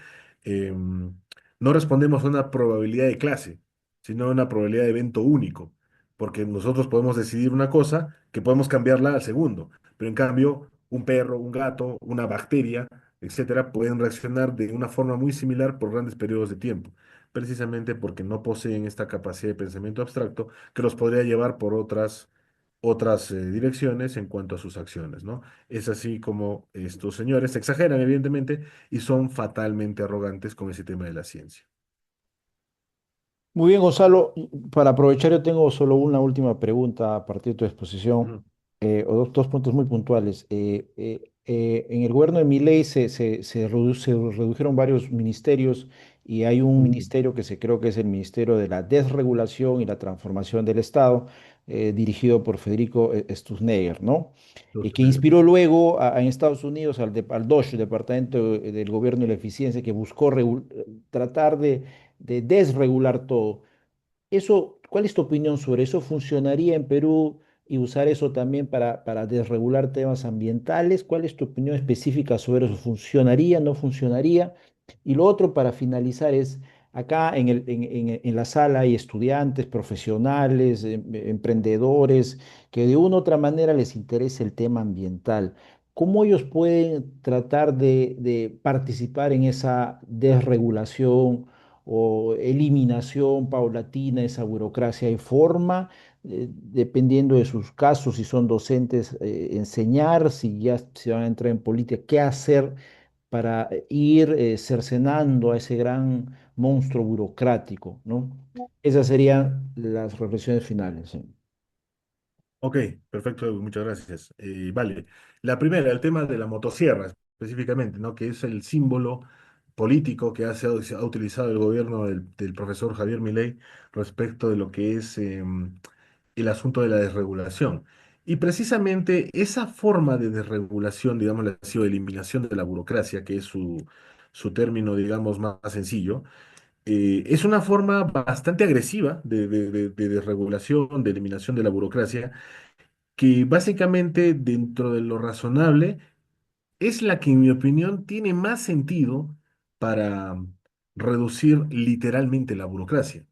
No respondemos a una probabilidad de clase, sino una probabilidad de evento único, porque nosotros podemos decidir una cosa que podemos cambiarla al segundo, pero en cambio un perro, un gato, una bacteria, etcétera, pueden reaccionar de una forma muy similar por grandes periodos de tiempo, precisamente porque no poseen esta capacidad de pensamiento abstracto que los podría llevar por otras direcciones en cuanto a sus acciones, ¿no? Es así como estos señores exageran, evidentemente, y son fatalmente arrogantes con ese tema de la ciencia. Muy bien, Gonzalo. Para aprovechar, yo tengo solo una última pregunta a partir de tu exposición, Ujú, o dos puntos muy puntuales. En el gobierno de Milei se redujeron varios ministerios y hay un ujú. ministerio que se creo que es el Ministerio de la Desregulación y la Transformación del Estado, dirigido por Federico Stusnegger, ¿no? Y Los que negros. inspiró luego en Estados Unidos al DOGE, Departamento del Gobierno y la Eficiencia, que buscó tratar de desregular todo. Eso, ¿cuál es tu opinión sobre eso? ¿Funcionaría en Perú y usar eso también para desregular temas ambientales? ¿Cuál es tu opinión específica sobre eso? ¿Funcionaría, no funcionaría? Y lo otro para finalizar es, acá en la sala hay estudiantes, profesionales, emprendedores, que de una u otra manera les interesa el tema ambiental. ¿Cómo ellos pueden tratar de participar en esa desregulación o eliminación paulatina de esa burocracia? ¿Hay forma, dependiendo de sus casos, si son docentes, enseñar, si ya se van a entrar en política, qué hacer para ir cercenando a ese gran monstruo burocrático, ¿no? Esas serían las reflexiones finales. Sí. Ok, perfecto, muchas gracias. Vale, la primera, el tema de la motosierra específicamente, ¿no? Que es el símbolo político que ha utilizado el gobierno del profesor Javier Milei respecto de lo que es el asunto de la desregulación. Y precisamente esa forma de desregulación, digamos, ha sido eliminación de la burocracia, que es su término, digamos, más sencillo. Es una forma bastante agresiva de desregulación, de eliminación de la burocracia, que básicamente dentro de lo razonable es la que en mi opinión tiene más sentido para reducir literalmente la burocracia.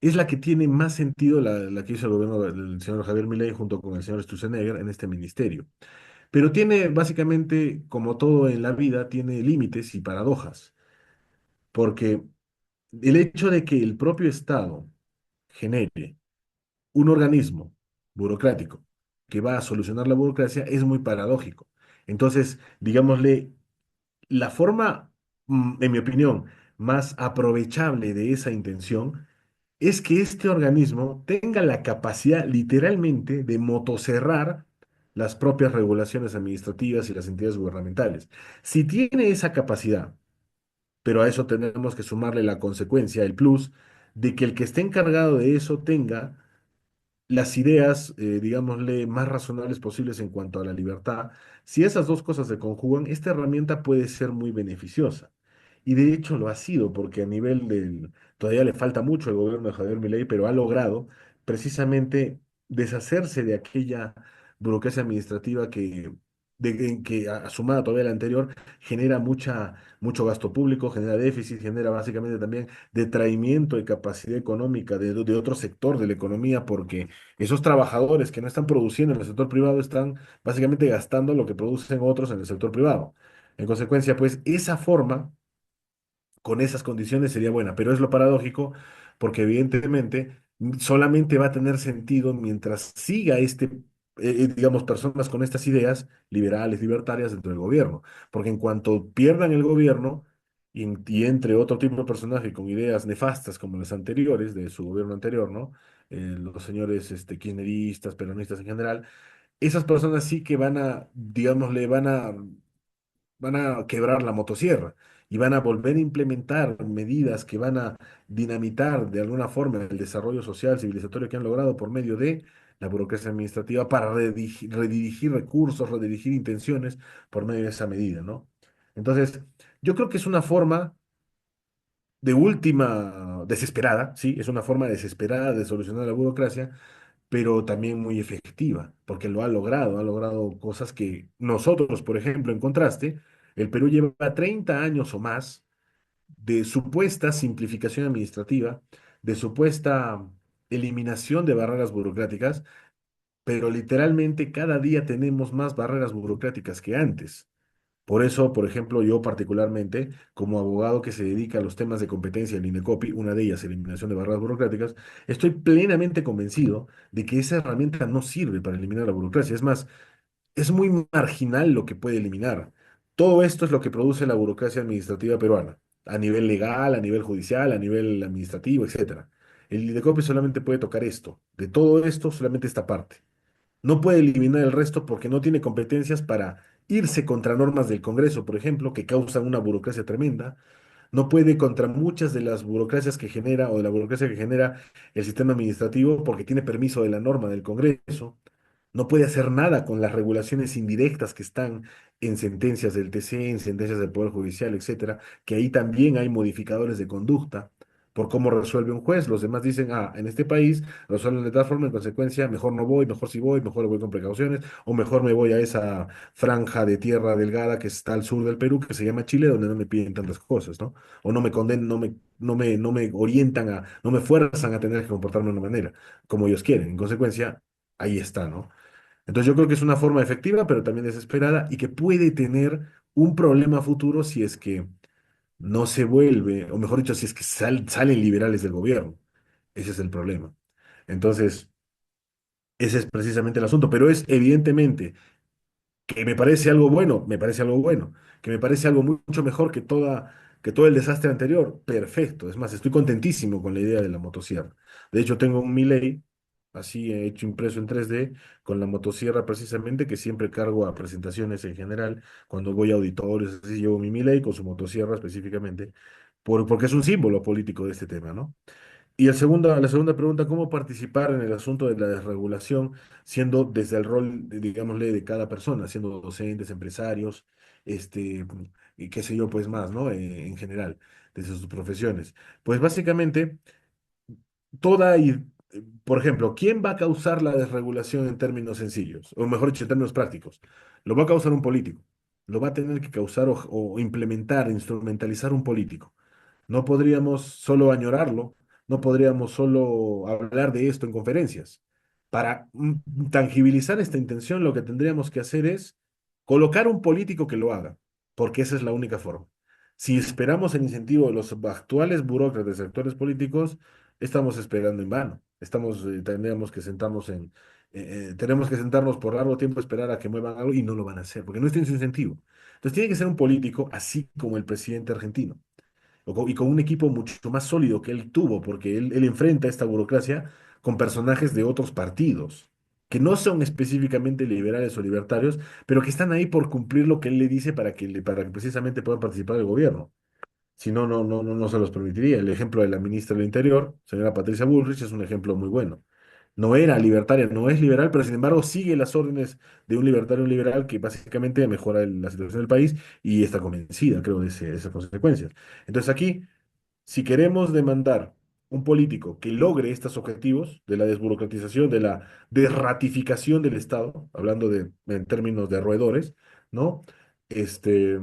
Es la que tiene más sentido la que hizo el gobierno del señor Javier Milei junto con el señor Sturzenegger en este ministerio. Pero tiene básicamente, como todo en la vida, tiene límites y paradojas, porque el hecho de que el propio Estado genere un organismo burocrático que va a solucionar la burocracia es muy paradójico. Entonces, digámosle, la forma, en mi opinión, más aprovechable de esa intención es que este organismo tenga la capacidad literalmente de motocerrar las propias regulaciones administrativas y las entidades gubernamentales. Si tiene esa capacidad, pero a eso tenemos que sumarle la consecuencia, el plus, de que el que esté encargado de eso tenga las ideas, digámosle, más razonables posibles en cuanto a la libertad, si esas dos cosas se conjugan, esta herramienta puede ser muy beneficiosa. Y de hecho lo ha sido, porque a nivel del, todavía le falta mucho al gobierno de Javier Milei, pero ha logrado precisamente deshacerse de aquella burocracia administrativa sumada todavía a la anterior, genera mucho gasto público, genera déficit, genera básicamente también detraimiento de capacidad económica de otro sector de la economía, porque esos trabajadores que no están produciendo en el sector privado están básicamente gastando lo que producen otros en el sector privado. En consecuencia, pues esa forma con esas condiciones sería buena, pero es lo paradójico porque evidentemente solamente va a tener sentido mientras siga digamos, personas con estas ideas liberales, libertarias dentro del gobierno, porque en cuanto pierdan el gobierno y entre otro tipo de personajes con ideas nefastas como las anteriores de su gobierno anterior, ¿no? Los señores kirchneristas, peronistas en general, esas personas sí que van a, digamos, van a quebrar la motosierra y van a volver a implementar medidas que van a dinamitar de alguna forma el desarrollo social, civilizatorio que han logrado por medio de la burocracia administrativa para redirigir recursos, redirigir intenciones por medio de esa medida, ¿no? Entonces, yo creo que es una forma de última desesperada, sí, es una forma desesperada de solucionar la burocracia, pero también muy efectiva, porque ha logrado cosas que nosotros, por ejemplo, en contraste, el Perú lleva 30 años o más de supuesta simplificación administrativa, de supuesta eliminación de barreras burocráticas, pero literalmente cada día tenemos más barreras burocráticas que antes. Por eso, por ejemplo, yo particularmente, como abogado que se dedica a los temas de competencia en INDECOPI, una de ellas, eliminación de barreras burocráticas, estoy plenamente convencido de que esa herramienta no sirve para eliminar la burocracia. Es más, es muy marginal lo que puede eliminar. Todo esto es lo que produce la burocracia administrativa peruana, a nivel legal, a nivel judicial, a nivel administrativo, etcétera. El INDECOPI solamente puede tocar esto. De todo esto, solamente esta parte. No puede eliminar el resto porque no tiene competencias para irse contra normas del Congreso, por ejemplo, que causan una burocracia tremenda. No puede contra muchas de las burocracias que genera o de la burocracia que genera el sistema administrativo porque tiene permiso de la norma del Congreso. No puede hacer nada con las regulaciones indirectas que están en sentencias del TC, en sentencias del Poder Judicial, etcétera, que ahí también hay modificadores de conducta por cómo resuelve un juez. Los demás dicen, ah, en este país resuelven de tal forma, en consecuencia, mejor no voy, mejor si voy, mejor voy con precauciones, o mejor me voy a esa franja de tierra delgada que está al sur del Perú, que se llama Chile, donde no me piden tantas cosas, ¿no? O no me condenan, no me orientan no me fuerzan a tener que comportarme de una manera como ellos quieren. En consecuencia, ahí está, ¿no? Entonces yo creo que es una forma efectiva, pero también desesperada y que puede tener un problema futuro si es que no se vuelve, o mejor dicho, si es que salen liberales del gobierno. Ese es el problema. Entonces, ese es precisamente el asunto, pero es evidentemente que me parece algo bueno, me parece algo bueno, que me parece algo mucho mejor que todo el desastre anterior. Perfecto. Es más, estoy contentísimo con la idea de la motosierra. De hecho, tengo un Milei, así hecho impreso en 3D, con la motosierra precisamente, que siempre cargo a presentaciones en general, cuando voy a auditorios, así llevo mi Milei con su motosierra específicamente, porque es un símbolo político de este tema, ¿no? Y la segunda pregunta, ¿cómo participar en el asunto de la desregulación, siendo desde el rol, digámosle, de cada persona, siendo docentes, empresarios, y qué sé yo, pues más, ¿no? En general, desde sus profesiones. Pues básicamente, por ejemplo, ¿quién va a causar la desregulación en términos sencillos? O mejor dicho, en términos prácticos. Lo va a causar un político. Lo va a tener que causar o implementar, instrumentalizar un político. No podríamos solo añorarlo, no podríamos solo hablar de esto en conferencias. Para tangibilizar esta intención, lo que tendríamos que hacer es colocar un político que lo haga, porque esa es la única forma. Si esperamos el incentivo de los actuales burócratas de sectores políticos, estamos esperando en vano. Tendríamos que tenemos que sentarnos por largo tiempo, esperar a que muevan algo y no lo van a hacer, porque no está en su incentivo. Entonces tiene que ser un político así como el presidente argentino y con un equipo mucho más sólido que él tuvo, porque él enfrenta esta burocracia con personajes de otros partidos, que no son específicamente liberales o libertarios, pero que están ahí por cumplir lo que él le dice para que precisamente puedan participar del gobierno. Si no, no se los permitiría. El ejemplo de la ministra del Interior, señora Patricia Bullrich, es un ejemplo muy bueno. no era libertaria, no es liberal, pero sin embargo sigue las órdenes de un libertario liberal que básicamente mejora la situación del país y está convencida, creo, de esas consecuencias. Entonces aquí, si queremos demandar un político que logre estos objetivos de la desburocratización, de la desratificación del Estado, hablando en términos de roedores, ¿no? Este,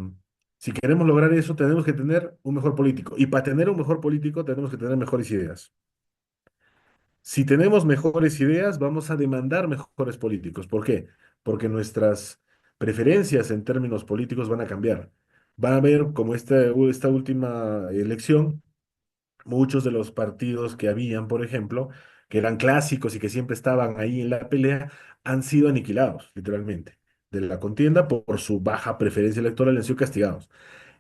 si queremos lograr eso, tenemos que tener un mejor político. Y para tener un mejor político, tenemos que tener mejores ideas. Si tenemos mejores ideas, vamos a demandar mejores políticos. ¿Por qué? Porque nuestras preferencias en términos políticos van a cambiar. Van a ver como esta última elección, muchos de los partidos que habían, por ejemplo, que eran clásicos y que siempre estaban ahí en la pelea, han sido aniquilados, literalmente, de la contienda por su baja preferencia electoral, han sido castigados.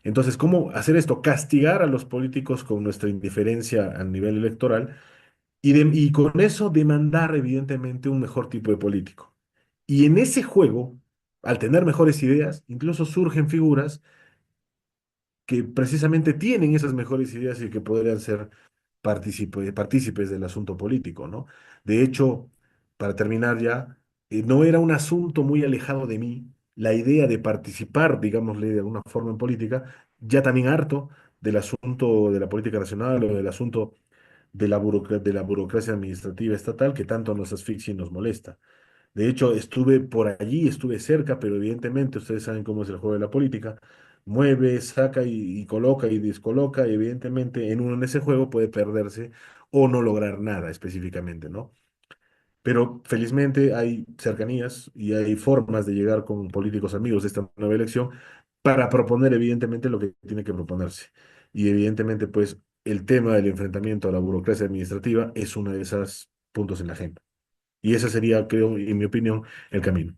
Entonces, ¿cómo hacer esto? Castigar a los políticos con nuestra indiferencia a nivel electoral y con eso demandar, evidentemente, un mejor tipo de político. Y en ese juego, al tener mejores ideas, incluso surgen figuras que precisamente tienen esas mejores ideas y que podrían ser partícipes del asunto político, ¿no? De hecho, para terminar ya, no era un asunto muy alejado de mí la idea de participar, digámosle, de alguna forma en política, ya también harto del asunto de la política nacional o del asunto de la burocracia administrativa estatal que tanto nos asfixia y nos molesta. De hecho, estuve por allí, estuve cerca, pero evidentemente ustedes saben cómo es el juego de la política. Mueve, saca y coloca y descoloca, y evidentemente en uno en ese juego puede perderse o no lograr nada específicamente, ¿no? Pero felizmente hay cercanías y hay formas de llegar con políticos amigos de esta nueva elección para proponer evidentemente lo que tiene que proponerse. Y evidentemente, pues, el tema del enfrentamiento a la burocracia administrativa es uno de esos puntos en la agenda. Y ese sería, creo, en mi opinión, el camino.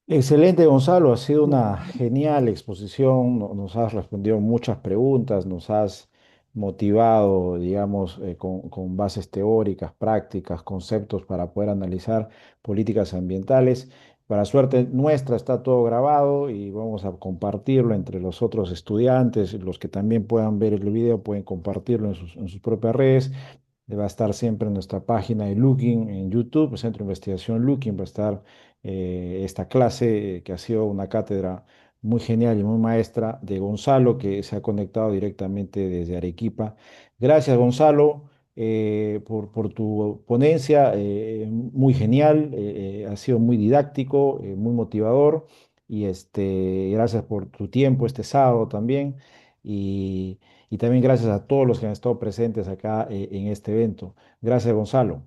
Excelente, Gonzalo. Ha sido una genial exposición. Nos has respondido muchas preguntas, nos has motivado, digamos, con bases teóricas, prácticas, conceptos para poder analizar políticas ambientales. Para suerte nuestra está todo grabado y vamos a compartirlo entre los otros estudiantes. Los que también puedan ver el video pueden compartirlo en sus propias redes. Va a estar siempre en nuestra página de Looking en YouTube, Centro de Investigación Looking, va a estar esta clase que ha sido una cátedra muy genial y muy maestra de Gonzalo, que se ha conectado directamente desde Arequipa. Gracias, Gonzalo, por tu ponencia, muy genial, ha sido muy didáctico, muy motivador, y gracias por tu tiempo este sábado también. Y, y también gracias a todos los que han estado presentes acá en este evento. Gracias, Gonzalo.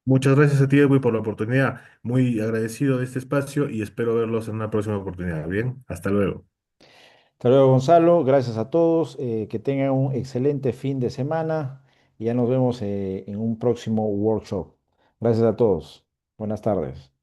Muchas gracias a ti, Edwin, por la oportunidad. Muy agradecido de este espacio y espero verlos en una próxima oportunidad. Bien, hasta luego. Hasta luego, Gonzalo. Gracias a todos. Que tengan un excelente fin de semana y ya nos vemos en un próximo workshop. Gracias a todos. Buenas tardes.